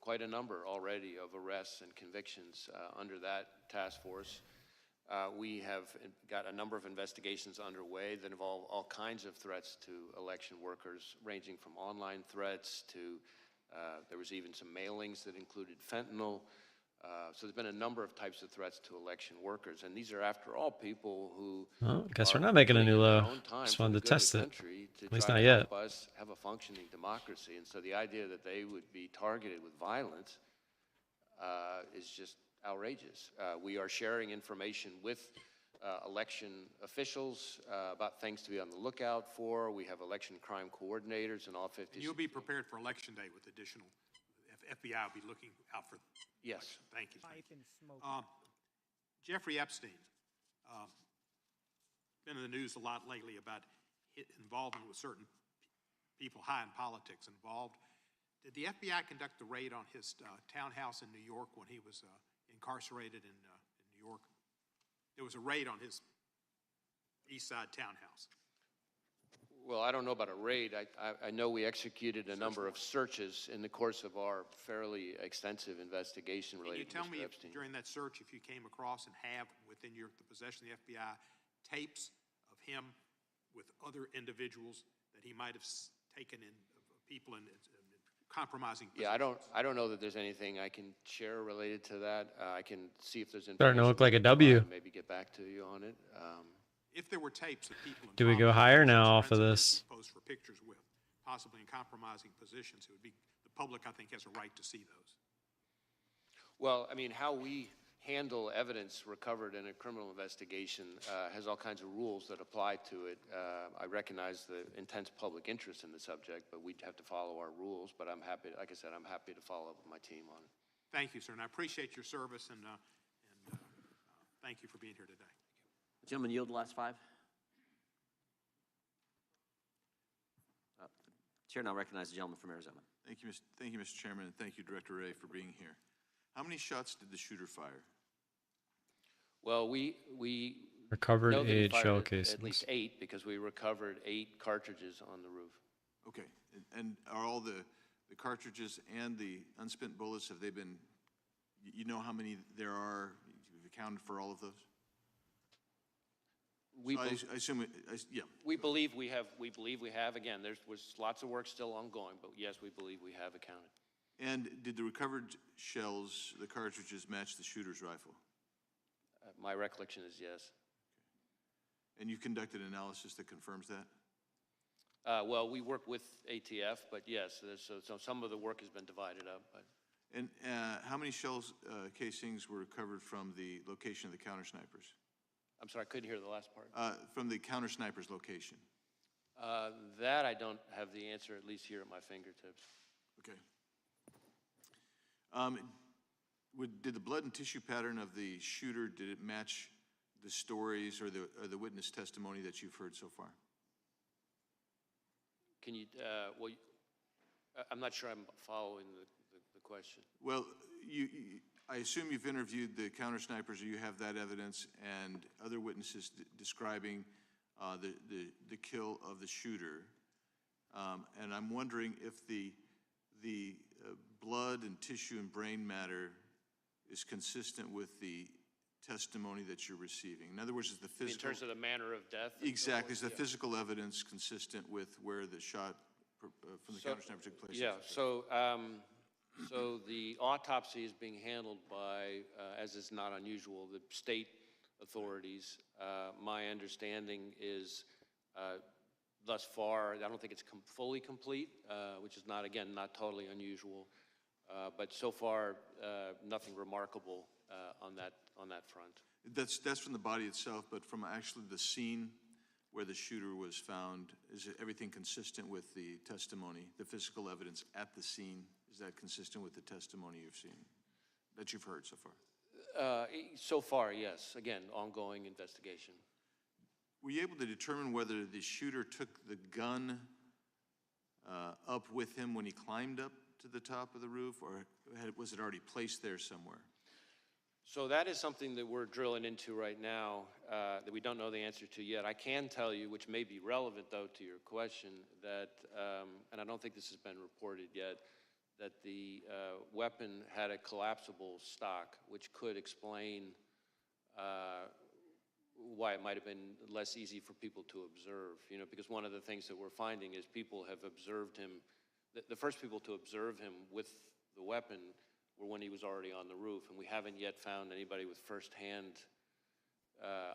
quite a number already of arrests and convictions under that task force. We have got a number of investigations underway that involve all kinds of threats to election workers, ranging from online threats to, there was even some mailings that included fentanyl. So there's been a number of types of threats to election workers, and these are, after all, people who. Well, I guess we're not making a new low. Just wanted to test it. At least not yet. Help us have a functioning democracy, and so the idea that they would be targeted with violence is just outrageous. We are sharing information with election officials about things to be on the lookout for. We have election crime coordinators in all 50 states. You'll be prepared for Election Day with additional. FBI will be looking out for. Yes. Thank you. Jeffrey Epstein, been in the news a lot lately about involvement with certain people high in politics involved. Did the FBI conduct the raid on his townhouse in New York when he was incarcerated in New York? There was a raid on his East Side townhouse. Well, I don't know about a raid. I know we executed a number of searches in the course of our fairly extensive investigation related to Mr. Epstein. Can you tell me during that search if you came across and have within the possession of the FBI tapes of him with other individuals that he might have taken in people in compromising positions? Yeah, I don't know that there's anything I can share related to that. I can see if there's information. Starting to look like a W. Maybe get back to you on it. If there were tapes of people in Do we go higher now off of this? Posed for pictures with, possibly in compromising positions, it would be the public, I think, has a right to see those. Well, I mean, how we handle evidence recovered in a criminal investigation has all kinds of rules that apply to it. I recognize the intense public interest in the subject, but we'd have to follow our rules. But I'm happy, like I said, I'm happy to follow up with my team on it. Thank you, sir, and I appreciate your service, and thank you for being here today. Gentlemen, yield the last 5. The chair now recognizes the gentleman from Arizona. Thank you, Mr. Chairman, and thank you, Director Ray, for being here. How many shots did the shooter fire? Well, we recovered know that he 8 fired shell casings. At least 8, because we recovered 8 cartridges on the roof. Okay, and are all the cartridges and the unspent bullets, have they been, you know how many there are, you've accounted for all of those? I assume, yeah. We believe we have. Again, there was lots of work still ongoing, but yes, we believe we have accounted. And did the recovered shells, the cartridges, match the shooter's rifle? My recollection is yes. And you conducted analysis that confirms that? Well, we work with ATF, but yes, so some of the work has been divided up. But. And how many shells casings were recovered from the location of the counter snipers? I'm sorry, I couldn't hear the last part. From the counter snipers location? That I don't have the answer, at least here at my fingertips. Okay. Did the blood and tissue pattern of the shooter, did it match the stories or the witness testimony that you've heard so far? Can you, well, I'm not sure I'm following the question. Well, I assume you've interviewed the counter snipers, or you have that evidence, and other witnesses describing the kill of the shooter. And I'm wondering if the blood and tissue and brain matter is consistent with the testimony that you're receiving. In other words, is the physical... In terms of the manner of death? Exactly. Is the physical evidence consistent with where the shot from the counter sniper took place? Yeah, so the autopsy is being handled by, as is not unusual, the state authorities. My understanding is thus far, I don't think it's fully complete, which is not, again, not totally unusual. But so far, nothing remarkable on that front. That's from the body itself, but from actually the scene where the shooter was found, is everything consistent with the testimony, the physical evidence at the scene? Is that consistent with the testimony you've seen, that you've heard so far? So far, yes. Again, ongoing investigation. Were you able to determine whether the shooter took the gun up with him when he climbed up to the top of the roof, or was it already placed there somewhere? So that is something that we're drilling into right now that we don't know the answer to yet. I can tell you, which may be relevant, though, to your question, that, and I don't think this has been reported yet, that the weapon had a collapsible stock, which could explain why it might have been less easy for people to observe. You know, because one of the things that we're finding is people have observed him. The first people to observe him with the weapon were when he was already on the roof, and we haven't yet found anybody with firsthand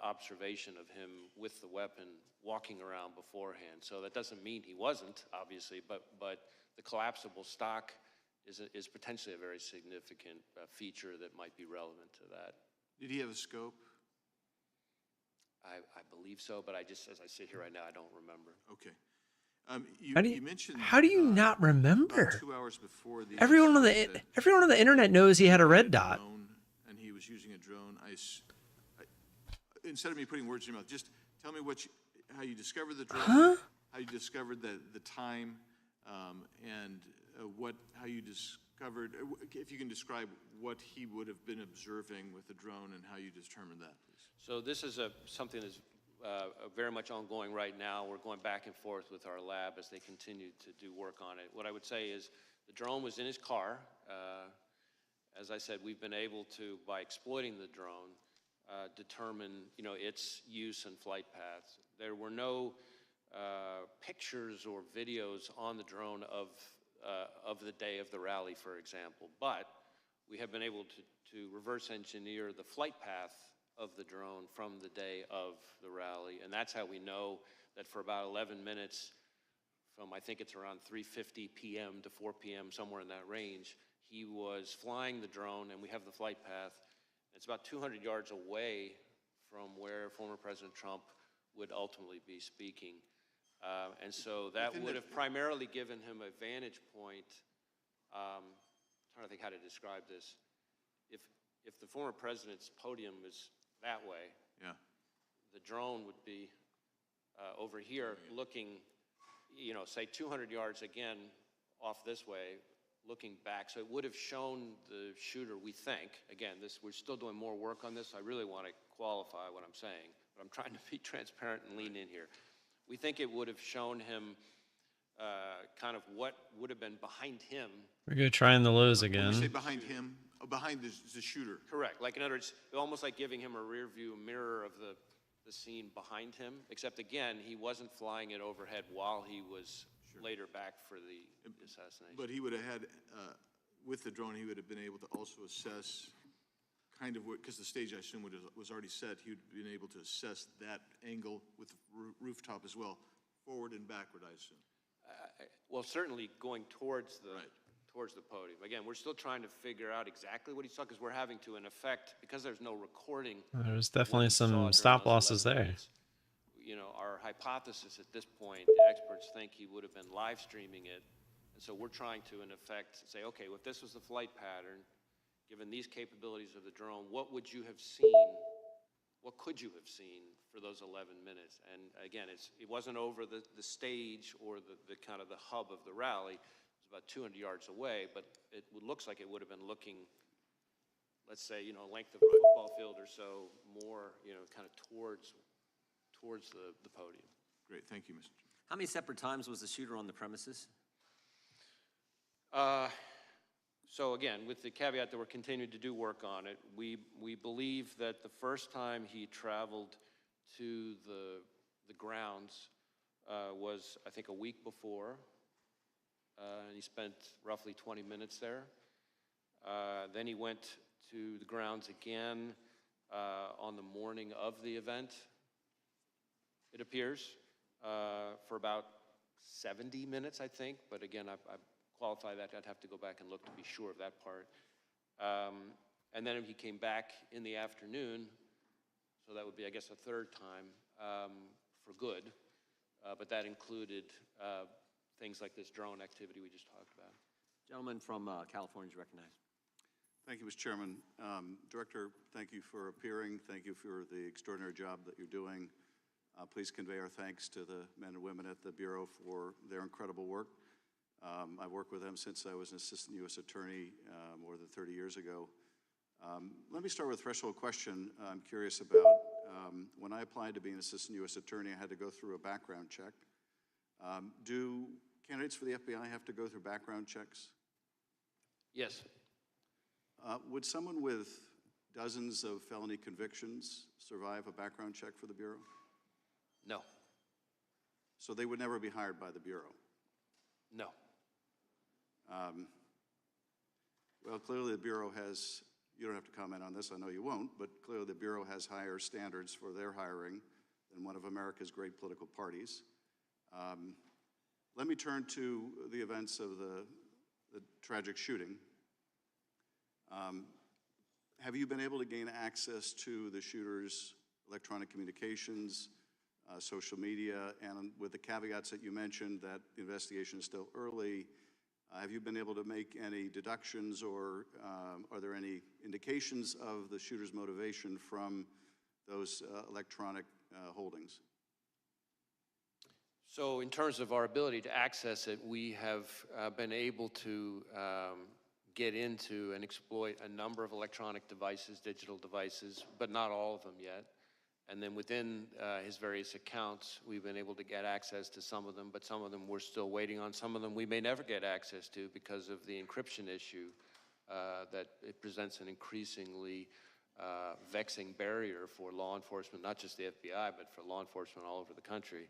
observation of him with the weapon walking around beforehand. So that doesn't mean he wasn't, obviously, but the collapsible stock is potentially a very significant feature that might be relevant to that. Did he have a scope? I believe so, but as I sit here right now, I don't remember. Okay. You mentioned. How do you not remember? 2 hours before the Everyone on the internet knows he had a red dot. And he was using a drone. Instead of me putting words in your mouth, just tell me how you discovered the drone, how you discovered the time, and how you discovered. If you can describe what he would have been observing with the drone and how you determined that, please. So this is something that's very much ongoing right now. We're going back and forth with our lab as they continue to do work on it. What I would say is the drone was in his car. As I said, we've been able to, by exploiting the drone, determine its use and flight paths. There were no pictures or videos on the drone of the day of the rally, for example, but we have been able to reverse engineer the flight path of the drone from the day of the rally, and that's how we know that for about 11 minutes, from I think it's around 3:50 p.m. to 4 p.m., somewhere in that range, he was flying the drone, and we have the flight path. It's about 200 yards away from where former President Trump would ultimately be speaking. And so that would have primarily given him a vantage point. I'm trying to think how to describe this. If the former president's podium is that way, yeah, the drone would be over here looking, say 200 yards again off this way, looking back. So it would have shown the shooter, we think, again, we're still doing more work on this. I really want to qualify what I'm saying, but I'm trying to be transparent and lean in here. We think it would have shown him kind of what would have been behind him. We're going to try in the lows When again. you say behind him, behind the shooter. Correct. Like, in other words, almost like giving him a rear view mirror of the scene behind him, except again, he wasn't flying it overhead while he was later back for the assassination. But he would have had, with the drone, he would have been able to also assess kind of because the stage, I assume, was already set, he would have been able to assess that angle with the rooftop as well, forward and backward, I assume. Well, certainly going towards the towards the podium. Again, we're still trying to figure out exactly what he saw because we're having to, in effect, because there's no recording. There's of what definitely he saw some during stop those losses 11 there. minutes. You know, our hypothesis at this point, the experts think he would have been live streaming it. And so we're trying to, in effect, say, okay, if this was the flight pattern, given these capabilities of the drone, what would you have seen? What could you have seen for those 11 minutes? And again, it wasn't over the stage or the kind of the hub of the rally. It was about 200 yards away, but it looks like it would have been looking, let's say, you know, length of a football field or so, more, you know, kind of towards the podium. Great, thank you, Mr. Chairman. How many separate times was the shooter on the premises? So again, with the caveat that we're continuing to do work on it, we believe that the first time he traveled to the grounds was, I think, a week before, and he spent roughly 20 minutes there. Then he went to the grounds again on the morning of the event, it appears, for about 70 minutes, I think, but again, I qualify that. I'd have to go back and look to be sure of that part. And then he came back in the afternoon, so that would be, I guess, a third time for good. But that included things like this drone activity we just talked about. Gentleman from California is recognized. Thank you, Mr. Chairman. Director, thank you for appearing. Thank you for the extraordinary job that you're doing. Please convey our thanks to the men and women at the Bureau for their incredible work. I've worked with them since I was an assistant U.S. attorney more than 30 years ago. Let me start with a threshold question I'm curious about. When I applied to be an assistant U.S. attorney, I had to go through a background check. Do candidates for the FBI have to go through background checks? Yes. Would someone with dozens of felony convictions survive a background check for the Bureau? No. So they would never be hired by the Bureau? No. Well, clearly the Bureau has, you don't have to comment on this, I know you won't, but clearly the Bureau has higher standards for their hiring than one of America's great political parties. Let me turn to the events of the tragic shooting. Have you been able to gain access to the shooter's electronic communications, social media, and with the caveats that you mentioned that the investigation is still early, have you been able to make any deductions or are there any indications of the shooter's motivation from those electronic holdings? So in terms of our ability to access it, we have been able to get into and exploit a number of electronic devices, digital devices, but not all of them yet. And then within his various accounts, we've been able to get access to some of them, but some of them we're still waiting on. Some of them we may never get access to because of the encryption issue that it presents an increasingly vexing barrier for law enforcement, not just the FBI, but for law enforcement all over the country.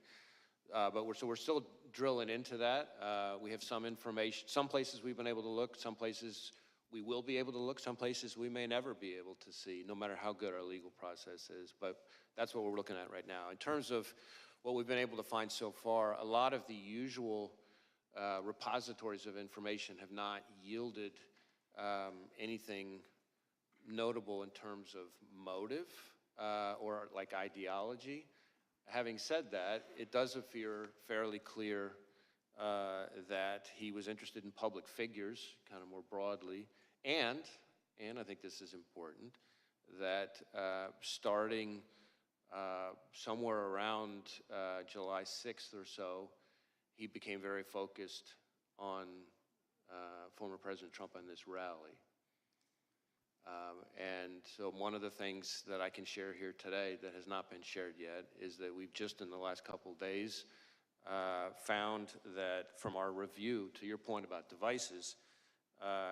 But we're still drilling into that. We have some information. Some places we've been able to look. Some places we will be able to look. Some places we may never be able to see, no matter how good our legal process is. But that's what we're looking at right now. In terms of what we've been able to find so far, a lot of the usual repositories of information have not yielded anything notable in terms of motive or like ideology. Having said that, it does appear fairly clear that he was interested in public figures, kind of more broadly, and I think this is important, that starting somewhere around July 6th or so, he became very focused on former President Trump and this rally. And so one of the things that I can share here today that has not been shared yet is that we've just in the last couple of days found that from our review, to your point about devices,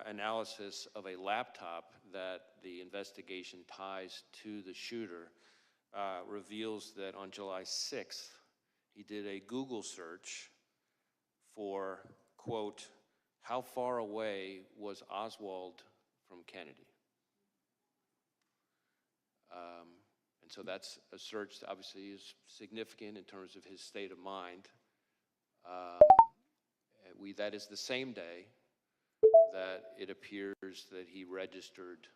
analysis of a laptop that the investigation ties to the shooter reveals that on July 6th, he did a Google search for, quote, how far away was Oswald from Kennedy? And so that's a search that obviously is significant in terms of his state of mind. That is the same day that it appears that he registered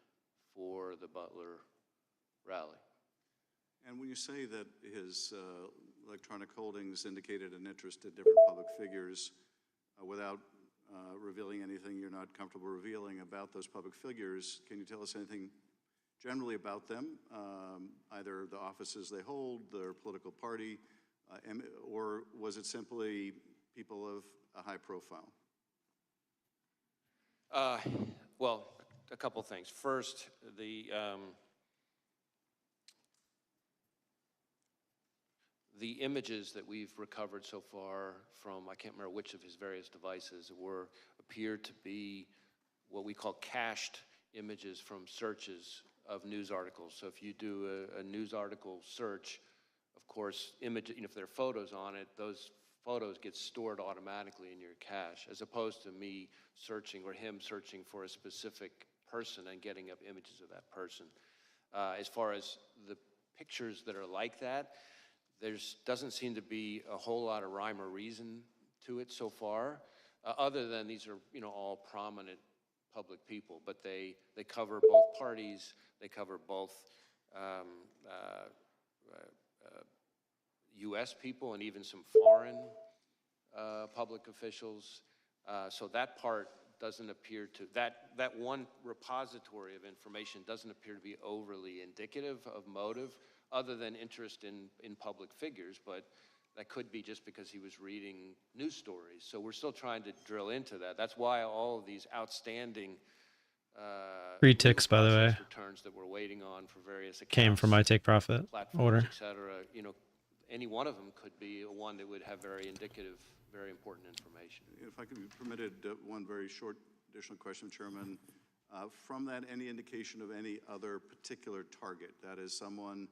for the Butler rally. And when you say that his electronic holdings indicated an interest in different public figures, without revealing anything you're not comfortable revealing about those public figures, can you tell us anything generally about them, either the offices they hold, their political party, or was it simply people of a high profile? Well, a couple things. First, the images that we've recovered so far from, I can't remember which of his various devices, appear to be what we call cached images from searches of news articles. So if you do a news article search, of course, if there are photos on it, those photos get stored automatically in your cache, as opposed to me searching or him searching for a specific person and getting up images of that person. As far as the pictures that are like that, there doesn't seem to be a whole lot of rhyme or reason to it so far, other than these are all prominent public people, but they cover both parties, they cover both U.S. people and even some foreign public officials. So that part doesn't appear to, that one repository of information doesn't appear to be overly indicative of motive, other than interest in public figures, but that could be just because he was reading news stories. So we're still trying to drill into that. That's why all of these outstanding free ticks, by the way, returns that we're waiting on for various accounts, came from my take profit platforms, order. et cetera. Any one of them could be one that would have very indicative, very important information. If I could be permitted one very short additional question, Chairman. From that, any indication of any other particular target, that is someone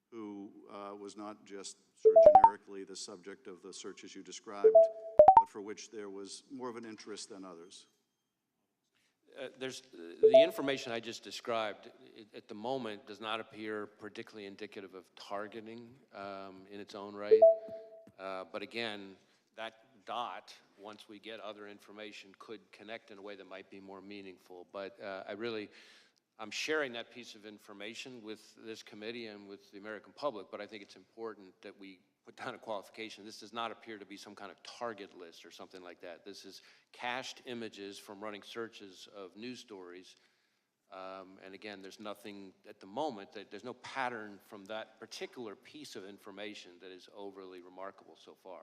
who was not just sort of generically the subject of the searches you described, but for which there was more of an interest than others? There's the information I just described at the moment does not appear particularly indicative of targeting in its own right. But again, that dot, once we get other information, could connect in a way that might be more meaningful. But I'm sharing that piece of information with this committee and with the American public, but I think it's important that we put down a qualification. This does not appear to be some kind of target list or something like that. This is cached images from running searches of news stories. And again, there's nothing at the moment, there's no pattern from that particular piece of information that is overly remarkable so far.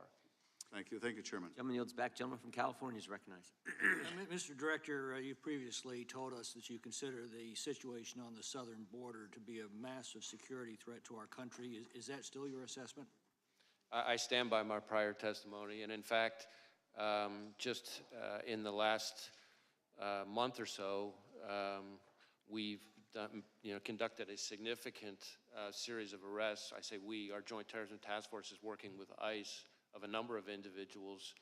Thank you. Thank you, Chairman. Gentleman yields back. Gentleman from California is recognized. Mr. Director, you previously told us that you consider the situation on the southern border to be a massive security threat to our country. Is that still your assessment? I stand by my prior testimony, and in fact, just in the last month or so, we've done, conducted a significant series of arrests. I say we, our Joint Terrorism Task Force is working with ICE of a number of individuals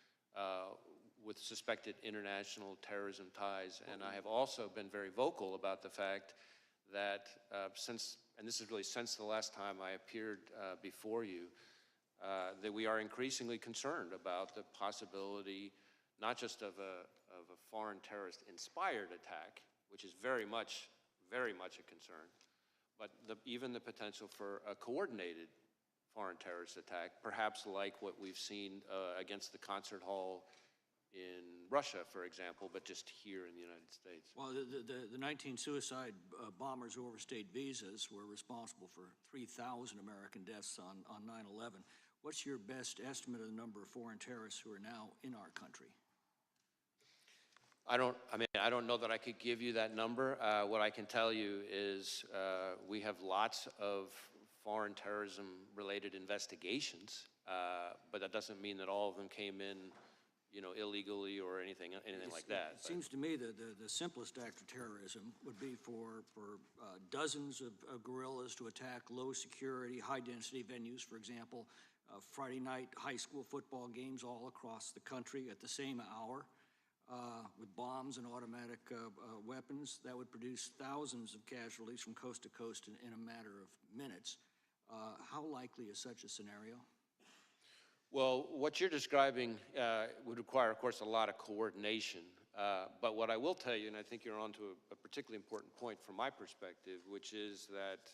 with suspected international terrorism ties. And I have also been very vocal about the fact that and this is really since the last time I appeared before you, that we are increasingly concerned about the possibility, not just of a foreign terrorist-inspired attack, which is very much a concern, but even the potential for a coordinated foreign terrorist attack, perhaps like what we've seen against the concert hall in Russia, for example, but just here in the United States. Well, the 19 suicide bombers who overstayed visas were responsible for 3,000 American deaths on 9/11. What's your best estimate of the number of foreign terrorists who are now in our country? I don't know that I could give you that number. What I can tell you is we have lots of foreign terrorism-related investigations, but that doesn't mean that all of them came in, illegally or anything like that. It seems to me that the simplest act of terrorism would be for dozens of guerrillas to attack low-security, high-density venues, for example, Friday night high school football games all across the country at the same hour with bombs and automatic weapons. That would produce thousands of casualties from coast to coast in a matter of minutes. How likely is such a scenario? Well, what you're describing would require, of course, a lot of coordination But what I will tell you, and I think you're onto a particularly important point from my perspective, which is that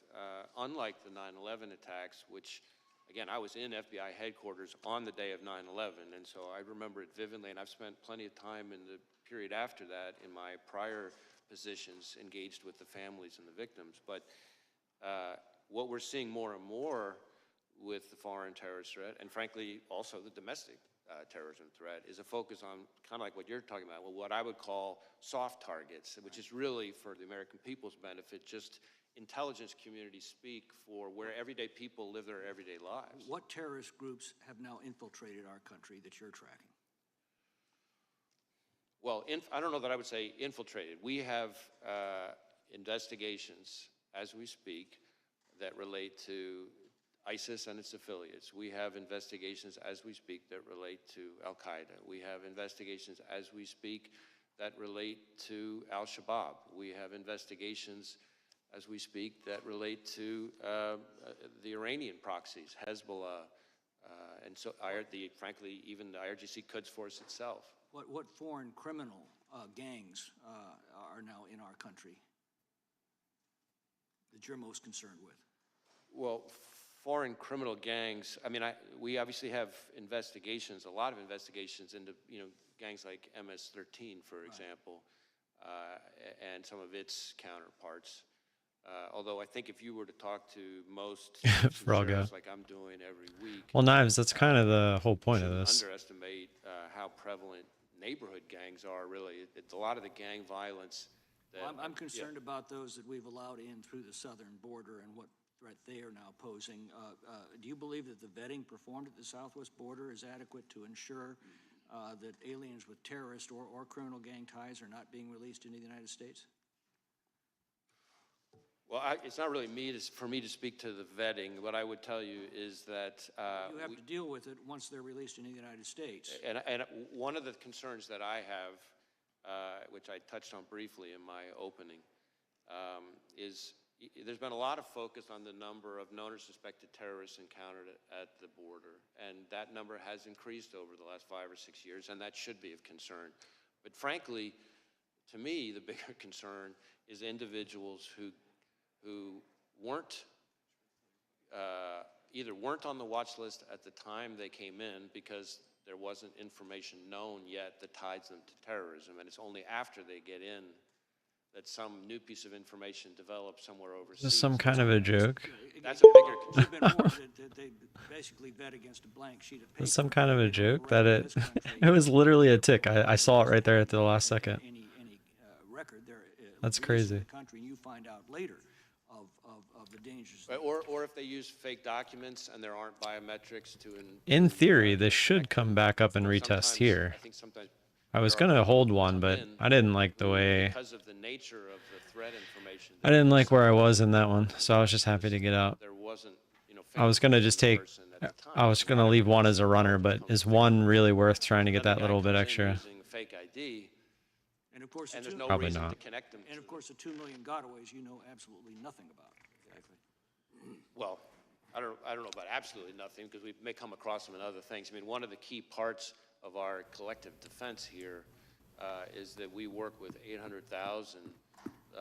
unlike the 9/11 attacks, which, again, I was in FBI headquarters on the day of 9/11, and so I remember it vividly, and I've spent plenty of time in the period after that in my prior positions engaged with the families and the victims. But what we're seeing more and more with the foreign terrorist threat, and frankly also the domestic terrorism threat, is a focus on kind of like what you're talking about, well, what I would call soft targets, which is really for the American people's benefit, just intelligence community speak for where everyday people live their everyday lives. What terrorist groups have now infiltrated our country that you're tracking? Well, I don't know that I would say infiltrated. We have investigations as we speak that relate to ISIS and its affiliates. We have investigations as we speak that relate to Al-Qaeda. We have investigations as we speak that relate to Al-Shabaab. We have investigations as we speak that relate to the Iranian proxies, Hezbollah, and so frankly, even the IRGC Quds Force itself. What foreign criminal gangs are now in our country that you're most concerned with? Well, foreign criminal gangs, I mean, we obviously have investigations, a lot of investigations into, gangs like MS-13, for example, and some of its counterparts. Although I think if you were to talk to most sheriffs, like I'm doing every week, well, Knives, that's kind of the whole point of this. Underestimate how prevalent neighborhood gangs are. Really, it's a lot of the gang violence. Well, I'm concerned about those that we've allowed in through the southern border and what threat they are now posing. Do you believe that the vetting performed at the southwest border is adequate to ensure that aliens with terrorist or criminal gang ties are not being released into the United States? Well, it's not really for me to speak to the vetting. What I would tell you is that you have to deal with it once they're released into the United States. And one of the concerns that I have, which I touched on briefly in my opening, is there's been a lot of focus on the number of known or suspected terrorists encountered at the border, and that number has increased over the last 5 or 6 years, and that should be of concern. But frankly, to me, the bigger concern is individuals who weren't either weren't on the watch list at the time they came in because there wasn't information known yet that ties them to terrorism, and it's only after they get in that some new piece of information develops somewhere overseas. Is this some kind of a joke? That's a bigger concern. You've been warned that they basically vet against a blank sheet of paper. Is some kind of a joke that it was literally a tick. I saw it right there at the last second. Any record there. That's crazy. In the country, and you find out later of the dangers. Or if they use fake documents and there aren't biometrics to. In theory, this should come back up and retest here. I think sometimes I was gonna hold one, but I didn't like the way. Because of the nature of the threat information. I didn't like where I was in that one, so I was just happy to get out. There wasn't, I was gonna just take. I was gonna leave one as a runner, but is one really worth trying to get that little bit extra? Fake ID. And of course, and there's no probably reason not. to connect them. And of course, the 2 million gotaways you know absolutely nothing about. Exactly. Well, I don't know about absolutely nothing because we may come across them in other things. I mean, one of the key parts of our collective defense here is that we work with 800,000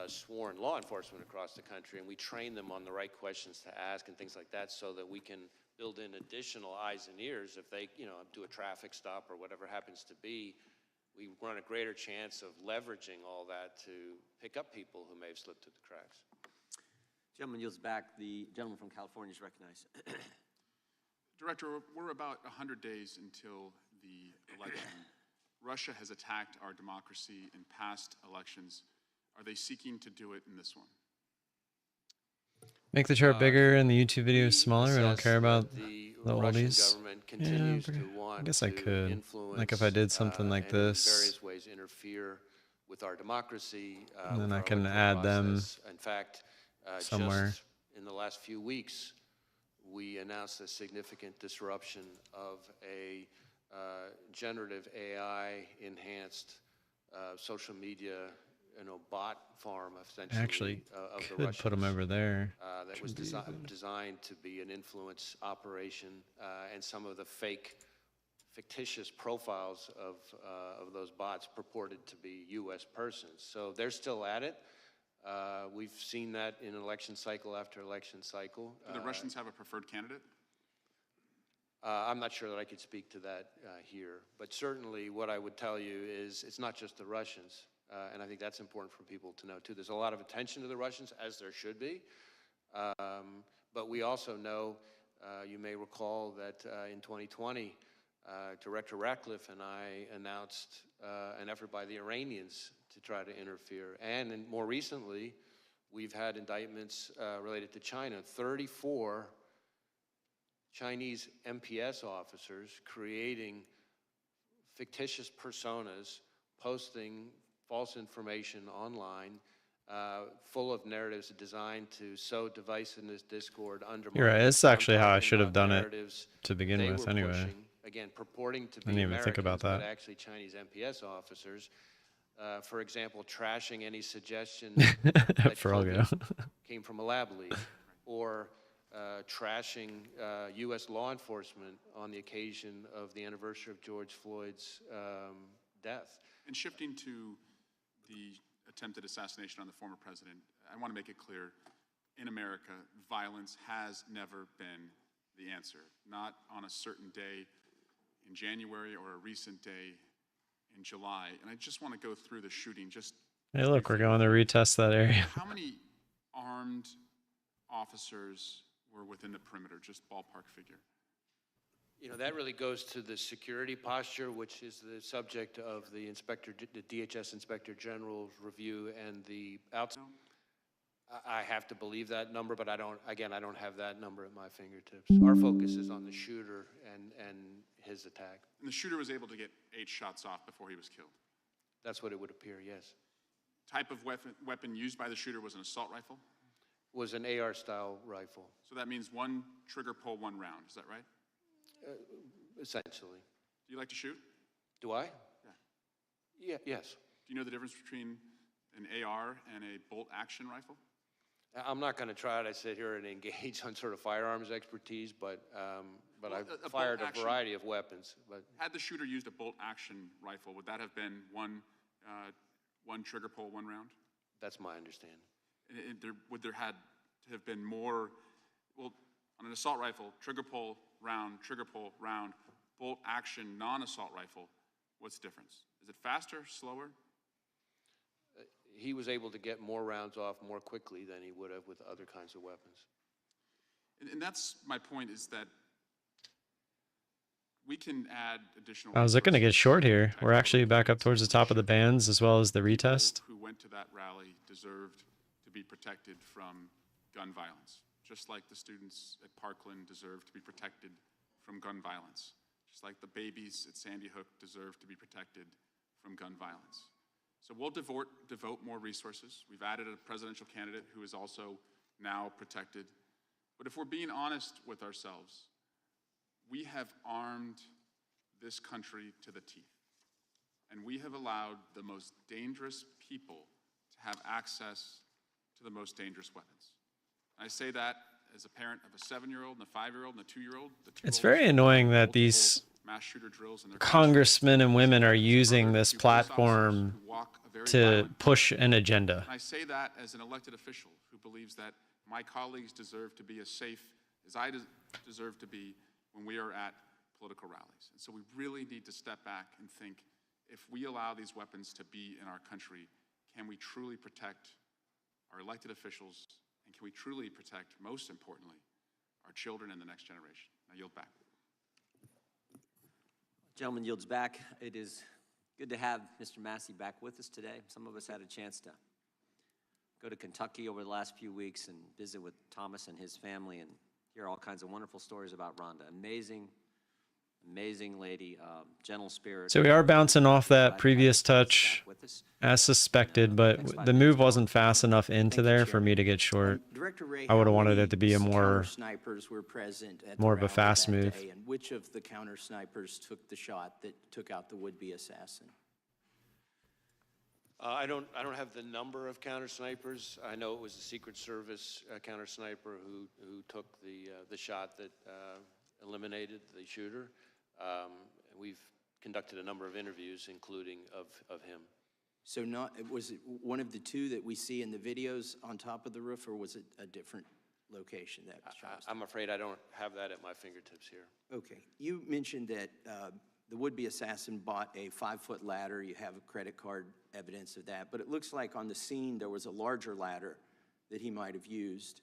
sworn law enforcement across the country, and we train them on the right questions to ask and things like that so that we can build in additional eyes and ears if they, do a traffic stop or whatever happens to be. We run a greater chance of leveraging all that to pick up people who may have slipped through the cracks. Gentleman yields back. The gentleman from California is recognized. Director, we're about 100 days until the election. Russia has attacked our democracy in past elections. Are they seeking to do it in this one? Make the chart bigger and the YouTube video smaller. I don't care about the the Russian oldies. government continues to want I guess I to could. influence, Like if I did something like and in this. various ways interfere with our democracy. And then with I our can electoral add them process. In fact, somewhere. just in the last few weeks, we announced a significant disruption of a generative AI enhanced social media, bot farm essentially. Actually, of the could Russians, put them over there. that was designed to be an influence operation, and some of the fake fictitious profiles of those bots purported to be U.S. persons. So they're still at it. We've seen that in election cycle after election cycle. Do the Russians have a preferred candidate? I'm not sure that I could speak to that here, but certainly what I would tell you is it's not just the Russians, and I think that's important for people to know too. There's a lot of attention to the Russians, as there should be, but we also know, you may recall that in 2020, Director Ratcliffe and I announced an effort by the Iranians to try to interfere. And more recently, we've had indictments related to China. 34 Chinese MPS officers creating fictitious personas, posting false information online, full of narratives designed to sow divisiveness, discord, undermine. You're right. It's actually how I should have done it to begin with, anyway. Pushing, again, purporting to be I didn't even think about Americans, that. but actually Chinese MPS officers. For example, trashing any suggestion that COVID came from a lab leak, or trashing U.S. law enforcement on the occasion of the anniversary of George Floyd's death. And shifting to the attempted assassination on the former president, I want to make it clear, in America, violence has never been the answer. Not on a certain day in January or a recent day in July. And I just want to go through the shooting. Just Hey, look, we're going to retest that area. how many armed officers were within the perimeter? Just ballpark figure. You know, that really goes to the security posture, which is the subject of the DHS Inspector General's review and the outside. I have to believe that number, but I don't have that number at my fingertips. Our focus is on the shooter and his attack. And the shooter was able to get 8 shots off before he was killed. That's what it would appear, yes. Type of weapon used by the shooter was an assault rifle? Was an AR-style rifle. So that means 1 trigger pull, 1 round. Is that right? Essentially. Do you like to shoot? Do I? Yeah. Yes. Do you know the difference between an AR and a bolt action rifle? I'm not going to try to sit here and engage on sort of firearms expertise, but I've fired a variety of weapons. But had the shooter used a bolt action rifle, would that have been one trigger pull, 1 round? That's my understanding. Would there had to have been more? Well, on an assault rifle, trigger pull round, bolt action non-assault rifle. What's the difference? Is it faster, slower? He was able to get more rounds off more quickly than he would have with other kinds of weapons. And that's my point, is that we can add additional. Oh, is it going to get short here? We're actually back up towards the top of the bands as well as the retest. Who went to that rally deserved to be protected from gun violence, just like the students at Parkland deserve to be protected from gun violence, just like the babies at Sandy Hook deserve to be protected from gun violence. So we'll devote more resources. We've added a presidential candidate who is also now protected. But if we're being honest with ourselves, we have armed this country to the teeth. And we have allowed the most dangerous people to have access to the most dangerous weapons. I say that as a parent of a 7-year-old and a 5-year-old and a 2-year-old. It's very annoying that these congressmen and women are using this platform to push an agenda. And I say that as an elected official who believes that my colleagues deserve to be as safe as I deserve to be when we are at political rallies. And so we really need to step back and think, if we allow these weapons to be in our country, can we truly protect our elected officials, and can we truly protect, most importantly, our children and the next generation? I yield back. Gentleman yields back. It is good to have Mr. Massey back with us today. Some of us had a chance to go to Kentucky over the last few weeks and visit with Thomas and his family and hear all kinds of wonderful stories about Rhonda. Amazing lady, gentle spirit. So we are bouncing off that previous touch as suspected, but the move wasn't fast enough into there for me to get short. I would have wanted it to be a more snipers were present at more of a fast move. And which of the counter snipers took the shot that took out the would-be assassin? I don't have the number of counter snipers. I know it was the Secret Service counter sniper who took the shot that eliminated the shooter. and we've conducted a number of interviews, including of him. So was it one of the two that we see in the videos on top of the roof, or was it a different location that was shot? I'm afraid I don't have that at my fingertips here. Okay. You mentioned that the would-be assassin bought a 5-foot ladder. You have credit card evidence of that. But it looks like on the scene there was a larger ladder that he might have used.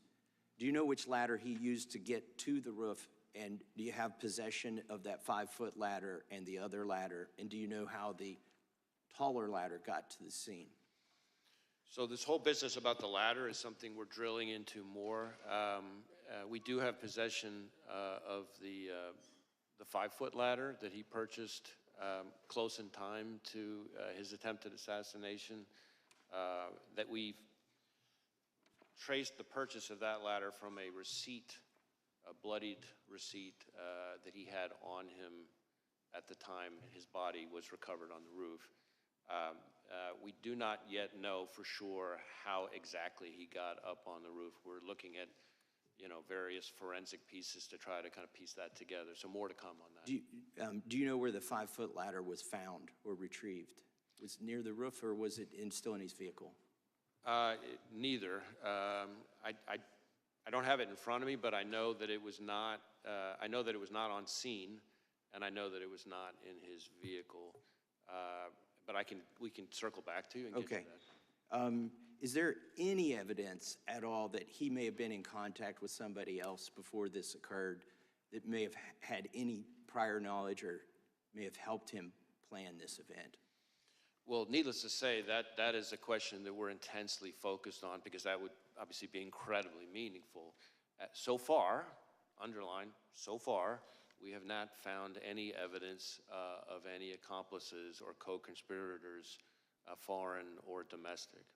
Do you know which ladder he used to get to the roof? And do you have possession of that 5-foot ladder and the other ladder? And do you know how the taller ladder got to the scene? So this whole business about the ladder is something we're drilling into more. We do have possession of the 5-foot ladder that he purchased close in time to his attempted assassination, that we've traced the purchase of that ladder from a receipt, a bloodied receipt that he had on him at the time his body was recovered on the roof. We do not yet know for sure how exactly he got up on the roof. We're looking at, various forensic pieces to try to kind of piece that together. So more to come on that. Do you know where the 5-foot ladder was found or retrieved? Was it near the roof, or was it still in his vehicle? Neither. I don't have it in front of me, but I know that it was not. I know that it was not on scene, and I know that it was not in his vehicle. But we can circle back to you and get to that. Is there any evidence at all that he may have been in contact with somebody else before this occurred that may have had any prior knowledge or may have helped him plan this event? Well, needless to say, that is a question that we're intensely focused on, because that would obviously be incredibly meaningful. So far, underline, so far, we have not found any evidence of any accomplices or co-conspirators, foreign or domestic.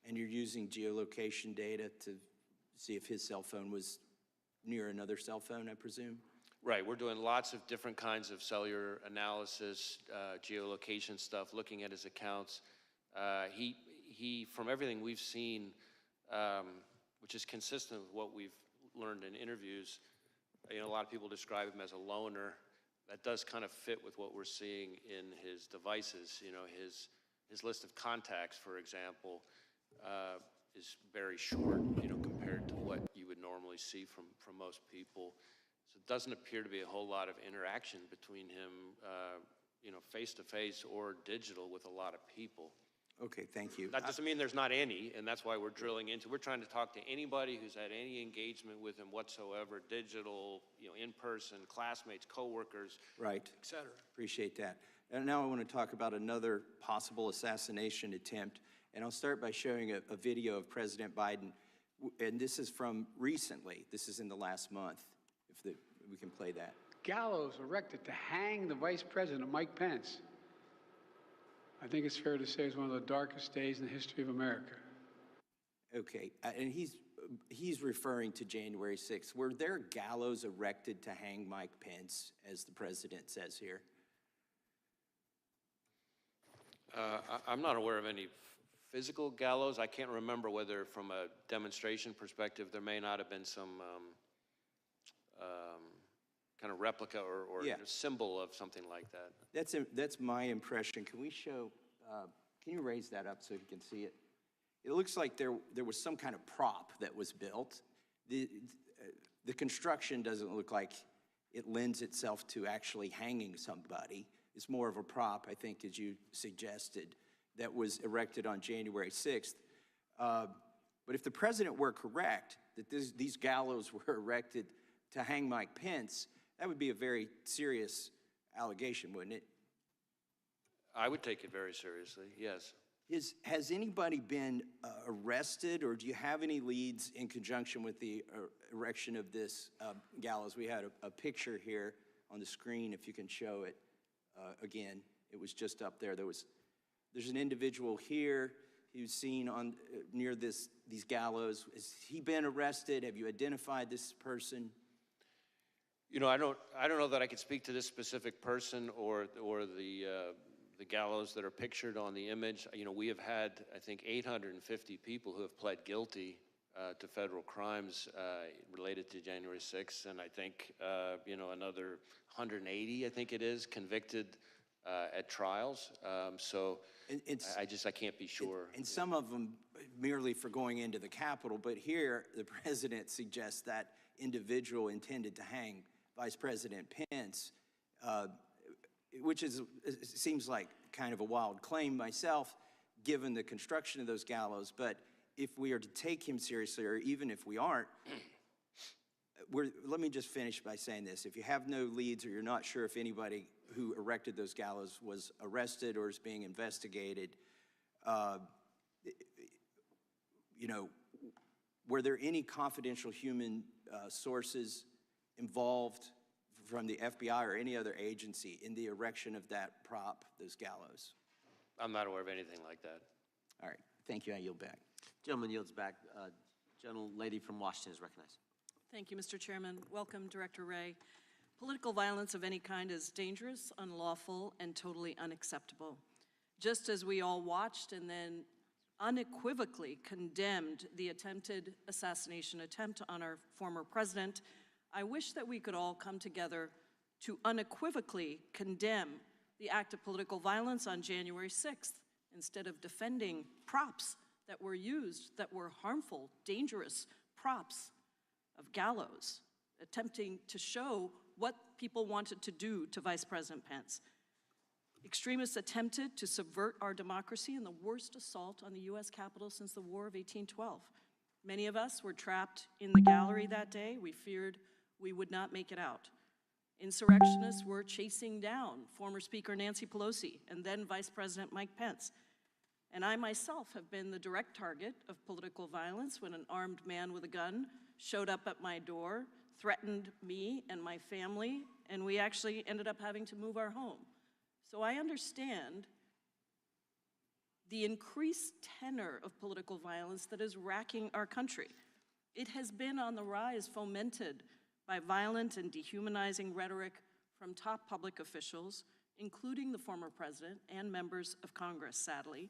And you're using geolocation data to see if his cell phone was near another cell phone, I presume? Right, we're doing lots of different kinds of cellular analysis, geolocation stuff, looking at his accounts. He, from everything we've seen, which is consistent with what we've learned in interviews, a lot of people describe him as a loner. That does kind of fit with what we're seeing in his devices. His list of contacts, for example, is very short, compared to what you would normally see from most people. So it doesn't appear to be a whole lot of interaction between him, face-to-face or digital with a lot of people. Okay, thank you. That doesn't mean there's not any, and that's why we're drilling into. We're trying to talk to anybody who's had any engagement with him whatsoever, digital, in person, classmates, coworkers, right, et cetera. Appreciate that. And now I want to talk about another possible assassination attempt, and I'll start by showing a video of President Biden, and this is from recently. This is in the last month, if we can play that. Gallows erected to hang the Vice President, Mike Pence. I think it's fair to say it's one of the darkest days in the history of America. Okay, and he's referring to January 6th. Were there gallows erected to hang Mike Pence, as the president says here? I'm not aware of any physical gallows. I can't remember whether, from a demonstration perspective, there may not have been some kind of replica or symbol of something like that. That's my impression. Can we show, can you raise that up so you can see it? It looks like there was some kind of prop that was built. The construction doesn't look like it lends itself to actually hanging somebody. It's more of a prop, I think, as you suggested, that was erected on January 6th. But if the president were correct, that these gallows were erected to hang Mike Pence, that would be a very serious allegation, wouldn't it? I would take it very seriously, yes. Has anybody been arrested, or do you have any leads in conjunction with the erection of this gallows? We had a picture here on the screen, if you can show it again. It was just up there. There's an individual here who's seen near these gallows. Has he been arrested? Have you identified this person? I don't know that I could speak to this specific person or the gallows that are pictured on the image. We have had, I think, 850 people who have pled guilty to federal crimes related to January 6th, and I think, another 180, I think it is, convicted at trials. So I can't be sure. And some of them merely for going into the Capitol, but here the president suggests that individual intended to hang Vice President Pence, which seems like kind of a wild claim myself, given the construction of those gallows. But if we are to take him seriously, or even if we aren't, let me just finish by saying this. If you have no leads, or you're not sure if anybody who erected those gallows was arrested or is being investigated, were there any confidential human sources involved from the FBI or any other agency in the erection of that prop, those gallows? I'm not aware of anything like that. All right, thank you. I yield back. Gentleman yields back. Lady from Washington is recognized. Thank you, Mr. Chairman. Welcome, Director Wray. Political violence of any kind is dangerous, unlawful, and totally unacceptable. Just as we all watched and then unequivocally condemned the attempted assassination attempt on our former president, I wish that we could all come together to unequivocally condemn the act of political violence on January 6th, instead of defending props that were used, that were harmful, dangerous props of gallows, attempting to show what people wanted to do to Vice President Pence. Extremists attempted to subvert our democracy in the worst assault on the U.S. Capitol since the War of 1812. Many of us were trapped in the gallery that day. We feared we would not make it out. Insurrectionists were chasing down former Speaker Nancy Pelosi and then Vice President Mike Pence. And I myself have been the direct target of political violence when an armed man with a gun showed up at my door, threatened me and my family, and we actually ended up having to move our home. So I understand the increased tenor of political violence that is racking our country. It has been on the rise, fomented by violent and dehumanizing rhetoric from top public officials, including the former president and members of Congress, sadly,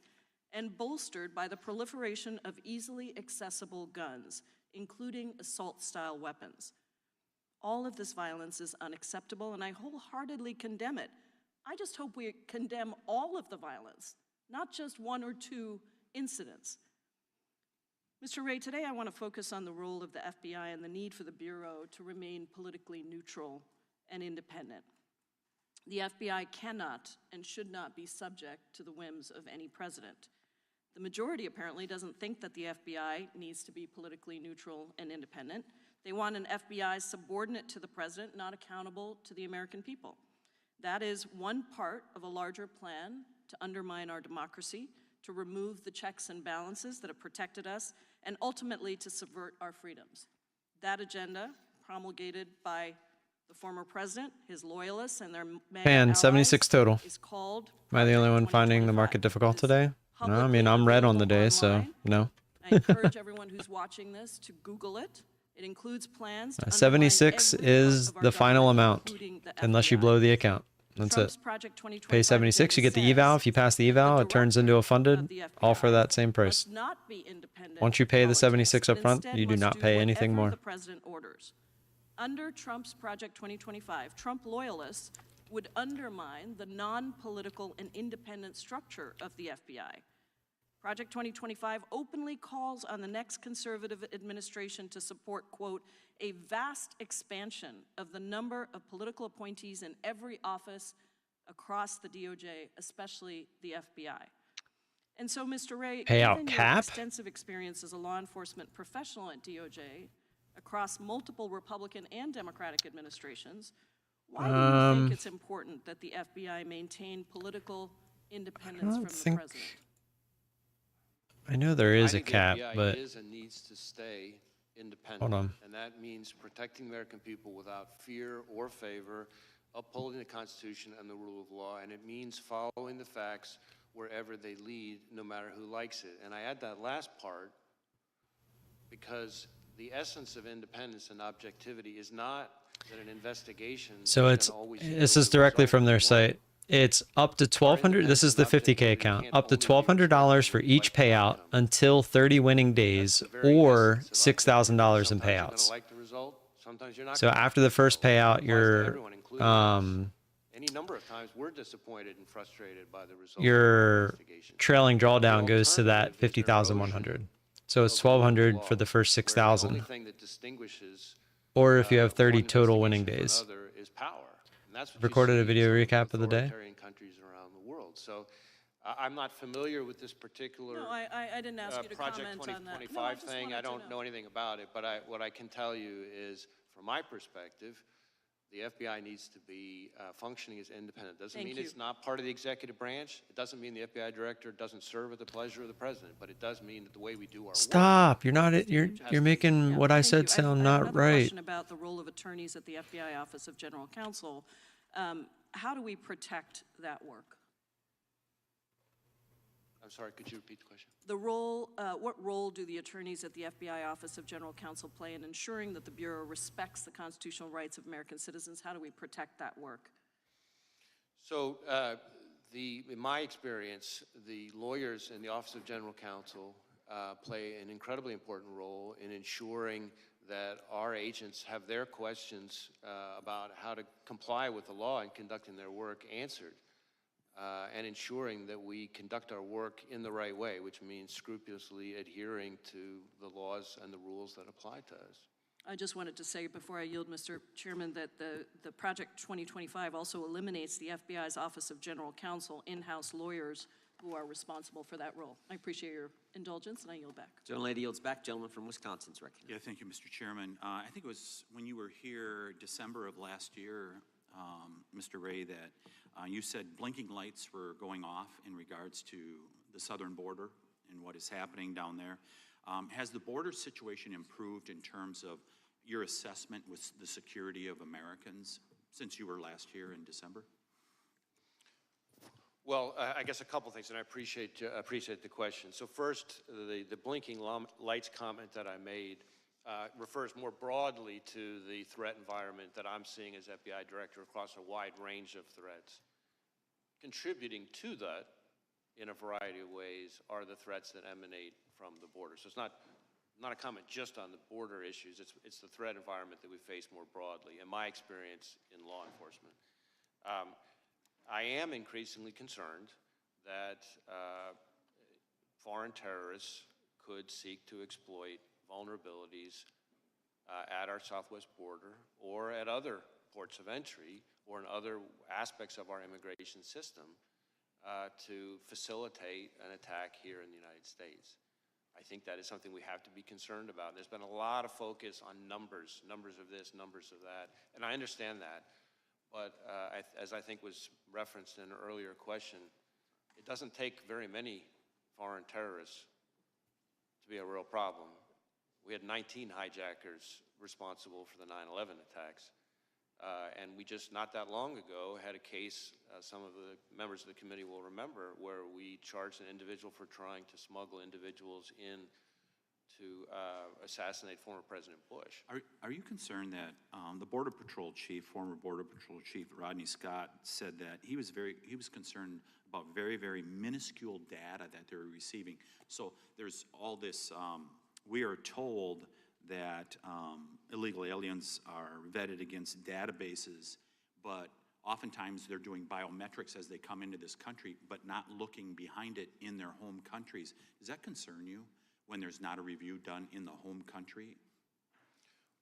and bolstered by the proliferation of easily accessible guns, including assault-style weapons. All of this violence is unacceptable, and I wholeheartedly condemn it. I just hope we condemn all of the violence, not just one or two incidents. Mr. Wray, today I want to focus on the role of the FBI and the need for the Bureau to remain politically neutral and independent. The FBI cannot and should not be subject to the whims of any president. The majority apparently doesn't think that the FBI needs to be politically neutral and independent. They want an FBI subordinate to the president, not accountable to the American people. That is one part of a larger plan to undermine our democracy, to remove the checks and balances that have protected us, and ultimately to subvert our freedoms. That agenda, promulgated by the former president, his loyalists, and their And 76 total. is called Am I the only one finding the market difficult today? No, I mean, I'm red on the day, so no. I encourage everyone who's watching this to Google it. It includes plans to 76 is the final amount, unless you blow the account. That's it. Pay 76, you get the eval. If you pass the eval, it turns into a funded, all for that same price. Once you pay the 76 up front, you do not pay anything more. The president orders. Under Trump's Project 2025, Trump loyalists would undermine the non-political and independent structure of the FBI. Project 2025 openly calls on the next conservative administration to support, quote, a vast expansion of the number of political appointees in every office across the DOJ, especially the FBI. And so, Mr. Wray, given your extensive experience as a law enforcement professional at DOJ across multiple Republican and Democratic administrations, why do you think it's important that the FBI maintain political independence from the president? I know there is a cap, FBI but is and needs to stay independent. Hold on. And that means protecting the American people without fear or favor, upholding the Constitution and the rule of law, and it means following the facts wherever they lead, no matter who likes it. And I add that last part because the essence of independence and objectivity is not that an investigation so it's this is directly from their site. It's up to $1,200. This is the 50K account. Up to $1,200 for each payout until 30 winning days, or $6,000 in payouts. So after the first payout, your any number of times we're disappointed and frustrated by the results. your trailing drawdown goes to that 50,100. So it's 1,200 for the first 6,000. The only thing that distinguishes Or if you have 30 one total winning investigation days. from another is power. And that's what you Recorded see a in video some recap of the day. authoritarian countries around the world. So I'm not familiar with this particular No, I didn't ask you to Project comment on that. 2025 thing. I don't know anything about it, but what I can tell you is, from my perspective, the FBI needs to be functioning as independent. Doesn't mean it's not part of the executive branch. It doesn't mean the FBI director doesn't serve at the pleasure of the president, but it does mean that the way we do our Stop! work. You're not. You're making what I said sound not I have right. a question about the role of attorneys at the FBI Office of General Counsel. How do we protect that work? I'm sorry, could you repeat the question? The role, what role do the attorneys at the FBI Office of General Counsel play in ensuring that the Bureau respects the constitutional rights of American citizens? How do we protect that work? So in my experience, the lawyers in the Office of General Counsel play an incredibly important role in ensuring that our agents have their questions about how to comply with the law and conducting their work answered. And ensuring that we conduct our work in the right way, which means scrupulously adhering to the laws and the rules that apply to us. I just wanted to say before I yield, Mr. Chairman, that the Project 2025 also eliminates the FBI's Office of General Counsel in-house lawyers who are responsible for that role. I appreciate your indulgence, and I yield back. Gentlelady yields back. Gentleman from Wisconsin's recognized. Yeah, thank you, Mr. Chairman. I think it was when you were here December of last year, Mr. Ray, that you said blinking lights were going off in regards to the southern border and what is happening down there. Has the border situation improved in terms of your assessment with the security of Americans since you were last here in December? Well, I guess a couple things, and I appreciate the question. So first, the blinking lights comment that I made refers more broadly to the threat environment that I'm seeing as FBI director across a wide range of threats. Contributing to that in a variety of ways are the threats that emanate from the border. So it's not a comment just on the border issues, it's the threat environment that we face more broadly, in my experience in law enforcement. I am increasingly concerned that foreign terrorists could seek to exploit vulnerabilities at our southwest border or at other ports of entry or in other aspects of our immigration system to facilitate an attack here in the United States. I think that is something we have to be concerned about. There's been a lot of focus on numbers of this, numbers of that, and I understand that. But as I think was referenced in an earlier question, it doesn't take very many foreign terrorists to be a real problem. We had 19 hijackers responsible for the 9/11 attacks. And we just, not that long ago, had a case, some of the members of the committee will remember, where we charged an individual for trying to smuggle individuals in to assassinate former President Bush. Are you concerned that the Border Patrol chief, former Border Patrol chief Rodney Scott, said that he was concerned about very, very minuscule data that they were receiving? So there's all this, we are told that illegal aliens are vetted against databases, but oftentimes they're doing biometrics as they come into this country, but not looking behind it in their home countries. Does that concern you when there's not a review done in the home country?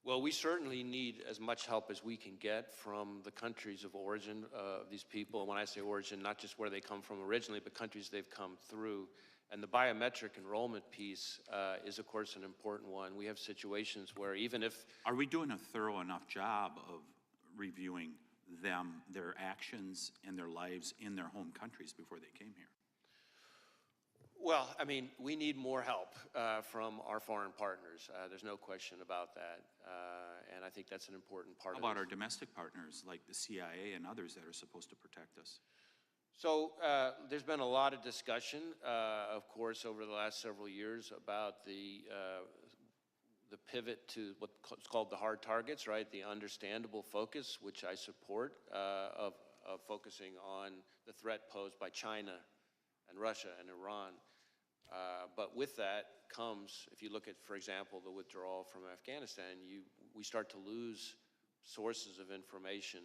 Well, we certainly need as much help as we can get from the countries of origin of these people. And when I say origin, not just where they come from originally, but countries they've come through. And the biometric enrollment piece is, of course, an important one. We have situations where even if... Are we doing a thorough enough job of reviewing them, their actions, and their lives in their home countries before they came here? Well, I mean, we need more help from our foreign partners. There's no question about that. And I think that's an important part of it. How about our domestic partners, like the CIA and others that are supposed to protect us? So there's been a lot of discussion, of course, over the last several years about the pivot to what's called the hard targets, right? The understandable focus, which I support, of of focusing on the threat posed by China and Russia and Iran. But with that comes, if you look at, for example, the withdrawal from Afghanistan, we start to lose sources of information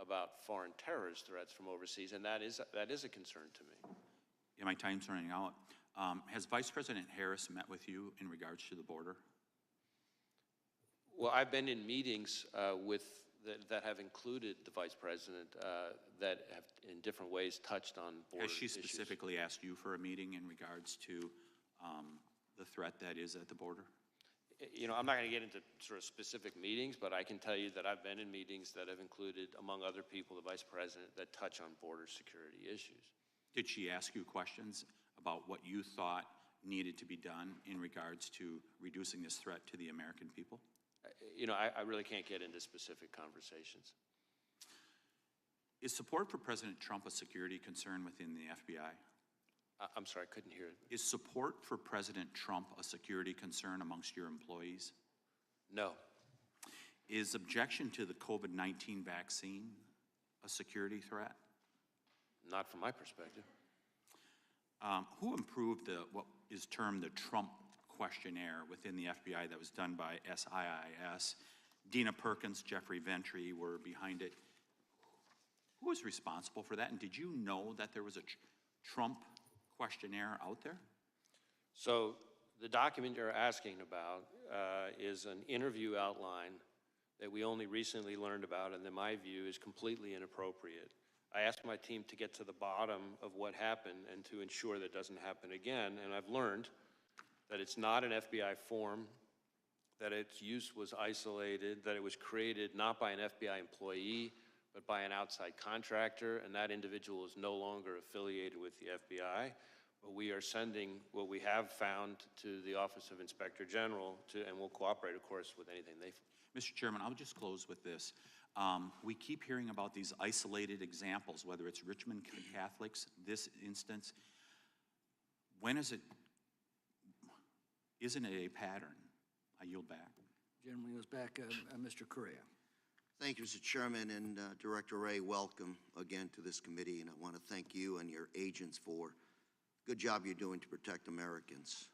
about foreign terrorist threats from overseas, and that is a concern to me. Yeah, my time's running out. Has Vice President Harris met with you in regards to the border? Well, I've been in meetings that have included the Vice President that have in different ways touched on border Has she issues. specifically asked you for a meeting in regards to the threat that is at the border? You know, I'm not going to get into sort of specific meetings, but I can tell you that I've been in meetings that have included, among other people, the Vice President that touch on border security issues. Did she ask you questions about what you thought needed to be done in regards to reducing this threat to the American people? You know, I really can't get into specific conversations. Is support for President Trump a security concern within the FBI? I'm sorry, I couldn't hear it. Is support for President Trump a security concern amongst your employees? No. Is objection to the COVID-19 vaccine a security threat? Not from my perspective. Who improved what is termed the Trump questionnaire within the FBI that was done by SIIS? Dina Perkins, Jeffrey Ventry were behind it. Who was responsible for that? And did you know that there was a Trump questionnaire out there? So the document you're asking about is an interview outline that we only recently learned about, and in my view is completely inappropriate. I asked my team to get to the bottom of what happened and to ensure that doesn't happen again, and I've learned that it's not an FBI form, that its use was isolated, that it was created not by an FBI employee, but by an outside contractor, and that individual is no longer affiliated with the FBI. But we are sending what we have found to the Office of Inspector General, and we'll cooperate, of course, with anything they find. Mr. Chairman, I'll just close with this. We keep hearing about these isolated examples, whether it's Richmond Catholics, this instance. When isn't it a pattern? I yield back. Gentleman goes back, Mr. Correa. Thank you, Mr. Chairman, and Director Wray, welcome again to this committee, and I want to thank you and your agents for the good job you're doing to protect Americans.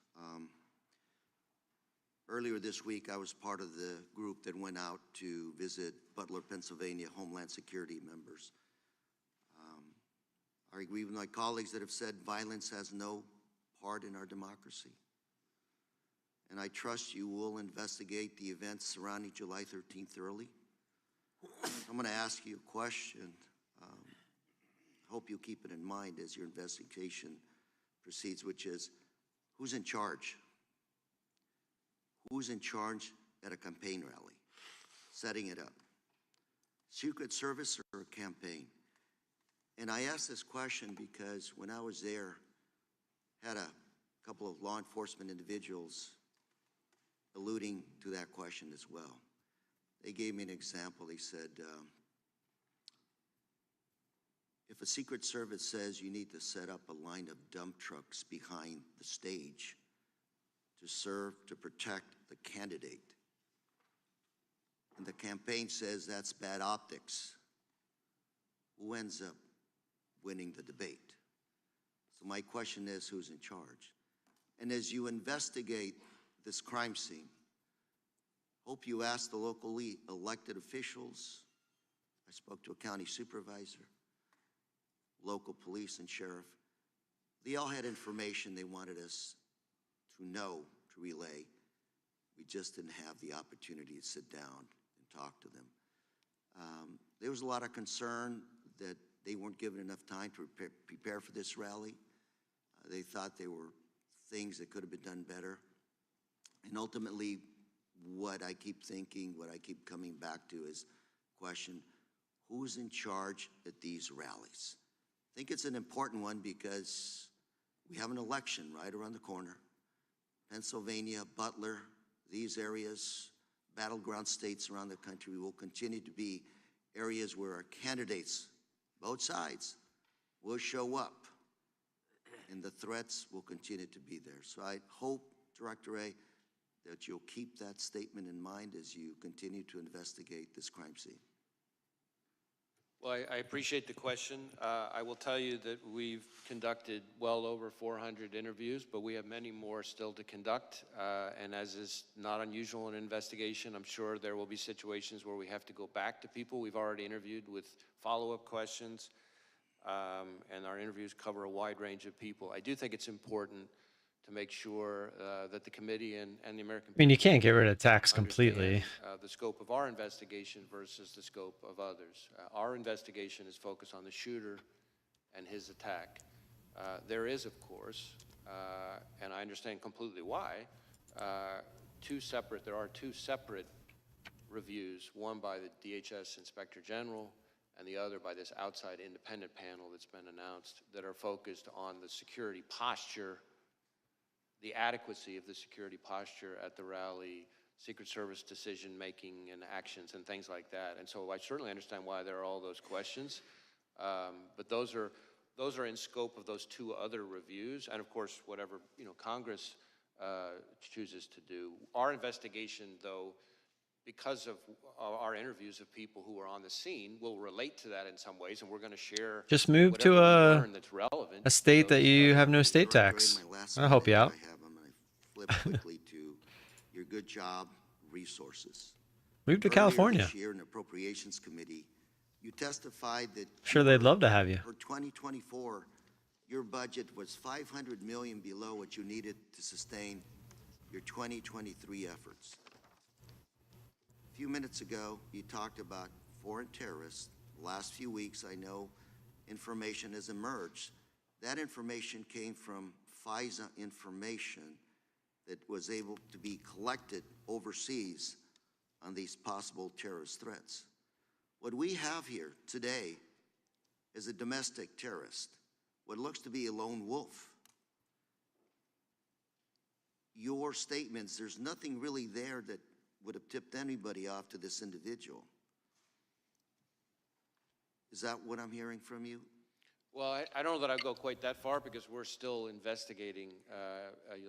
Earlier this week, I was part of the group that went out to visit Butler, Pennsylvania Homeland Security members. I agree with my colleagues that have said violence has no part in our democracy. And I trust you will investigate the events surrounding July 13th thoroughly. I'm going to ask you a question. I hope you'll keep it in mind as your investigation proceeds, which is, who's in charge? Who's in charge at a campaign rally, setting it up? Secret Service or a campaign? And I ask this question because when I was there, had a couple of law enforcement individuals alluding to that question as well. They gave me an example. They said, if a Secret Service says you need to set up a line of dump trucks behind the stage to serve, to protect the candidate, and the campaign says that's bad optics, who ends up winning the debate? So my question is, who's in charge? And as you investigate this crime scene, hope you ask the locally elected officials. I spoke to a county supervisor, local police and sheriff. They all had information they wanted us to know, to relay. We just didn't have the opportunity to sit down and talk to them. There was a lot of concern that they weren't given enough time to prepare for this rally. They thought there were things that could have been done better. And ultimately, what I keep thinking, what I keep coming back to is the question, who's in charge at these rallies? I think it's an important one because we have an election right around the corner. Pennsylvania, Butler, these areas, battleground states around the country will continue to be areas where our candidates, both sides, will show up, and the threats will continue to be there. So I hope, Director Wray, that you'll keep that statement in mind as you continue to investigate this crime scene. Well, I appreciate the question. I will tell you that we've conducted well over 400 interviews, but we have many more still to conduct. And as is not unusual in an investigation, I'm sure there will be situations where we have to go back to people we've already interviewed with follow-up questions. And our interviews cover a wide range of people. I do think it's important to make sure that the committee and the American I mean, you people can't get rid of tax understand, completely. the scope of our investigation versus the scope of others. Our investigation is focused on the shooter and his attack. There is, of course, and I understand completely why, there are two separate reviews, one by the DHS Inspector General and the other by this outside independent panel that's been announced, that are focused on the security posture, the adequacy of the security posture at the rally, Secret Service decision-making and actions and things like that. And so I certainly understand why there are all those questions. But those are in scope of those two other reviews. And of course, whatever Congress chooses to do. Our investigation, though, because of our interviews of people who are on the scene, will relate to that in some ways, and we're going to share. Just move to a state that you have no state tax. I'll help you out. I'm going to flip quickly to your good job resources. Move to Earlier California. This year in the Appropriations Committee, you testified that Sure, they'd love to have you. for 2024, your budget was $500 million below what you needed to sustain your 2023 efforts. A few minutes ago, you talked about foreign terrorists. The last few weeks, I know information has emerged. That information came from FISA information that was able to be collected overseas on these possible terrorist threats. What we have here today is a domestic terrorist, what looks to be a lone wolf. Your statements, there's nothing really there that would have tipped anybody off to this individual. Is that what I'm hearing from you? Well, I don't know that I'd go quite that far because we're still investigating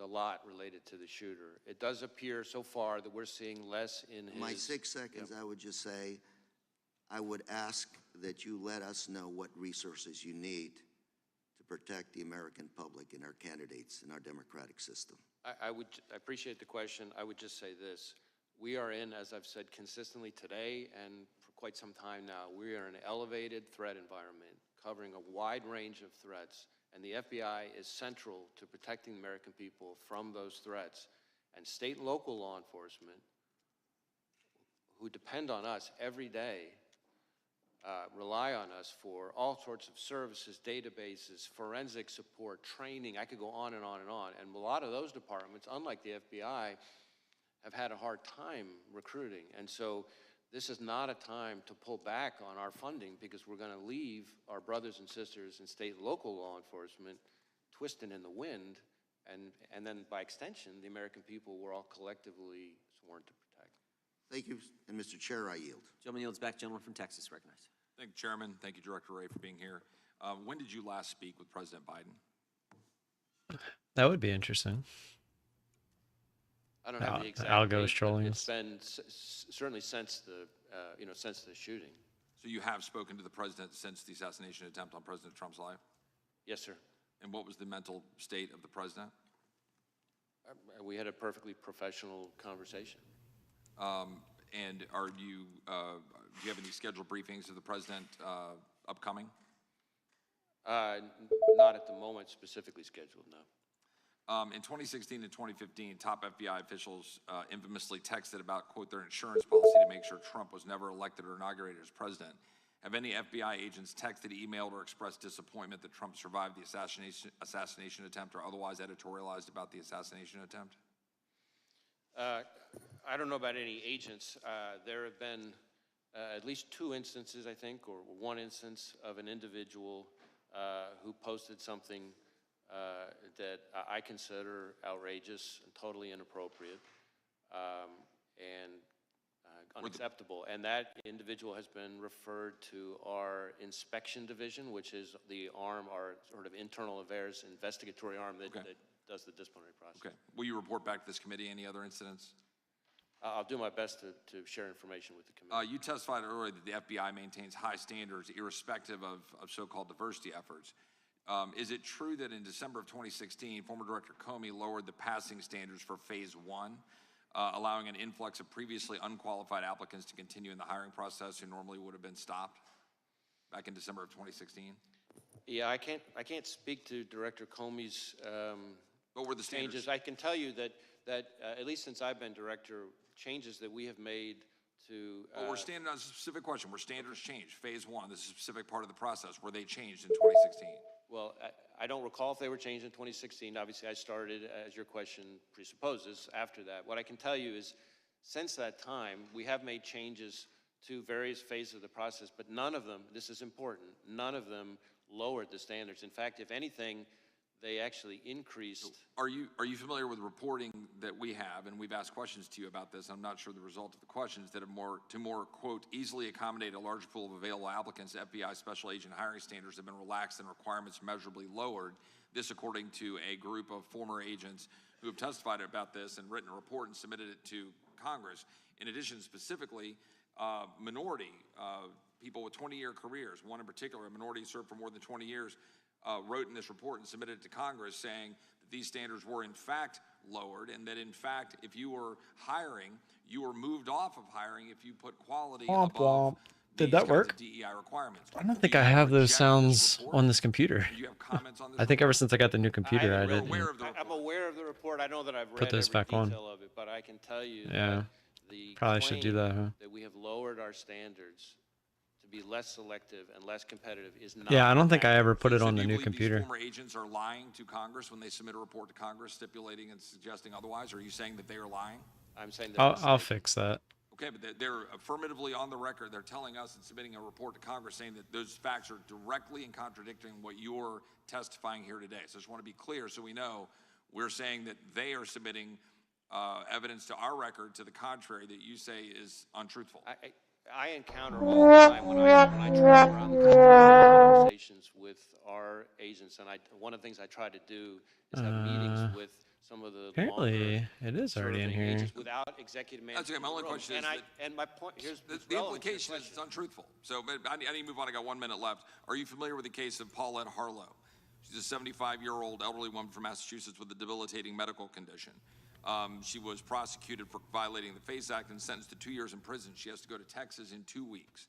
a lot related to the shooter. It does appear so far that we're seeing less in his... My 6 seconds, I would just say, I would ask that you let us know what resources you need to protect the American public and our candidates in our democratic system. I appreciate the question. I would just say this. We are in, as I've said consistently today and for quite some time now, we are in an elevated threat environment covering a wide range of threats, and the FBI is central to protecting the American people from those threats. And state and local law enforcement, who depend on us every day, rely on us for all sorts of services, databases, forensic support, training. I could go on and on and on. And a lot of those departments, unlike the FBI, have had a hard time recruiting. And so this is not a time to pull back on our funding because we're going to leave our brothers and sisters in state and local law enforcement twisting in the wind. And then by extension, the American people we're all collectively sworn to protect. Thank you, and Mr. Chair, I yield. Gentleman yields back. Gentleman from Texas recognized. Thank you, Chairman. Thank you, Director Ray, for being here. When did you last speak with President Biden? That would be interesting. I don't have the exact Algo date, is trolling but it's us. been certainly since the since the shooting. So you have spoken to the president since the assassination attempt on President Trump's life? Yes, sir. And what was the mental state of the president? We had a perfectly professional conversation. And are you, do you have any scheduled briefings of the president upcoming? Not at the moment specifically scheduled, no. In 2016 and 2015, top FBI officials infamously texted about, quote, their insurance policy to make sure Trump was never elected or inaugurated as president. Have any FBI agents texted, emailed, or expressed disappointment that Trump survived the assassination attempt or otherwise editorialized about the assassination attempt? I don't know about any agents. There have been at least 2 instances, I think, or 1 instance of an individual who posted something that I consider outrageous and totally inappropriate and unacceptable. And that individual has been referred to our inspection division, which is the arm, our sort of internal affairs investigatory arm that does the disciplinary process. Okay. Will you report back to this committee any other incidents? I'll do my best to share information with the committee. You testified earlier that the FBI maintains high standards irrespective of so-called diversity efforts. Is it true that in December of 2016, former Director Comey lowered the passing standards for Phase 1, allowing an influx of previously unqualified applicants to continue in the hiring process who normally would have been stopped back in December of 2016? Yeah, I can't speak to Director Comey's what were the changes. standards? I can tell you that at least since I've been director, changes that we have made to. Well, we're standing on a specific question. Were standards changed? Phase 1, this is a specific part of the process. Were they changed in 2016? Well, I don't recall if they were changed in 2016. Obviously, I started, as your question presupposes, after that. What I can tell you is, since that time, we have made changes to various phases of the process, but none of them, this is important, none of them lowered the standards. In fact, if anything, they actually increased. Are you familiar with reporting that we have, and we've asked questions to you about this, I'm not sure the result of the questions, that to more, quote, easily accommodate a larger pool of available applicants, FBI special agent hiring standards have been relaxed and requirements measurably lowered. This according to a group of former agents who have testified about this and written a report and submitted it to Congress. In addition, specifically, minority people with 20-year careers, one in particular, a minority who served for more than 20 years, wrote in this report and submitted it to Congress saying that these standards were in fact lowered, and that in fact, if you were hiring, you were moved off of hiring if you put quality Womp above womp. Did these that kinds work? of DEI requirements. I don't think I have those sounds on this computer. Do you have comments on this? I think ever since I got the new computer, I did. I'm aware of the report. I know that I've read Put this every back on. detail of it, but I can tell you Yeah. that the Probably should do claim that, huh? that we have lowered our standards to be less selective and less competitive is not. Yeah, I don't think I ever put it So on do the you new believe computer. These former agents are lying to Congress when they submit a report to Congress stipulating and suggesting otherwise? Or are you saying that they are lying? I'm saying that. I'll fix that. Okay, but they're affirmatively on the record. They're telling us and submitting a report to Congress saying that those facts are directly in contradicting what you're testifying here today. So I just want to be clear so we know we're saying that they are submitting evidence to our record to the contrary that you say is untruthful. I encounter all the time when I travel around the country have conversations with our agents, and one of the things I try to do is have meetings with some of the Apparently, it is already in serving here. agents without executive management. That's okay. My only question is and my point here's the implication is it's untruthful. So, but I need to move on. I got 1 minute left. Are you familiar with the case of Paulette Harlow? She's a 75-year-old elderly woman from Massachusetts with a debilitating medical condition. She was prosecuted for violating the FACE Act and sentenced to 2 years in prison. She has to go to Texas in 2 weeks.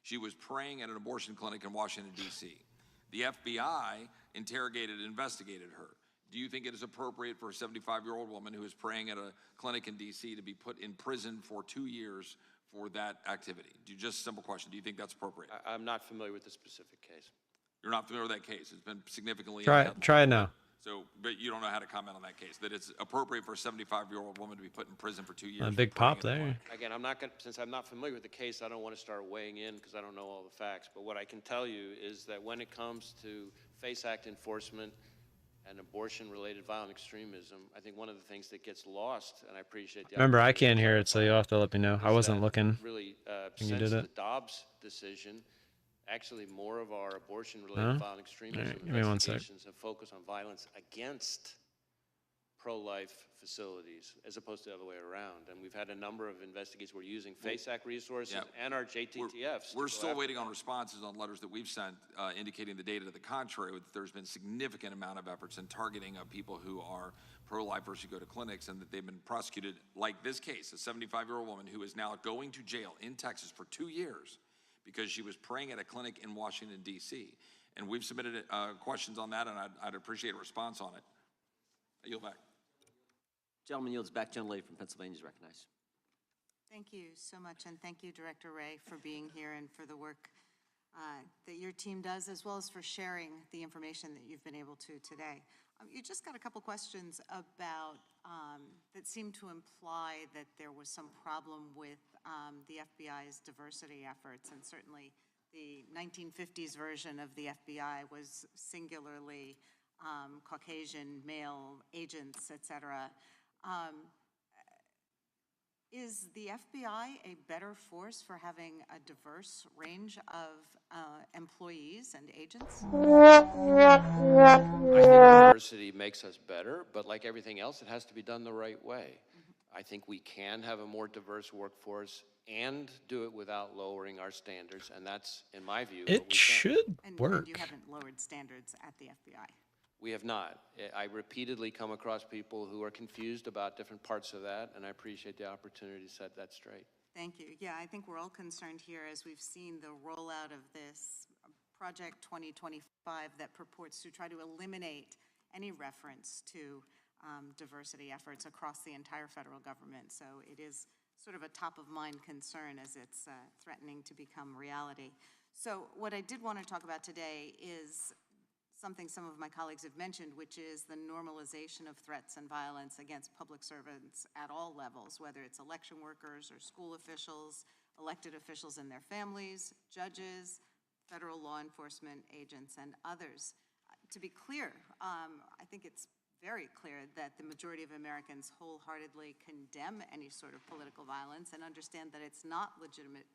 She was praying at an abortion clinic in Washington, D.C. The FBI interrogated and investigated her. Do you think it is appropriate for a 75-year-old woman who is praying at a clinic in D.C. to be put in prison for 2 years for that activity? Just a simple question. Do you think that's appropriate? I'm not familiar with the specific case. You're not familiar with that case. It's been significantly Try it now. So, but you don't know how to comment on that case, that it's appropriate for a 75-year-old woman to be put in prison for 2 years. A big pop there. Again, since I'm not familiar with the case, I don't want to start weighing in because I don't know all the facts. But what I can tell you is that when it comes to FACE Act enforcement and abortion-related violent extremism, I think one of the things that gets lost, and I appreciate the Remember, I can't hear it, so you'll have to let me know. I wasn't looking really, when you since did the it. Dobbs decision, actually more of our abortion-related violent extremism Right, give me 1 sec. investigations have focused on violence against pro-life facilities as opposed to the other way around. And we've had a number of investigations. We're using FACE Act resources and our JTTFs. We're still waiting on responses on letters that we've sent indicating the data to the contrary. There's been significant amount of efforts in targeting of people who are pro-lifers who go to clinics, and that they've been prosecuted, like this case, a 75-year-old woman who is now going to jail in Texas for 2 years because she was praying at a clinic in Washington, D.C. And we've submitted questions on that, and I'd appreciate a response on it. I yield back. Gentleman yields back. Gentlelady from Pennsylvania is recognized. Thank you so much, and thank you, Director Wray, for being here and for the work that your team does, as well as for sharing the information that you've been able to today. You just got a couple questions about that seem to imply that there was some problem with the FBI's diversity efforts, and certainly the 1950s version of the FBI was singularly Caucasian male agents, et cetera. Is the FBI a better force for having a diverse range of employees and agents? I think diversity makes us better, but like everything else, it has to be done the right way. I think we can have a more diverse workforce and do it without lowering our standards, and that's, in my view, what we It can. should And work. you haven't lowered standards at the FBI. We have not. I repeatedly come across people who are confused about different parts of that, and I appreciate the opportunity to set that straight. Thank you. Yeah, I think we're all concerned here as we've seen the rollout of this Project 2025 that purports to try to eliminate any reference to diversity efforts across the entire federal government. So it is sort of a top-of-mind concern as it's threatening to become reality. So what I did want to talk about today is something some of my colleagues have mentioned, which is the normalization of threats and violence against public servants at all levels, whether it's election workers or school officials, elected officials and their families, judges, federal law enforcement agents, and others. To be clear, I think it's very clear that the majority of Americans wholeheartedly condemn any sort of political violence and understand that it's not legitimate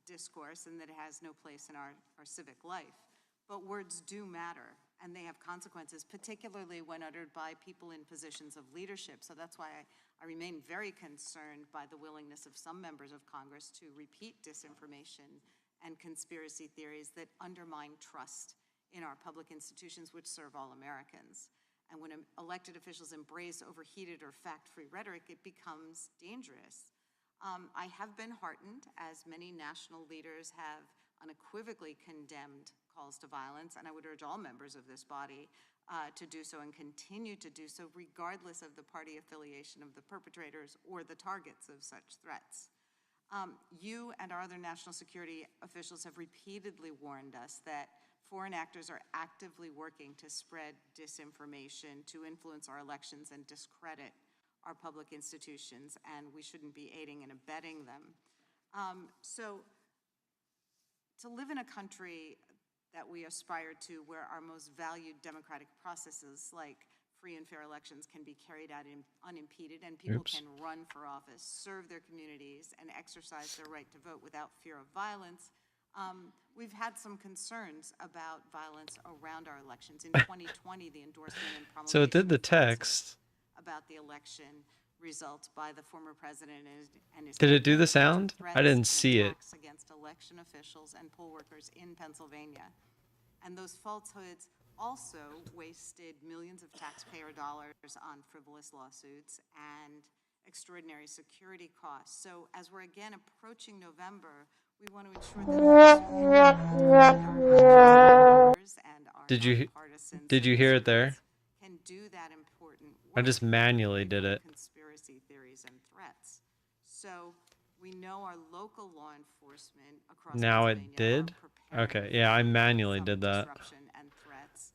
discourse and that it has no place in our civic life. But words do matter, and they have consequences, particularly when uttered by people in positions of leadership. So that's why I remain very concerned by the willingness of some members of Congress to repeat disinformation and conspiracy theories that undermine trust in our public institutions which serve all Americans. And when elected officials embrace overheated or fact-free rhetoric, it becomes dangerous. I have been heartened, as many national leaders have unequivocally condemned calls to violence, and I would urge all members of this body to do so and continue to do so regardless of the party affiliation of the perpetrators or the targets of such threats. You and our other national security officials have repeatedly warned us that foreign actors are actively working to spread disinformation, to influence our elections and discredit our public institutions, and we shouldn't be aiding and abetting them. So to live in a country that we aspire to, where our most valued democratic processes like free and fair elections can be carried out unimpeded, and people can run for office, serve their communities, and exercise their right to vote without fear of violence, we've had some concerns about violence around our elections. In 2020, the endorsement and promulgation So it did the text. about the election results by the former president and his Did it do the campaign sound? threats I didn't and see it. attacks against election officials and poll workers in Pennsylvania. And those falsehoods also wasted millions of taxpayer dollars on frivolous lawsuits and extraordinary security costs. So as we're again approaching November, we want to ensure that Did you hear it there? can do that important work. I just manually did it. Conspiracy theories and threats. So we know our local law enforcement across Now Pennsylvania it did? are preparing Okay, yeah, I for manually some did that. disruption and threats.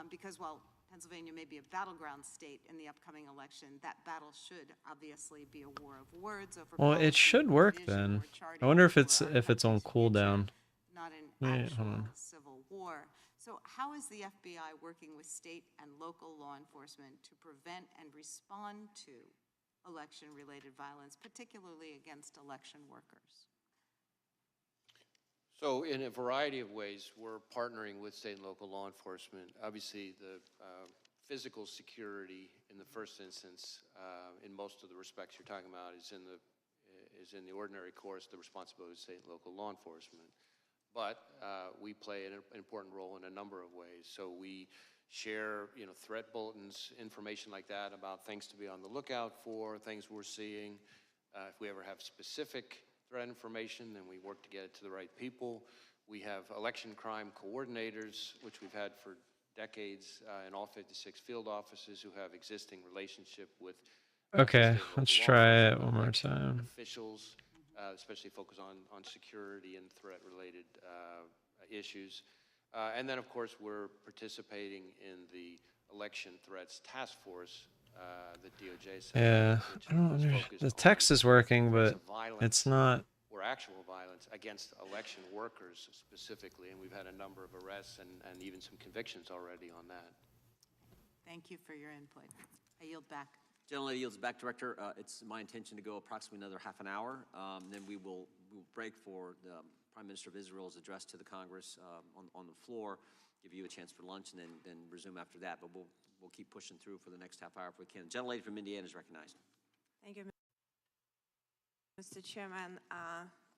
Because while Pennsylvania may be a battleground state in the upcoming election, that battle should obviously be a war of words over Well, it policy, should work vision, then. or charting I wonder if for it's our on country's cooldown. future, not an Wait, actual hold on. civil war. So how is the FBI working with state and local law enforcement to prevent and respond to election-related violence, particularly against election workers? So in a variety of ways, we're partnering with state and local law enforcement. Obviously, the physical security in the first instance, in most of the respects you're talking about, is in the ordinary course, the responsibility of state and local law enforcement. But we play an important role in a number of ways. So we share, threat bulletins, information like that about things to be on the lookout for, things we're seeing. If we ever have specific threat information, then we work to get it to the right people. We have election crime coordinators, which we've had for decades in all 56 field offices who have existing relationship with Okay, let's try it one more time. officials, especially focus on security and threat-related issues. And then, of course, we're participating in the election threats task force that DOJ set Yeah, up, which I don't is understand. focused The on text is working, threats but of violence it's not. or actual violence against election workers specifically, and we've had a number of arrests and even some convictions already on that. Thank you for your input. I yield back. Gentlelady yields back, Director. It's my intention to go approximately another half an hour. Then we will break for the Prime Minister of Israel's address to the Congress on the floor, give you a chance for lunch, and then resume after that. But we'll keep pushing through for the next half hour if we can. Gentlelady from Indiana is recognized. Thank you, Mr. Chairman.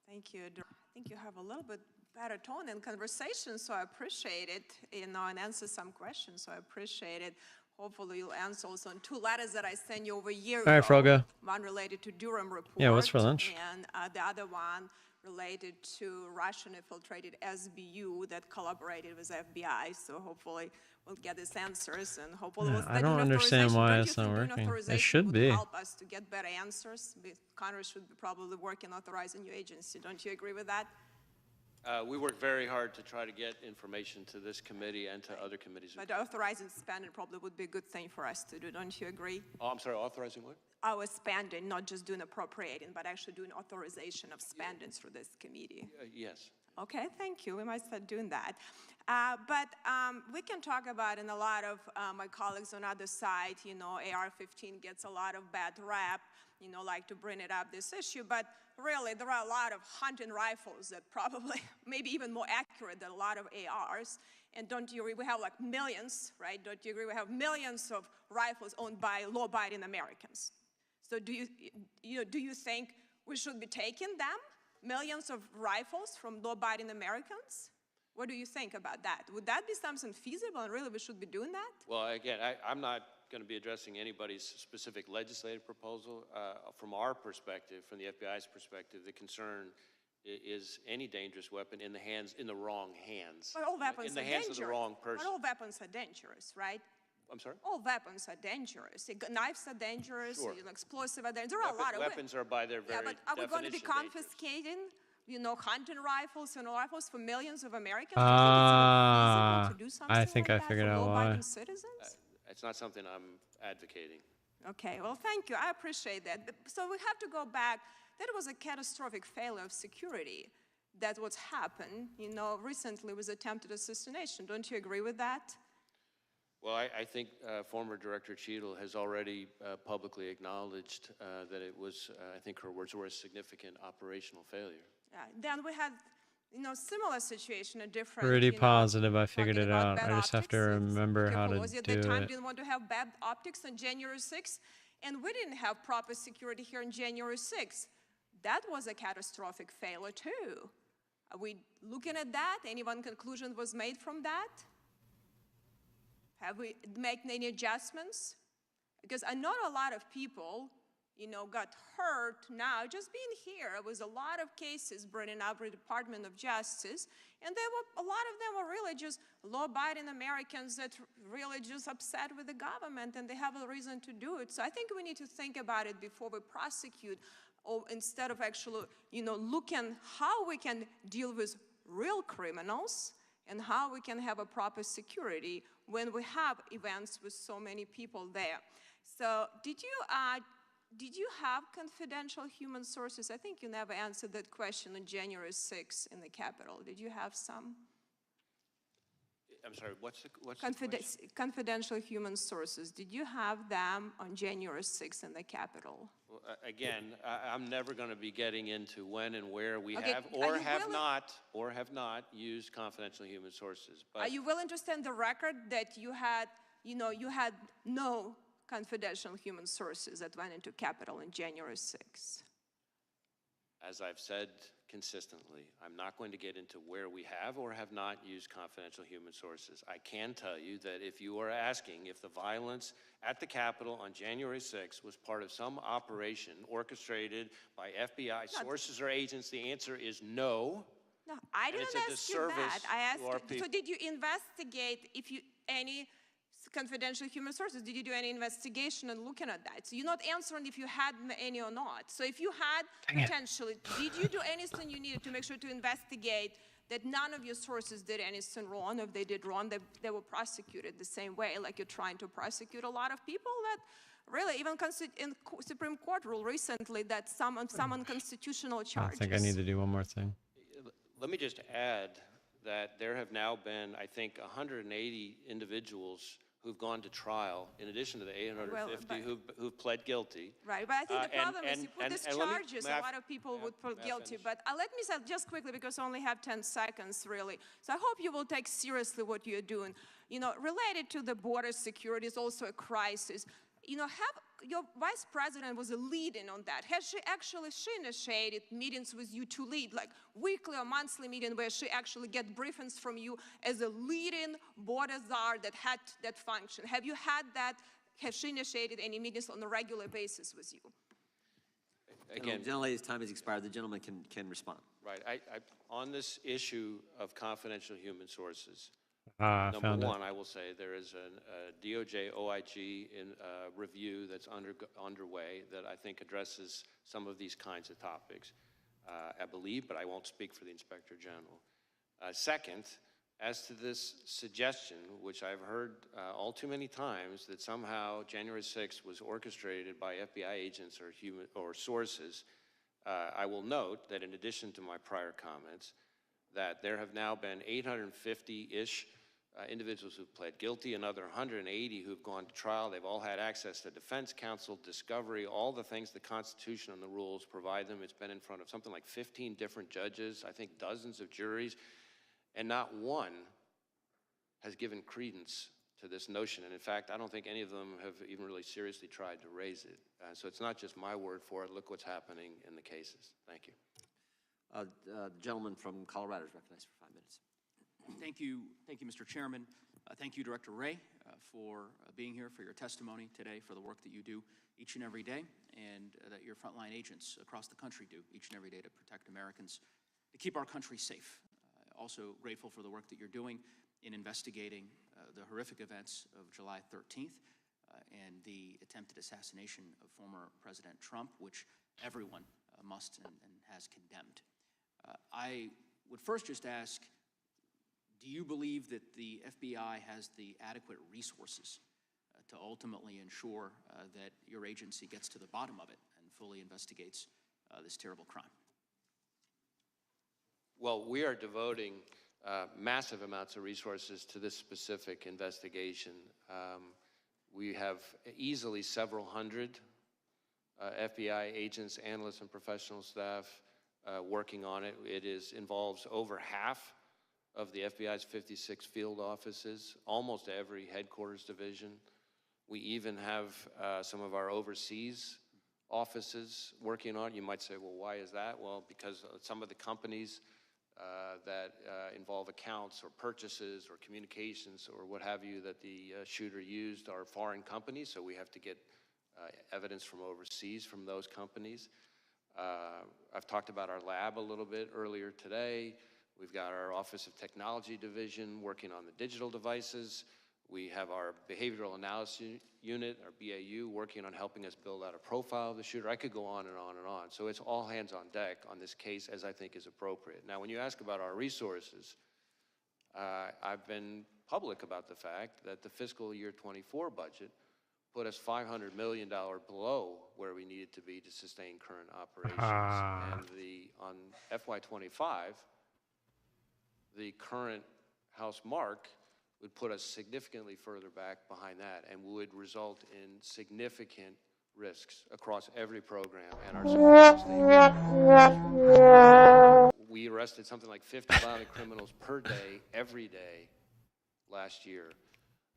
Thank you. I think you have a little bit better tone in conversation, so I appreciate it, and answer some questions, so I appreciate it. Hopefully you'll answer also on 2 letters that I sent you over a year ago. All right, Froga. One related to Durham report. Yeah, what's for lunch? And the other one related to Russian infiltrated SBU that collaborated with FBI. So hopefully we'll get these answers, and hopefully we'll I don't understand why it's not working. It should be. Help us to get better answers. Congress should be probably working authorizing your agency. Don't you agree with that? We work very hard to try to get information to this committee and to other committees. But authorizing spending probably would be a good thing for us to do. Don't you agree? Oh, I'm sorry, authorizing what? Our spending, not just doing appropriating, but actually doing authorization of spending through this committee. Yes. Okay, thank you. We might start doing that. But we can talk about, and a lot of my colleagues on other side, AR-15 gets a lot of bad rap, like to bring it up, this issue. But really, there are a lot of hunting rifles that probably, maybe even more accurate than a lot of ARs. And don't you agree? We have like millions, right? Don't you agree? We have millions of rifles owned by law-abiding Americans. So do you think we should be taking them? Millions of rifles from law-abiding Americans? What do you think about that? Would that be something feasible, and really we should be doing that? Well, again, I'm not going to be addressing anybody's specific legislative proposal. From our perspective, from the FBI's perspective, the concern is any dangerous weapon in the wrong hands. But all weapons in the are hands dangerous. of the wrong person. But all weapons are dangerous, right? I'm sorry? All weapons are dangerous. Knives are dangerous, Sure. Explosive are dangerous. There are a lot of weapons are by their very but are we going to be definition confiscating, hunting rifles and rifles for millions of Americans? Do you think it's feasible to do something I think like I figured that for out law-abiding why. citizens? It's not something I'm advocating. Okay, well, thank you. I appreciate that. So we have to go back. That was a catastrophic failure of security. That's what's happened, recently with attempted assassination. Don't you agree with that? Well, I think former Director Cheadle has already publicly acknowledged that it was, I think her words were, a significant operational failure. Then we had, similar situation, a different. Pretty positive I figured it out. I just have to remember how to Pelosi at do that time it. didn't want to have bad optics on January 6th, and we didn't have proper security here on January 6th. That was a catastrophic failure too. Are we looking at that? Any one conclusion was made from that? Have we made any adjustments? Because I know a lot of people, got hurt now just being here. It was a lot of cases bringing up the Department of Justice, and a lot of them were really just law-abiding Americans that really just upset with the government, and they have a reason to do it. So I think we need to think about it before we prosecute, or instead of actually, looking how we can deal with real criminals and how we can have a proper security when we have events with so many people there. So did you have confidential human sources? I think you never answered that question on January 6th in the Capitol. Did you have some? I'm sorry, what's the question? Confidential human sources. Did you have them on January 6th in the Capitol? Well, again, I'm never going to be getting into when and where we Okay, have or have not used confidential human sources. But are you willing to stand the record that you had no confidential human sources that went into Capitol on January 6th? as I've said consistently, I'm not going to get into where we have or have not used confidential human sources. I can tell you that if you are asking if the violence at the Capitol on January 6th was part of some operation orchestrated by FBI sources or agents, the answer is no. No, I didn't ask you that. I asked, to so did you investigate any confidential human sources? Did you do any investigation and looking at that? So you're not answering if you had any or not. So if you had potentially, did you do anything you needed to make sure to investigate that none of your sources did anything wrong? If they did wrong, they were prosecuted the same way, like you're trying to prosecute a lot of people that really, even in Supreme Court rule recently that some unconstitutional charges. I think I need to do one more thing. Let me just add that there have now been, I think, 180 individuals who've gone to trial, in addition to the 850 who've pled guilty. Right, but I think the problem is you put these charges, a lot of people would put guilty. But let me say just quickly, because I only have 10 seconds, really. So I hope you will take seriously what you're doing. You know, related to the border security is also a crisis. you know, your vice president was a lead-in on that. Has she initiated meetings with you to lead, like weekly or monthly meeting where she actually get briefings from you as a lead-in board czar that had that function? Have you had that? Has she initiated any meetings on a regular basis with you? Again, gentlelady's time has expired. The gentleman can respond. Right. On this issue of confidential human sources, Found number it. one, I will say there is a DOJ OIG review that's underway that I think addresses some of these kinds of topics, I believe, but I won't speak for the Inspector General. Second, as to this suggestion, which I've heard all too many times, that somehow January 6th was orchestrated by FBI agents or sources, I will note that in addition to my prior comments, that there have now been 850-ish individuals who've pled guilty, another 180 who've gone to trial. They've all had access to defense counsel, discovery, all the things the Constitution and the rules provide them. It's been in front of something like 15 different judges, I think dozens of juries, and not one has given credence to this notion. And in fact, I don't think any of them have even really seriously tried to raise it. So it's not just my word for it. Look what's happening in the cases. Thank you. The gentleman from Colorado is recognized for 5 minutes. Thank you, Mr. Chairman. Thank you, Director Wray, for being here, for your testimony today, for the work that you do each and every day, and that your frontline agents across the country do each and every day to protect Americans, to keep our country safe. Also grateful for the work that you're doing in investigating the horrific events of July 13th and the attempted assassination of former President Trump, which everyone must and has condemned. I would first just ask, do you believe that the FBI has the adequate resources to ultimately ensure that your agency gets to the bottom of it and fully investigates this terrible crime? Well, we are devoting massive amounts of resources to this specific investigation. We have easily several hundred FBI agents, analysts, and professional staff working on it. It involves over half of the FBI's 56 field offices, almost every headquarters division. We even have some of our overseas offices working on it. You might say, well, why is that? Well, because some of the companies that involve accounts or purchases or communications or what have you that the shooter used are foreign companies, so we have to get evidence from overseas from those companies. I've talked about our lab a little bit earlier today. We've got our Office of Technology Division working on the digital devices. We have our Behavioral Analysis Unit, our BAU, working on helping us build out a profile of the shooter. I could go on and on and on. So it's all hands on deck on this case, as I think is appropriate. Now, when you ask about our resources, I've been public about the fact that the fiscal year 24 budget put us $500 million below where we needed to be to sustain current operations. And on FY25, the current House mark would put us significantly further back behind that and would result in significant risks across every program and our state. We arrested something like 50 violent criminals per day, every day, last year.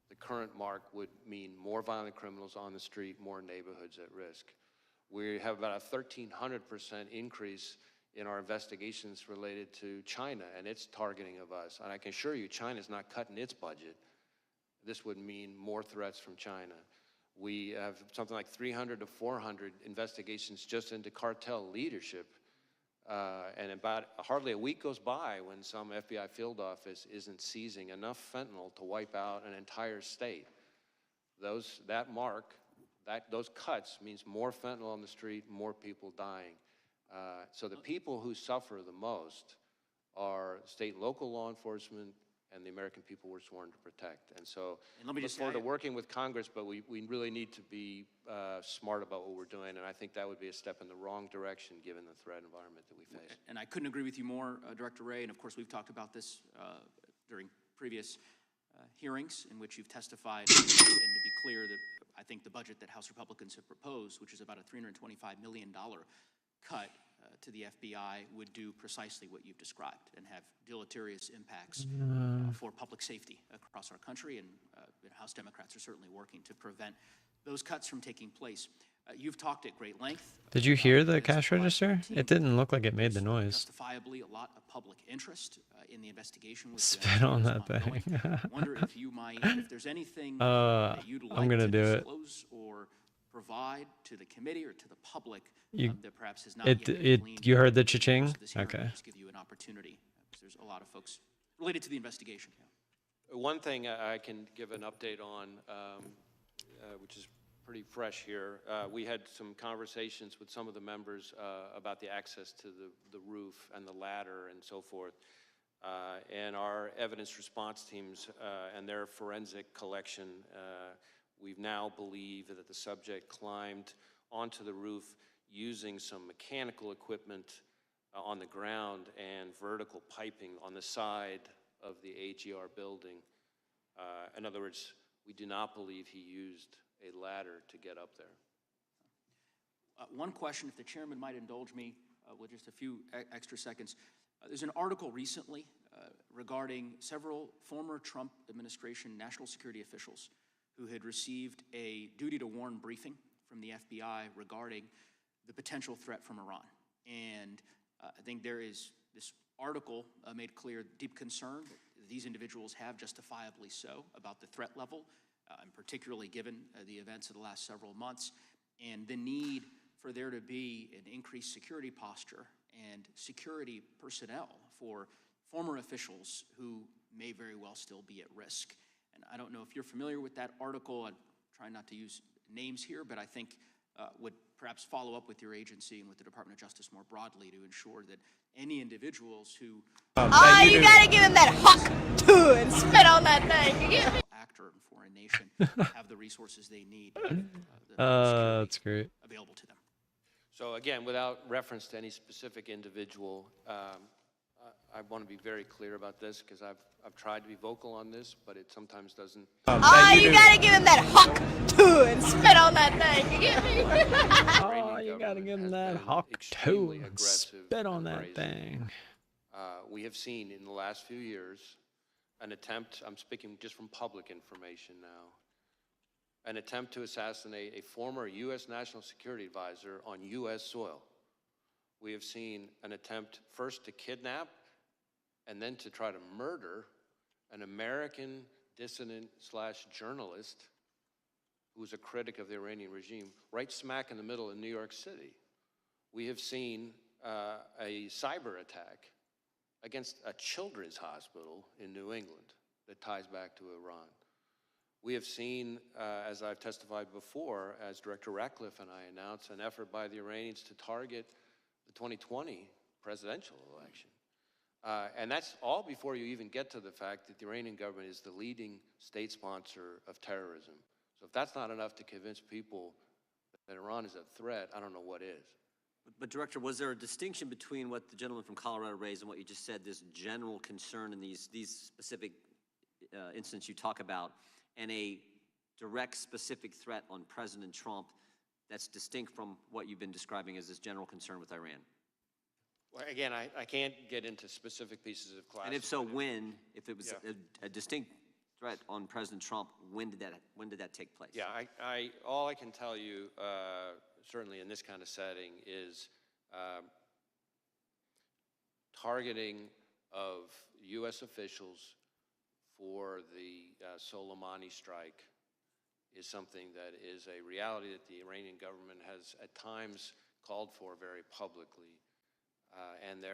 The current mark would mean more violent criminals on the street, more neighborhoods at risk. We have about a 1,300% increase in our investigations related to China and its targeting of us. And I can assure you, China's not cutting its budget. This would mean more threats from China. We have something like 300 to 400 investigations just into cartel leadership. And about hardly a week goes by when some FBI field office isn't seizing enough fentanyl to wipe out an entire state. Those cuts means more fentanyl on the street, more people dying. So the people who suffer the most are state and local law enforcement and the American people we're sworn to protect. And so I look forward to working with Congress, but we really need to be smart about what we're doing, and I think that would be a step in the wrong direction given the threat environment that we face. And I couldn't agree with you more, Director Wray, and of course we've talked about this during previous hearings in which you've testified, and to be clear, that I think the budget that House Republicans have proposed, which is about a $325 million cut to the FBI, would do precisely what you've described and have deleterious impacts for public safety across our country. And House Democrats are certainly working to prevent those cuts from taking place. You've talked at great length. Did you hear the cash register? It didn't look like it made the noise. Justifiably, a lot of public interest in the investigation. Spit on that thing. I wonder if you might, if there's anything that you'd like I'm gonna to do it. disclose or provide to the committee or to the public that perhaps has not It, yet been it, gleaned you heard the over course cha-ching? of this hearing. Okay. Just give you an opportunity, because there's a lot of folks related to the investigation. One thing I can give an update on, which is pretty fresh here. We had some conversations with some of the members about the access to the roof and the ladder and so forth. And our evidence response teams and their forensic collection, we now believe that the subject climbed onto the roof using some mechanical equipment on the ground and vertical piping on the side of the AGR building. In other words, we do not believe he used a ladder to get up there. One question, if the chairman might indulge me with just a few extra seconds. There's an article recently regarding several former Trump administration national security officials who had received a duty to warn briefing from the FBI regarding the potential threat from Iran. And I think there is, this article made clear deep concern that these individuals have, justifiably so, about the threat level, and particularly given the events of the last several months, and the need for there to be an increased security posture and security personnel for former officials who may very well still be at risk. And I don't know if you're familiar with that article. I'm trying not to use names here, but I think would perhaps follow up with your agency and with the Department of Justice more broadly to ensure that any individuals who... you gotta give him that hawk too and spit on that thing. You get me? ...actor in a foreign nation have the resources they need, That's great. available to them. So again, without reference to any specific individual, I want to be very clear about this because I've tried to be vocal on this, but it sometimes doesn't. You gotta give him that hawk too and spit on that thing. You get me? You gotta give him that hawk too and spit on that thing. We have seen in the last few years an attempt, I'm speaking just from public information now, an attempt to assassinate a former U.S. National Security Advisor on U.S. soil. We have seen an attempt first to kidnap and then to try to murder an American dissident / journalist who was a critic of the Iranian regime, right smack in the middle of New York City. We have seen a cyber attack against a children's hospital in New England that ties back to Iran. We have seen, as I've testified before, as Director Ratcliffe and I announced, an effort by the Iranians to target the 2020 presidential election. And that's all before you even get to the fact that the Iranian government is the leading state sponsor of terrorism. So if that's not enough to convince people that Iran is a threat, I don't know what is. But Director, was there a distinction between what the gentleman from Colorado raised and what you just said, this general concern in these specific instances you talk about, and a direct specific threat on President Trump that's distinct from what you've been describing as this general concern with Iran? Well, again, I can't get into specific pieces of class. And if so, when? If it was a distinct threat on President Trump, when did that take place? Yeah, all I can tell you, certainly in this kind of setting, is targeting of U.S. officials for the Soleimani strike is something that is a reality that the Iranian government has at times called for very publicly. And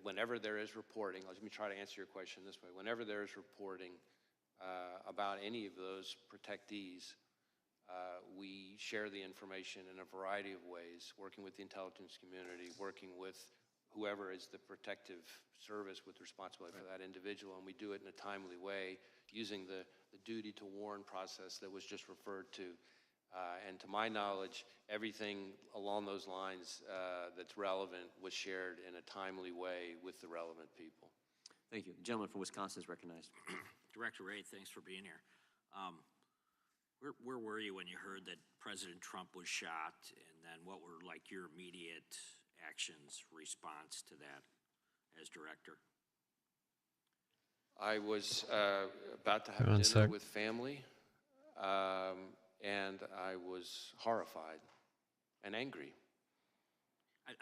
whenever there is reporting, let me try to answer your question this way. Whenever there is reporting about any of those protectees, we share the information in a variety of ways, working with the intelligence community, working with whoever is the protective service with responsibility for that individual, and we do it in a timely way using the duty to warn process that was just referred to. And to my knowledge, everything along those lines that's relevant was shared in a timely way with the relevant people. Thank you. The gentleman from Wisconsin is recognized. Director Ray, thanks for being here. Where were you when you heard that President Trump was shot, and then what were like your immediate actions, response to that as director? I was about to have dinner with family, and I was horrified and angry.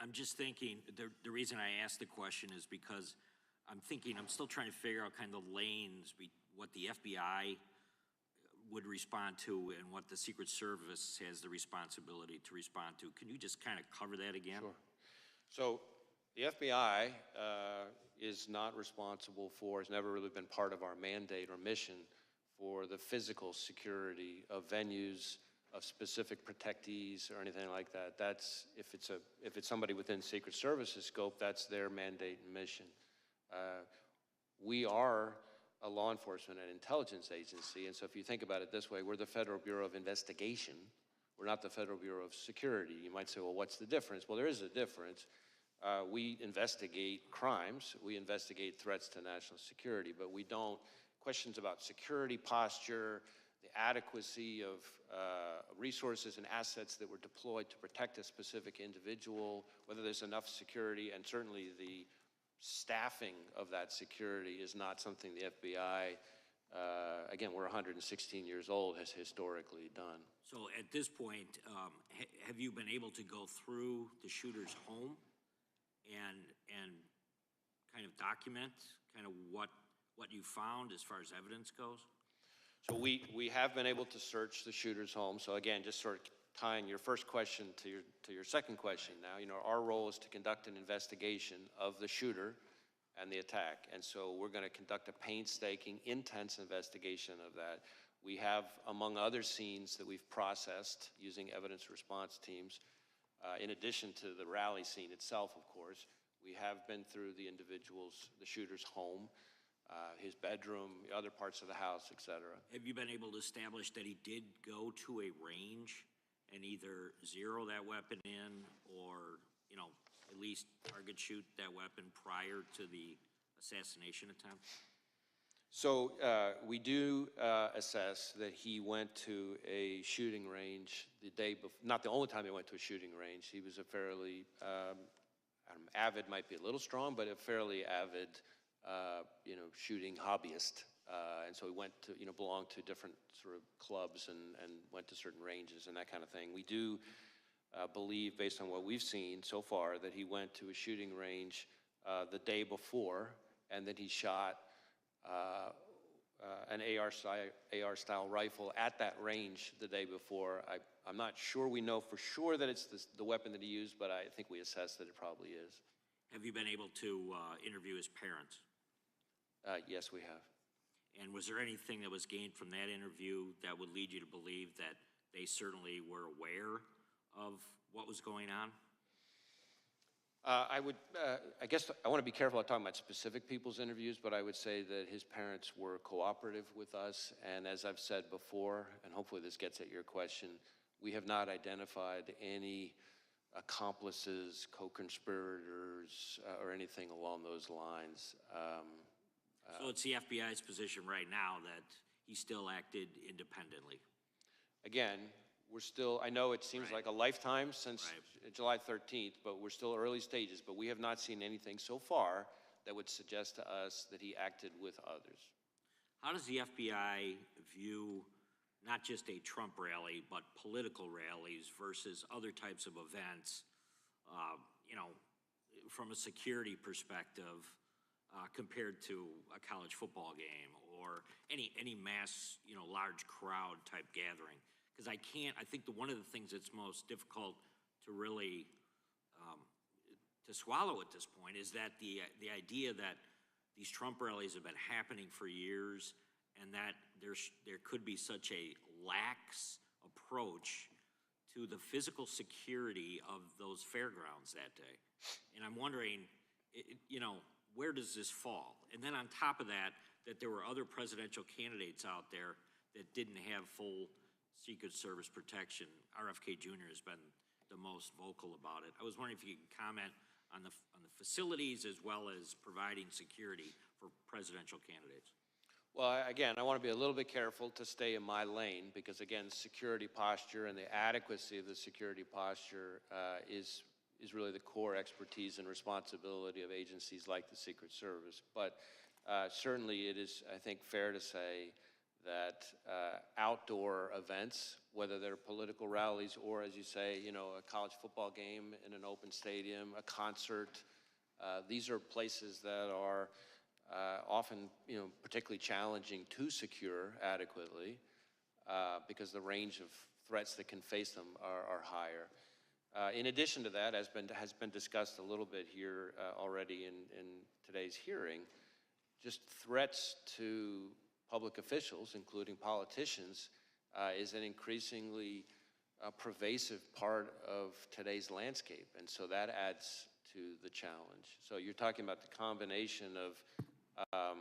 I'm just thinking, the reason I asked the question is because I'm still trying to figure out kind of the lanes, what the FBI would respond to and what the Secret Service has the responsibility to respond to. Can you just kind of cover that again? Sure. So the FBI is not responsible for, has never really been part of our mandate or mission for the physical security of venues, of specific protectees or anything like that. That's, if it's somebody within Secret Service's scope, that's their mandate and mission. We are a law enforcement and intelligence agency, and so if you think about it this way, we're the Federal Bureau of Investigation. We're not the Federal Bureau of Security. You might say, well, what's the difference? Well, there is a difference. We investigate crimes, we investigate threats to national security, but we don't, questions about security posture, the adequacy of resources and assets that were deployed to protect a specific individual, whether there's enough security, and certainly the staffing of that security is not something the FBI, again, we're 116 years old, has historically done. So at this point, have you been able to go through the shooter's home and kind of document kind of what you found as far as evidence goes? So we have been able to search the shooter's home. So again, just sort of tying your first question to your second question now, our role is to conduct an investigation of the shooter and the attack. And so we're going to conduct a painstaking, intense investigation of that. We have, among other scenes that we've processed using evidence response teams, in addition to the rally scene itself, of course, we have been through the shooter's home, his bedroom, other parts of the house, et cetera. Have you been able to establish that he did go to a range and either zero that weapon in or, at least target shoot that weapon prior to the assassination attempt? So we do assess that he went to a shooting range the day before, not the only time he went to a shooting range. He was a fairly, avid might be a little strong, but a fairly avid, shooting hobbyist. And so he went to, belonged to different sort of clubs and went to certain ranges and that kind of thing. We do believe, based on what we've seen so far, that he went to a shooting range the day before and that he shot an AR-style rifle at that range the day before. I'm not sure we know for sure that it's the weapon that he used, but I think we assess that it probably is. Have you been able to interview his parents? Yes, we have. And was there anything that was gained from that interview that would lead you to believe that they certainly were aware of what was going on? I guess I want to be careful about talking about specific people's interviews, but I would say that his parents were cooperative with us. And as I've said before, and hopefully this gets at your question, we have not identified any accomplices, co-conspirators, or anything along those lines. So it's the FBI's position right now that he still acted independently. Again, we're still, I know it seems like a lifetime since July 13th, but we're still early stages, but we have not seen anything so far that would suggest to us that he acted with others. How does the FBI view not just a Trump rally, but political rallies versus other types of events, from a security perspective, compared to a college football game or any mass, large crowd type gathering? Because I think one of the things that's most difficult to really to swallow at this point is that the idea that these Trump rallies have been happening for years and that there could be such a lax approach to the physical security of those fairgrounds that day. And I'm wondering, where does this fall? And then on top of that there were other presidential candidates out there that didn't have full Secret Service protection. RFK Jr. has been the most vocal about it. I was wondering if you could comment on the facilities as well as providing security for presidential candidates. Well, again, I want to be a little bit careful to stay in my lane because, again, security posture and the adequacy of the security posture is really the core expertise and responsibility of agencies like the Secret Service. But certainly it is, I think, fair to say that outdoor events, whether they're political rallies or, as you say, a college football game in an open stadium, a concert, these are places that are often, particularly challenging to secure adequately because the range of threats that can face them are higher. In addition to that, as has been discussed a little bit here already in today's hearing, just threats to public officials, including politicians, is an increasingly pervasive part of today's landscape, and so that adds to the challenge. So you're talking about the combination of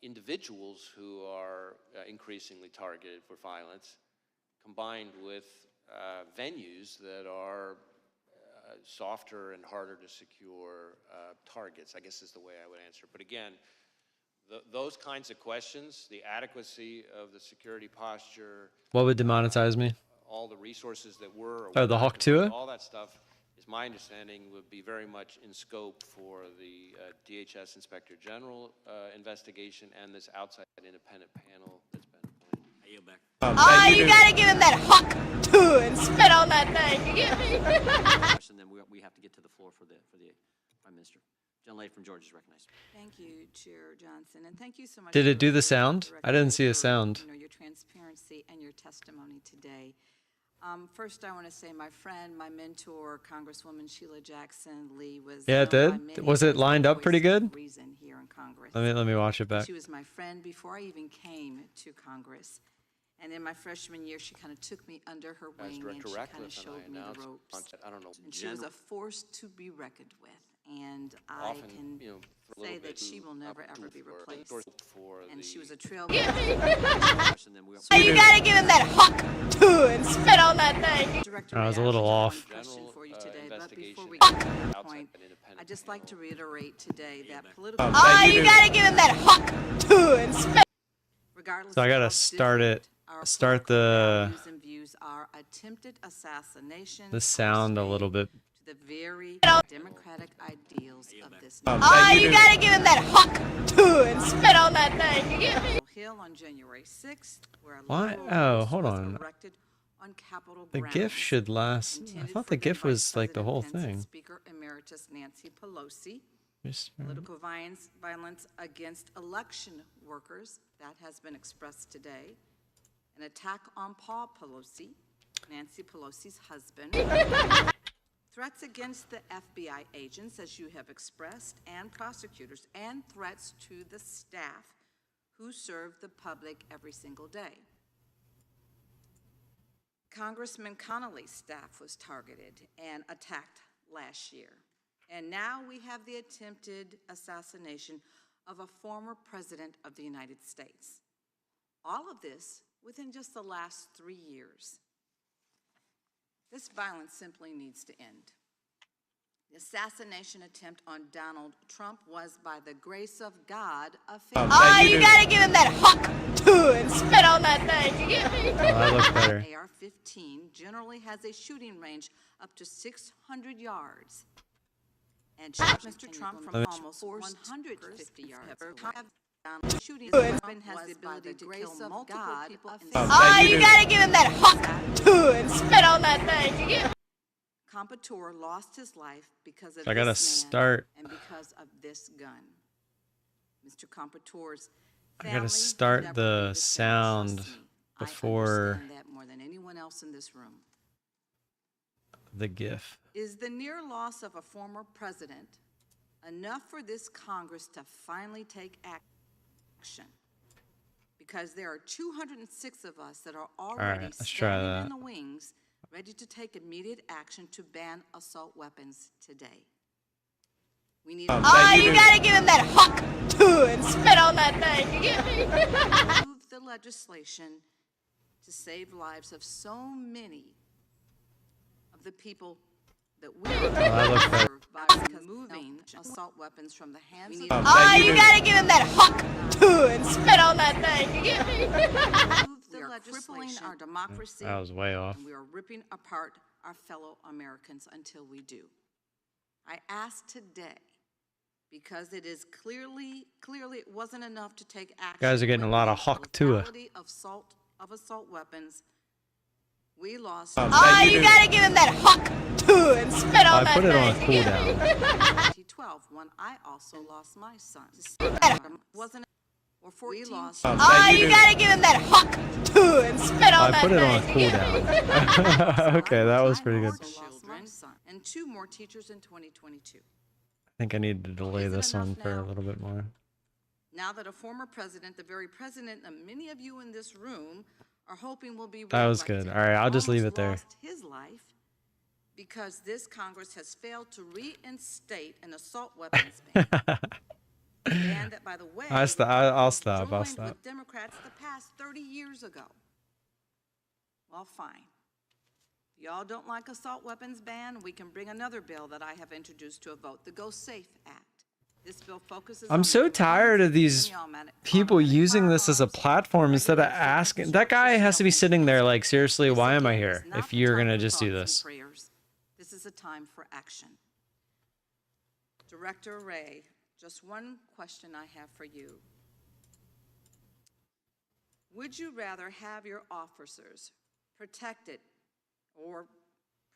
individuals who are increasingly targeted for violence, combined with venues that are softer and harder to secure targets, I guess is the way I would answer. But again, those kinds of questions, the adequacy of the security posture, What would demonetize me? all the resources that were, Oh, the Quantower? all that stuff, is my understanding, would be very much in scope for the DHS Inspector General investigation and this outside independent panel that's been appointed. I yield back. Oh, you gotta give him that hawk too and spit on that thing. You get me? And then we have to get to the floor for the Prime Minister. Gentlelady from Georgia is recognized. Thank you, Chair Johnson, and thank you so much. Did it do the for sound? Director I didn't see a for, sound. your transparency and your testimony today. First, I want to say my friend, my mentor, Congresswoman Sheila Jackson Lee was. Yeah, it known by did. many Was it as the lined up voice pretty of good? reason here in Congress. Let me watch it back. She was my friend before I even came to Congress. And in my freshman year, she kind of took me under her As wing and Director she kind of Ratcliffe showed and me I the announced, ropes. I don't know, And she was a general- force to be reckoned with. And I often, can for a say little that bit she will never up ever be for- replaced. for And the- she was a trailblazer. Oh, you gotta give him that hawk too and spit on that thing. Director I was a Ray, little actually, off. one question for you today, but investigation before we get to and that outside point, and independent I'd just like to reiterate today that political. Oh, you gotta give him that hawk too and spit. Regardless So I of gotta how start different it. our Start political the values and views are, attempted assassination sound a little bit. to the very democratic ideals of this Oh, nation. you gotta give him that hawk too and spit on that thing. You get me? Hill on January 6th, where a Why? literal Oh, house hold was on. erected on Capitol The grounds, GIF should last. I intended thought for the GIF Vice was like the President whole Pence and thing. Speaker Emeritus Nancy Pelosi. Just- Political violence against election workers, that has been expressed today. An attack on Paul Pelosi, Nancy Pelosi's husband. Threats against the FBI agents, as you have expressed, and prosecutors, and threats to the staff who serve the public every single day. Congressman Connolly's staff was targeted and attacked last year. And now we have the attempted assassination of a former president of the United States. All of this within just the last 3 years. This violence simply needs to end. The assassination attempt on Donald Trump was, by the grace of God, a failure. Oh, you gotta give him that hawk too and spit on that thing. You get me? Oh, that looks better. AR-15 generally has a shooting range up to 600 yards and shot Mr. Trump from almost 150 yards away. Shooting weapon has the ability to kill multiple people in Oh, you gotta give him that hawk too and spit on that thing. You get me? Quantower lost his life because of So I gotta this man start. and because of this gun. Mr. Quantower's I family gotta start never the made this sound trust me. before I understand that more than anyone else in this room. the GIF. Is the near loss of a former president enough for this Congress to finally take action? Because there are 206 of us that are already let's try standing that. in the wings, ready to take immediate action to ban assault weapons today. We need Oh, you gotta give him that hawk too and spit on that thing. You get me? move the legislation to save lives of so many of the people that we are that looks better. served by removing assault weapons from the hands of Oh, you gotta give him that hawk too and spit on that thing. You get me? we are crippling our democracy. That was way off. And we are ripping apart our fellow Americans until we do. I ask today because it is clearly it wasn't enough to take action. Guys are getting a lot of Quantower. Of assault weapons. We lost. Oh, you gotta give him that hawk too and spit on that I put it on thing. cooldown. 2012, when I also lost my son. Wasn't or 14. We lost. Oh, you gotta give him that hawk too and spit on I that put it on thing. cooldown. Okay, that was pretty good. Lost my son and 2 more teachers in 2022. I think I need to delay this one for a little bit more. Now that a former president, the very president that many of you in this room are hoping will be That was good. All right, I'll just leave it there. lost his life because this Congress has failed to reinstate an assault weapons ban. Ban that, by the way, I'll stop. joined with Democrats the past 30 years ago. Well, fine. Y'all don't like assault weapons ban? We can bring another bill that I have introduced to a vote, the Go Safe Act. This bill focuses I'm on so tired of these people using this as a platform instead of asking. That guy has to be sitting there like, seriously, why am I here if you're going to just do this? This is a time for action. Director Wray, just one question I have for you. Would you rather have your officers protected or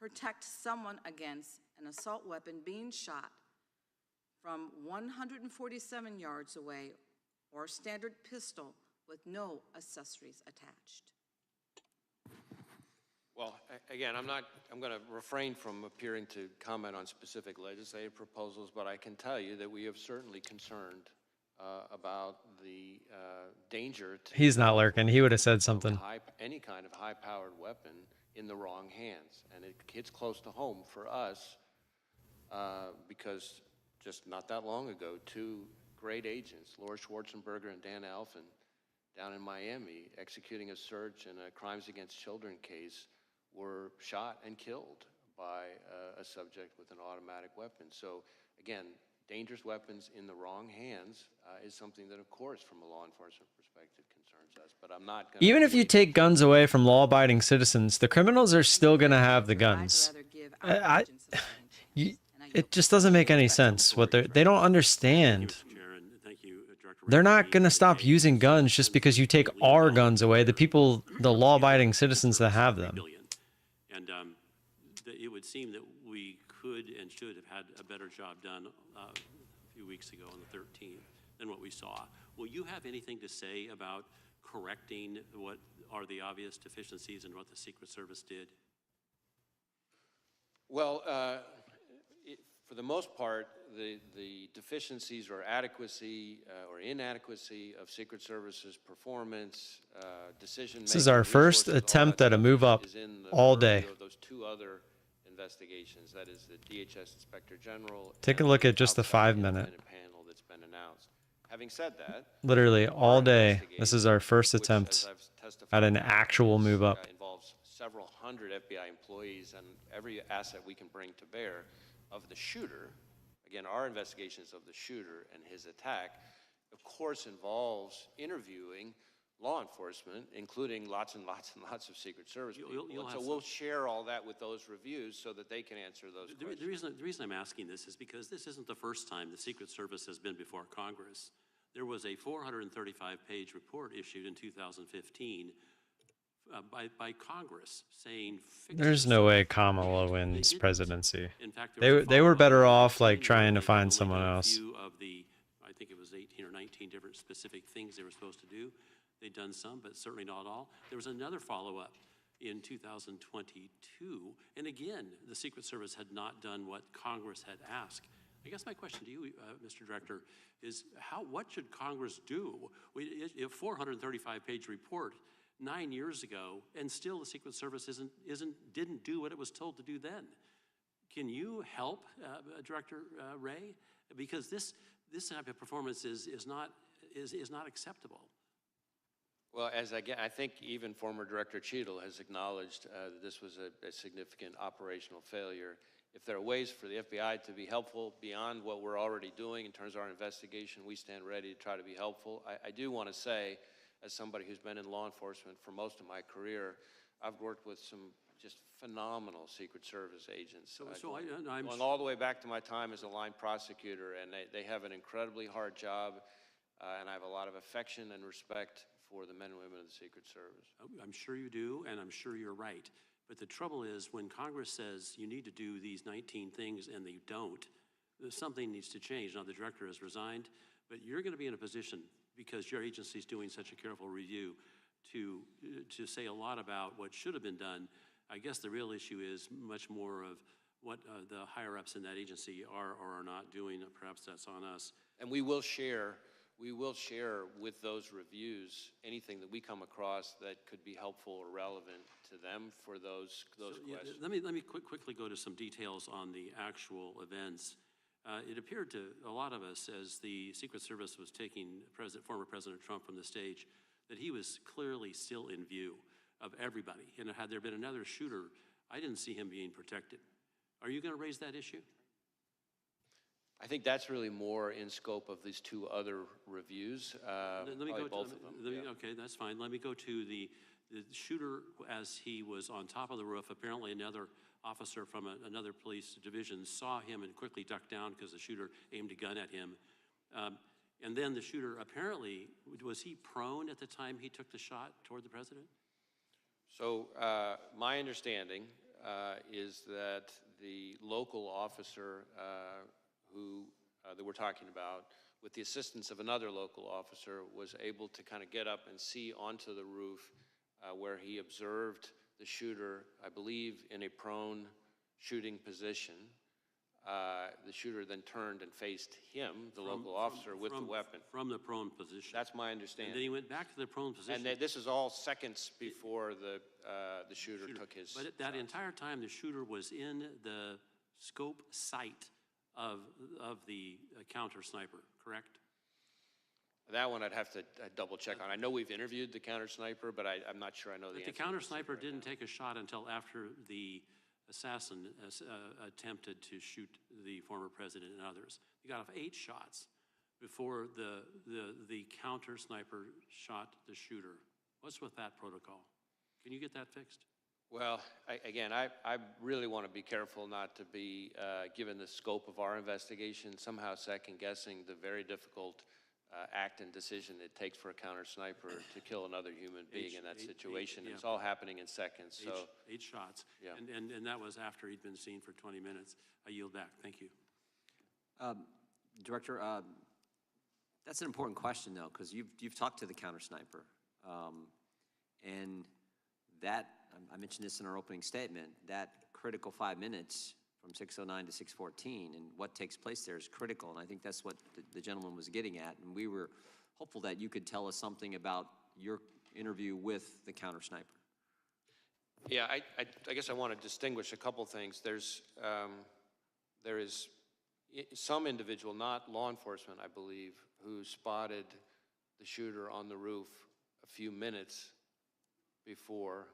protect someone against an assault weapon being shot from 147 yards away, or a standard pistol with no accessories attached? Well, again, I'm going to refrain from appearing to comment on specific legislative proposals, but I can tell you that we have certainly concerned about the danger to He's not lurking. He would have said something. any kind of high-powered weapon in the wrong hands. And it hits close to home for us because just not that long ago, 2 great agents, Laura Schwarzenberger and Dan Alphen, down in Miami, executing a search in a crimes against children case, were shot and killed by a subject with an automatic weapon. So again, dangerous weapons in the wrong hands is something that, of course, from a law enforcement perspective concerns us. But I'm not going Even if you take guns away from law-abiding citizens, the criminals are still going to have the guns. It just doesn't make any sense. They don't understand. They're not going to stop using guns just because you take our guns away, the law-abiding citizens that have them. And it would seem that we could and should have had a better job done a few weeks ago on the 13th than what we saw. Will you have anything to say about correcting what are the obvious deficiencies in what the Secret Service did? Well, for the most part, the deficiencies or adequacy or inadequacy of Secret Service's performance, decision-making. This is our first attempt at a move up all day. Those 2 other investigations, that is the DHS Inspector General. Take a look at just the 5-minute. Panel that's been announced. Having said that, Literally all day, this is our first attempt at an actual move up. Involves several hundred FBI employees and every asset we can bring to bear of the shooter. Again, our investigations of the shooter and his attack, of course, involves interviewing law enforcement, including lots and lots and lots of Secret Service people. So we'll share all that with those reviews so that they can answer those questions. The reason I'm asking this is because this isn't the first time the Secret Service has been before Congress. There was a 435-page report issued in 2015 by Congress saying there's no way Kamala wins presidency. They were better off like trying to find someone else. I think it was 18 or 19 different specific things they were supposed to do. They'd done some, but certainly not all. There was another follow-up in 2022, and again, the Secret Service had not done what Congress had asked. I guess my question to you, Mr. Director, is what should Congress do? A 435-page report 9 years ago, and still the Secret Service didn't do what it was told to do then. Can you help, Director Wray? Because this type of performance is not acceptable. Well, I think even former Director Cheadle has acknowledged that this was a significant operational failure. If there are ways for the FBI to be helpful beyond what we're already doing in terms of our investigation, we stand ready to try to be helpful. I do want to say, as somebody who's been in law enforcement for most of my career, I've worked with some just phenomenal Secret Service agents. I'm going all the way back to my time as a line prosecutor, and they have an incredibly hard job, and I have a lot of affection and respect for the men and women of the Secret Service. I'm sure you do, and I'm sure you're right. But the trouble is, when Congress says you need to do these 19 things and they don't, something needs to change. Now, the director has resigned, but you're going to be in a position, because your agency is doing such a careful review, to say a lot about what should have been done. I guess the real issue is much more of what the higher-ups in that agency are or are not doing. Perhaps that's on us. And we will share with those reviews anything that we come across that could be helpful or relevant to them for those questions. Let me quickly go to some details on the actual events. It appeared to a lot of us, as the Secret Service was taking former President Trump from the stage, that he was clearly still in view of everybody. And had there been another shooter, I didn't see him being protected. Are you going to raise that issue? I think that's really more in scope of these two other reviews. Let me go both of them. Okay, that's fine. Let me go to the shooter as he was on top of the roof. Apparently another officer from another police division saw him and quickly ducked down because the shooter aimed a gun at him. And then the shooter, apparently, was he prone at the time he took the shot toward the president? So my understanding is that the local officer that we're talking about, with the assistance of another local officer, was able to kind of get up and see onto the roof where he observed the shooter, I believe, in a prone shooting position. The shooter then turned and faced him, the local officer, with the weapon. From the prone position. That's my understanding. And then he went back to the prone position. And this is all seconds before the shooter took his But that entire time, the shooter was in the scope sight of the counter sniper, correct? That one I'd have to double check on. I know we've interviewed the counter sniper, but I'm not sure I know the answer. But the counter sniper didn't take a shot until after the assassin attempted to shoot the former president and others. He got off 8 shots before the counter sniper shot the shooter. What's with that protocol? Can you get that fixed? Well, I really want to be careful not to be, given the scope of our investigation, somehow second-guessing the very difficult act and decision it takes for a counter sniper to kill another human being in that situation. It's all happening in seconds. So 8 shots. Yeah. And that was after he'd been seen for 20 minutes. I yield back. Thank you. Director, that's an important question, though, because you've talked to the counter sniper. And that, I mentioned this in our opening statement, that critical 5 minutes from 6:09 to 6:14 and what takes place there is critical. And I think that's what the gentleman was getting at. And we were hopeful that you could tell us something about your interview with the counter sniper. yeah, I guess I want to distinguish a couple things. There is some individual, not law enforcement, I believe, who spotted the shooter on the roof a few minutes before.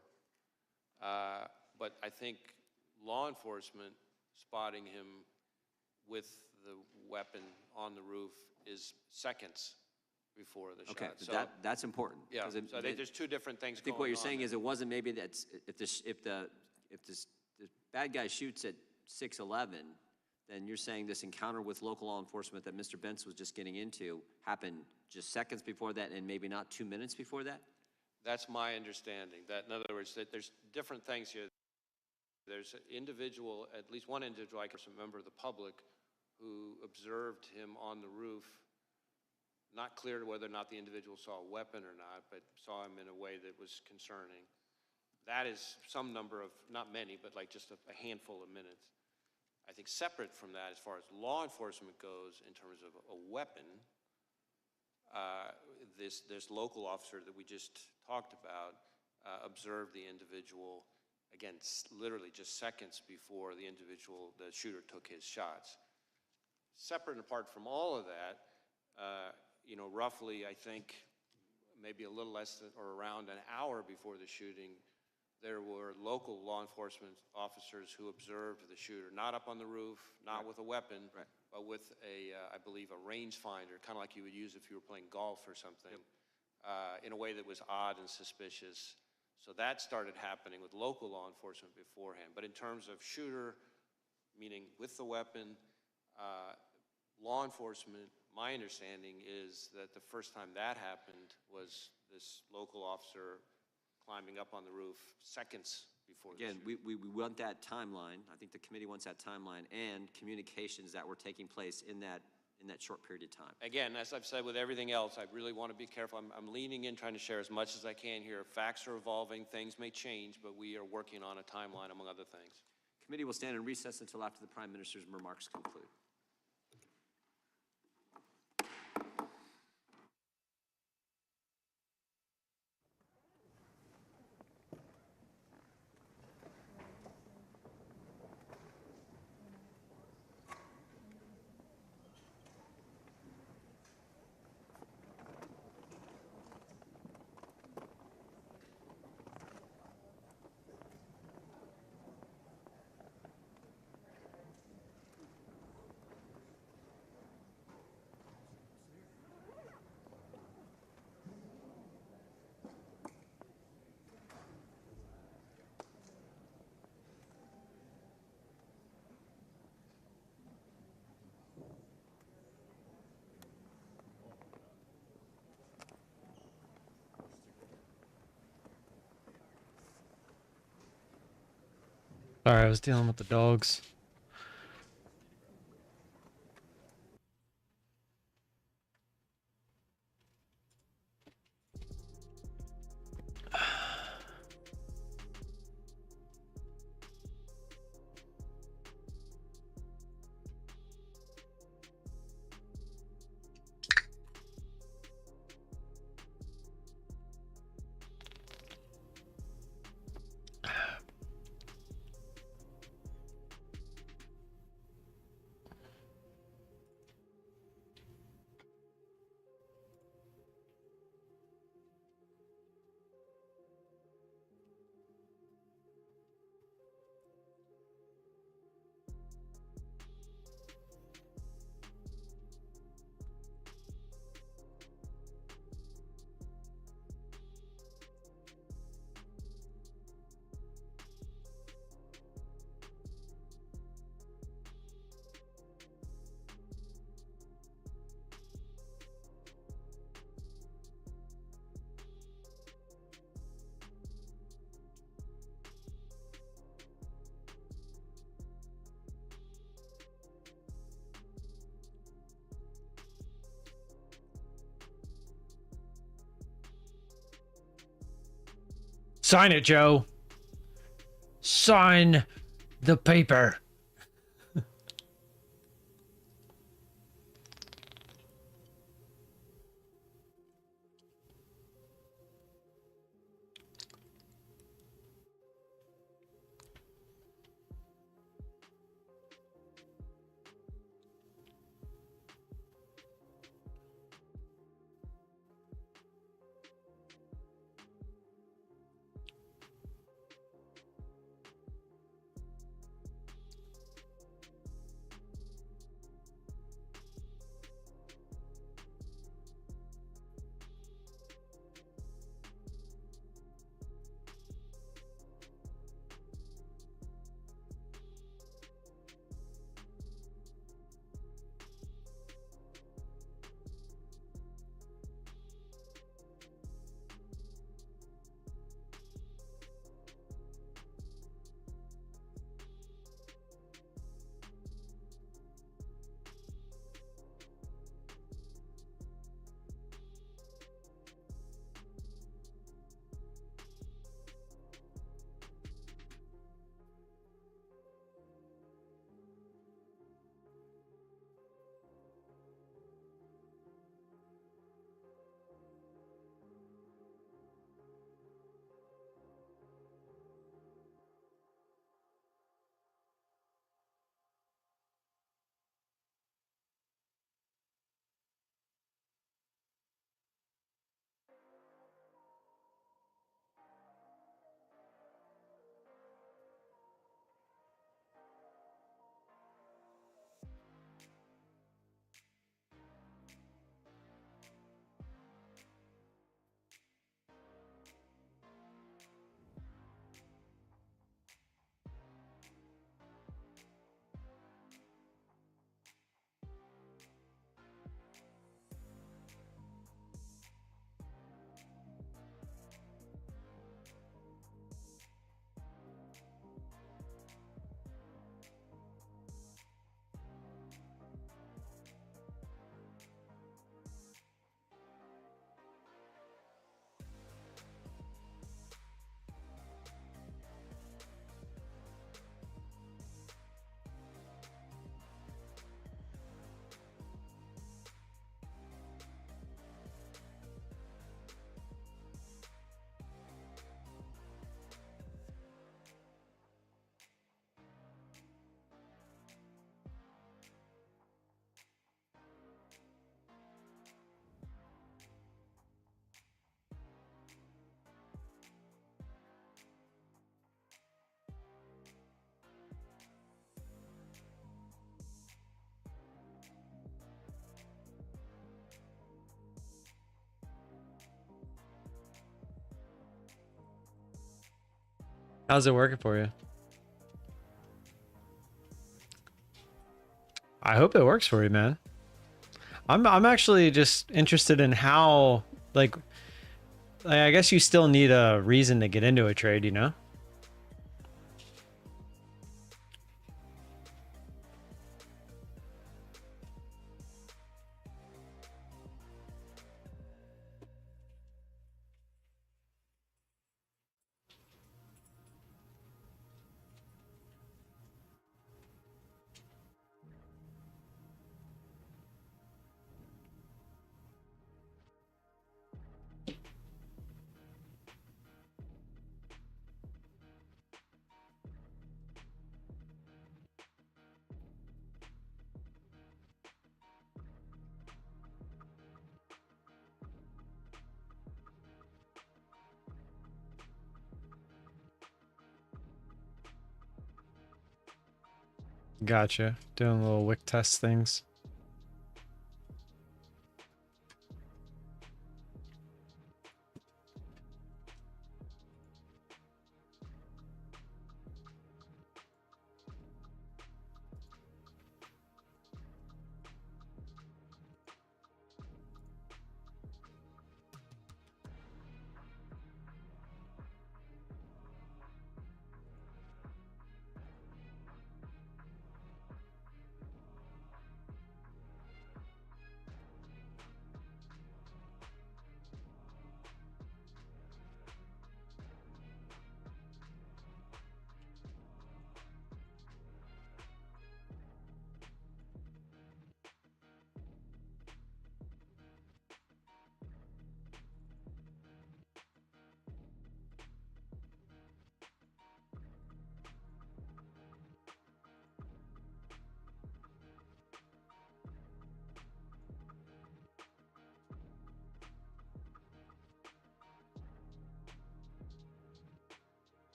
But I think law enforcement spotting him with the weapon on the roof is seconds before the Okay, shot. but So, that's important. yeah, 'cause so there's two different things I think going what you're on saying there. is it wasn't maybe that if the bad guy shoots at 6:11, then you're saying this encounter with local law enforcement that Mr. Bentz was just getting into happened just seconds before that and maybe not 2 minutes before that? That's my understanding. That, in other words, that there's different things here. There's an individual, at least one individual, I can remember, the public, who observed him on the roof. Not clear whether or not the individual saw a weapon or not, but saw him in a way that was concerning. That is some number of, not many, but like just a handful of minutes. I think separate from that, as far as law enforcement goes, in terms of a weapon, this local officer that we just talked about observed the individual, again, literally just seconds before the shooter took his shots. Separate and apart from all of that, roughly, I think, maybe a little less than or around an hour before the shooting, there were local law enforcement officers who observed the shooter, not up on the roof, not with a weapon, but with I believe, a rangefinder, kind of like you would use if you were playing golf or something, in a way that was odd and suspicious. So that started happening with local law enforcement beforehand. But in terms of shooter, meaning with the weapon, law enforcement, my understanding is that the first time that happened was this local officer climbing up on the roof seconds before the Again, shooting. we want that timeline. I think the committee wants that timeline and communications that were taking place in that short period of time. Again, as I've said with everything else, I really want to be careful. I'm leaning in, trying to share as much as I can here. Facts are evolving, things may change, but we are working on a timeline, among other things. Committee will stand in recess until after the Prime Minister's remarks conclude. Sorry, I was dealing with the dogs. Sign it, Joe. Sign the paper. How's it working for you? I hope it works for you, man. I'm actually just interested in how, like I guess you still need a reason to get into a trade, you know? Gotcha. Doing little wick test things.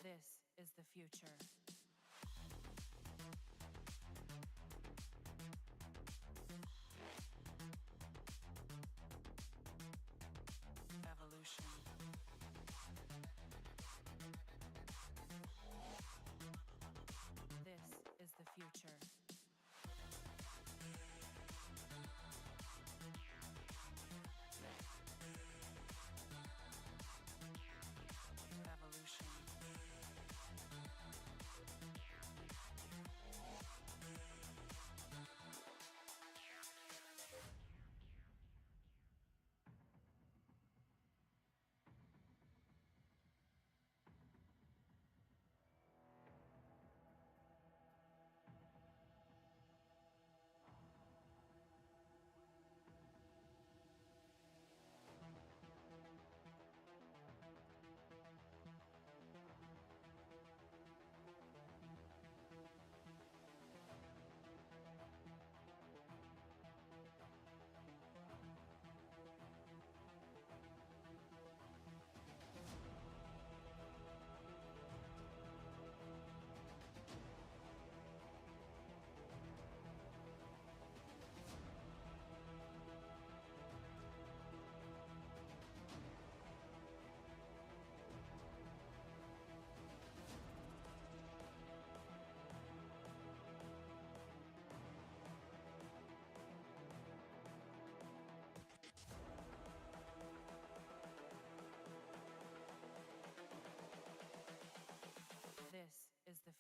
This is the future. Evolution. This is the future. Evolution.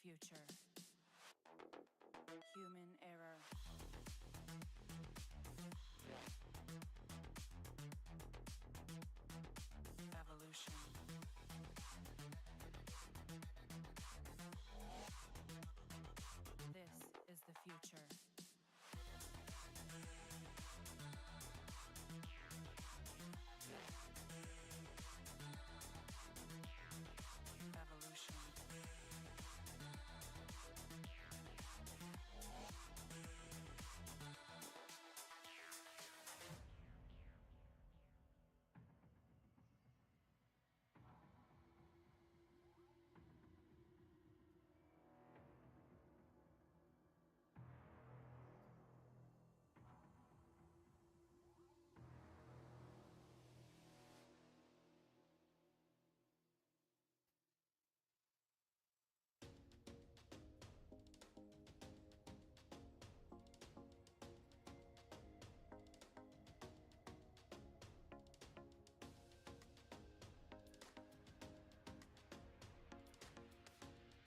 future. Human error. Evolution. This is the future. Evolution.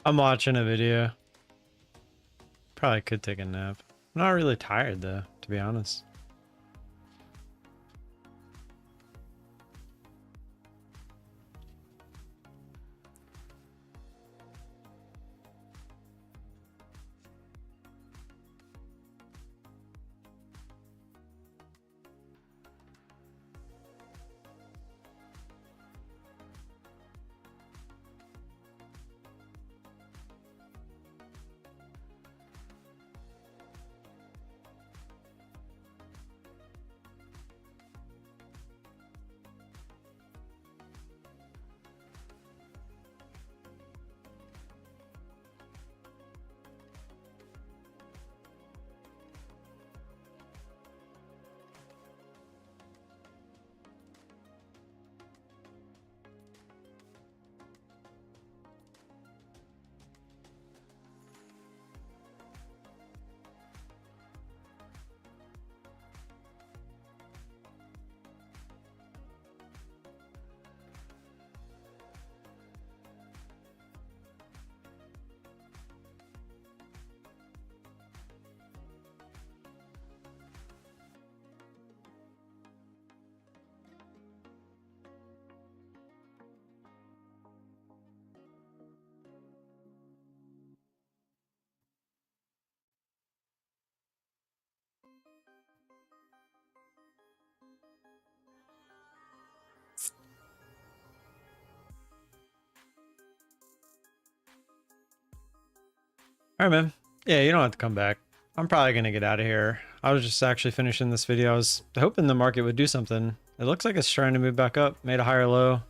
I'm watching a video. Probably could take a nap. I'm not really tired though, to be honest. Alright, man. Yeah, you don't have to come back. I'm probably going to get out of here. I was just actually finishing this video. I was hoping the market would do something. It looks like it's trying to move back up. Made a higher low.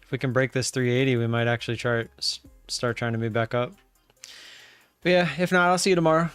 If we can break this 380, we might actually start trying to move back up. But yeah, if not, I'll see you tomorrow.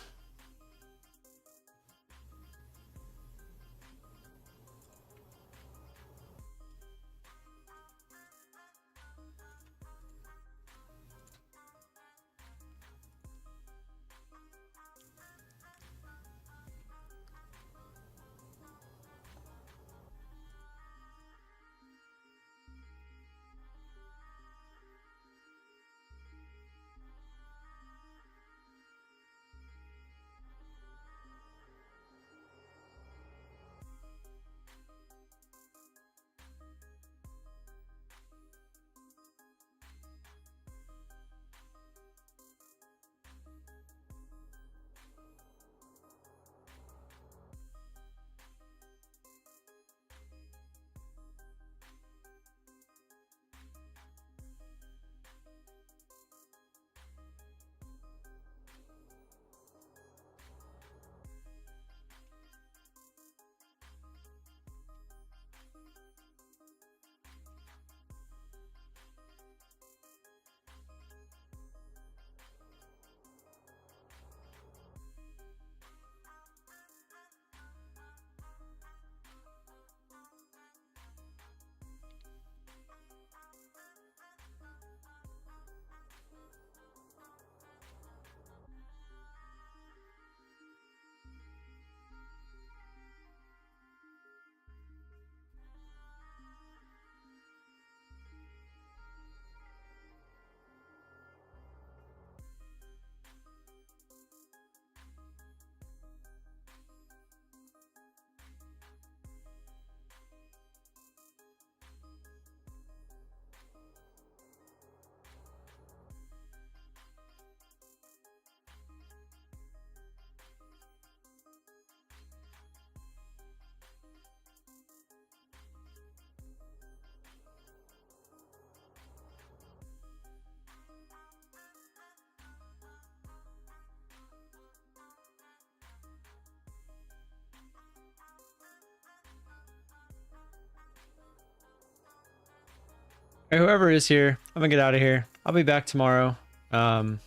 Hey, whoever is here, I'm gonna get out of here. I'll be back tomorrow. Until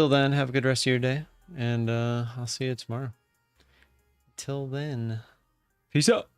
then, have a good rest of your day, and I'll see you tomorrow. Till then, peace out.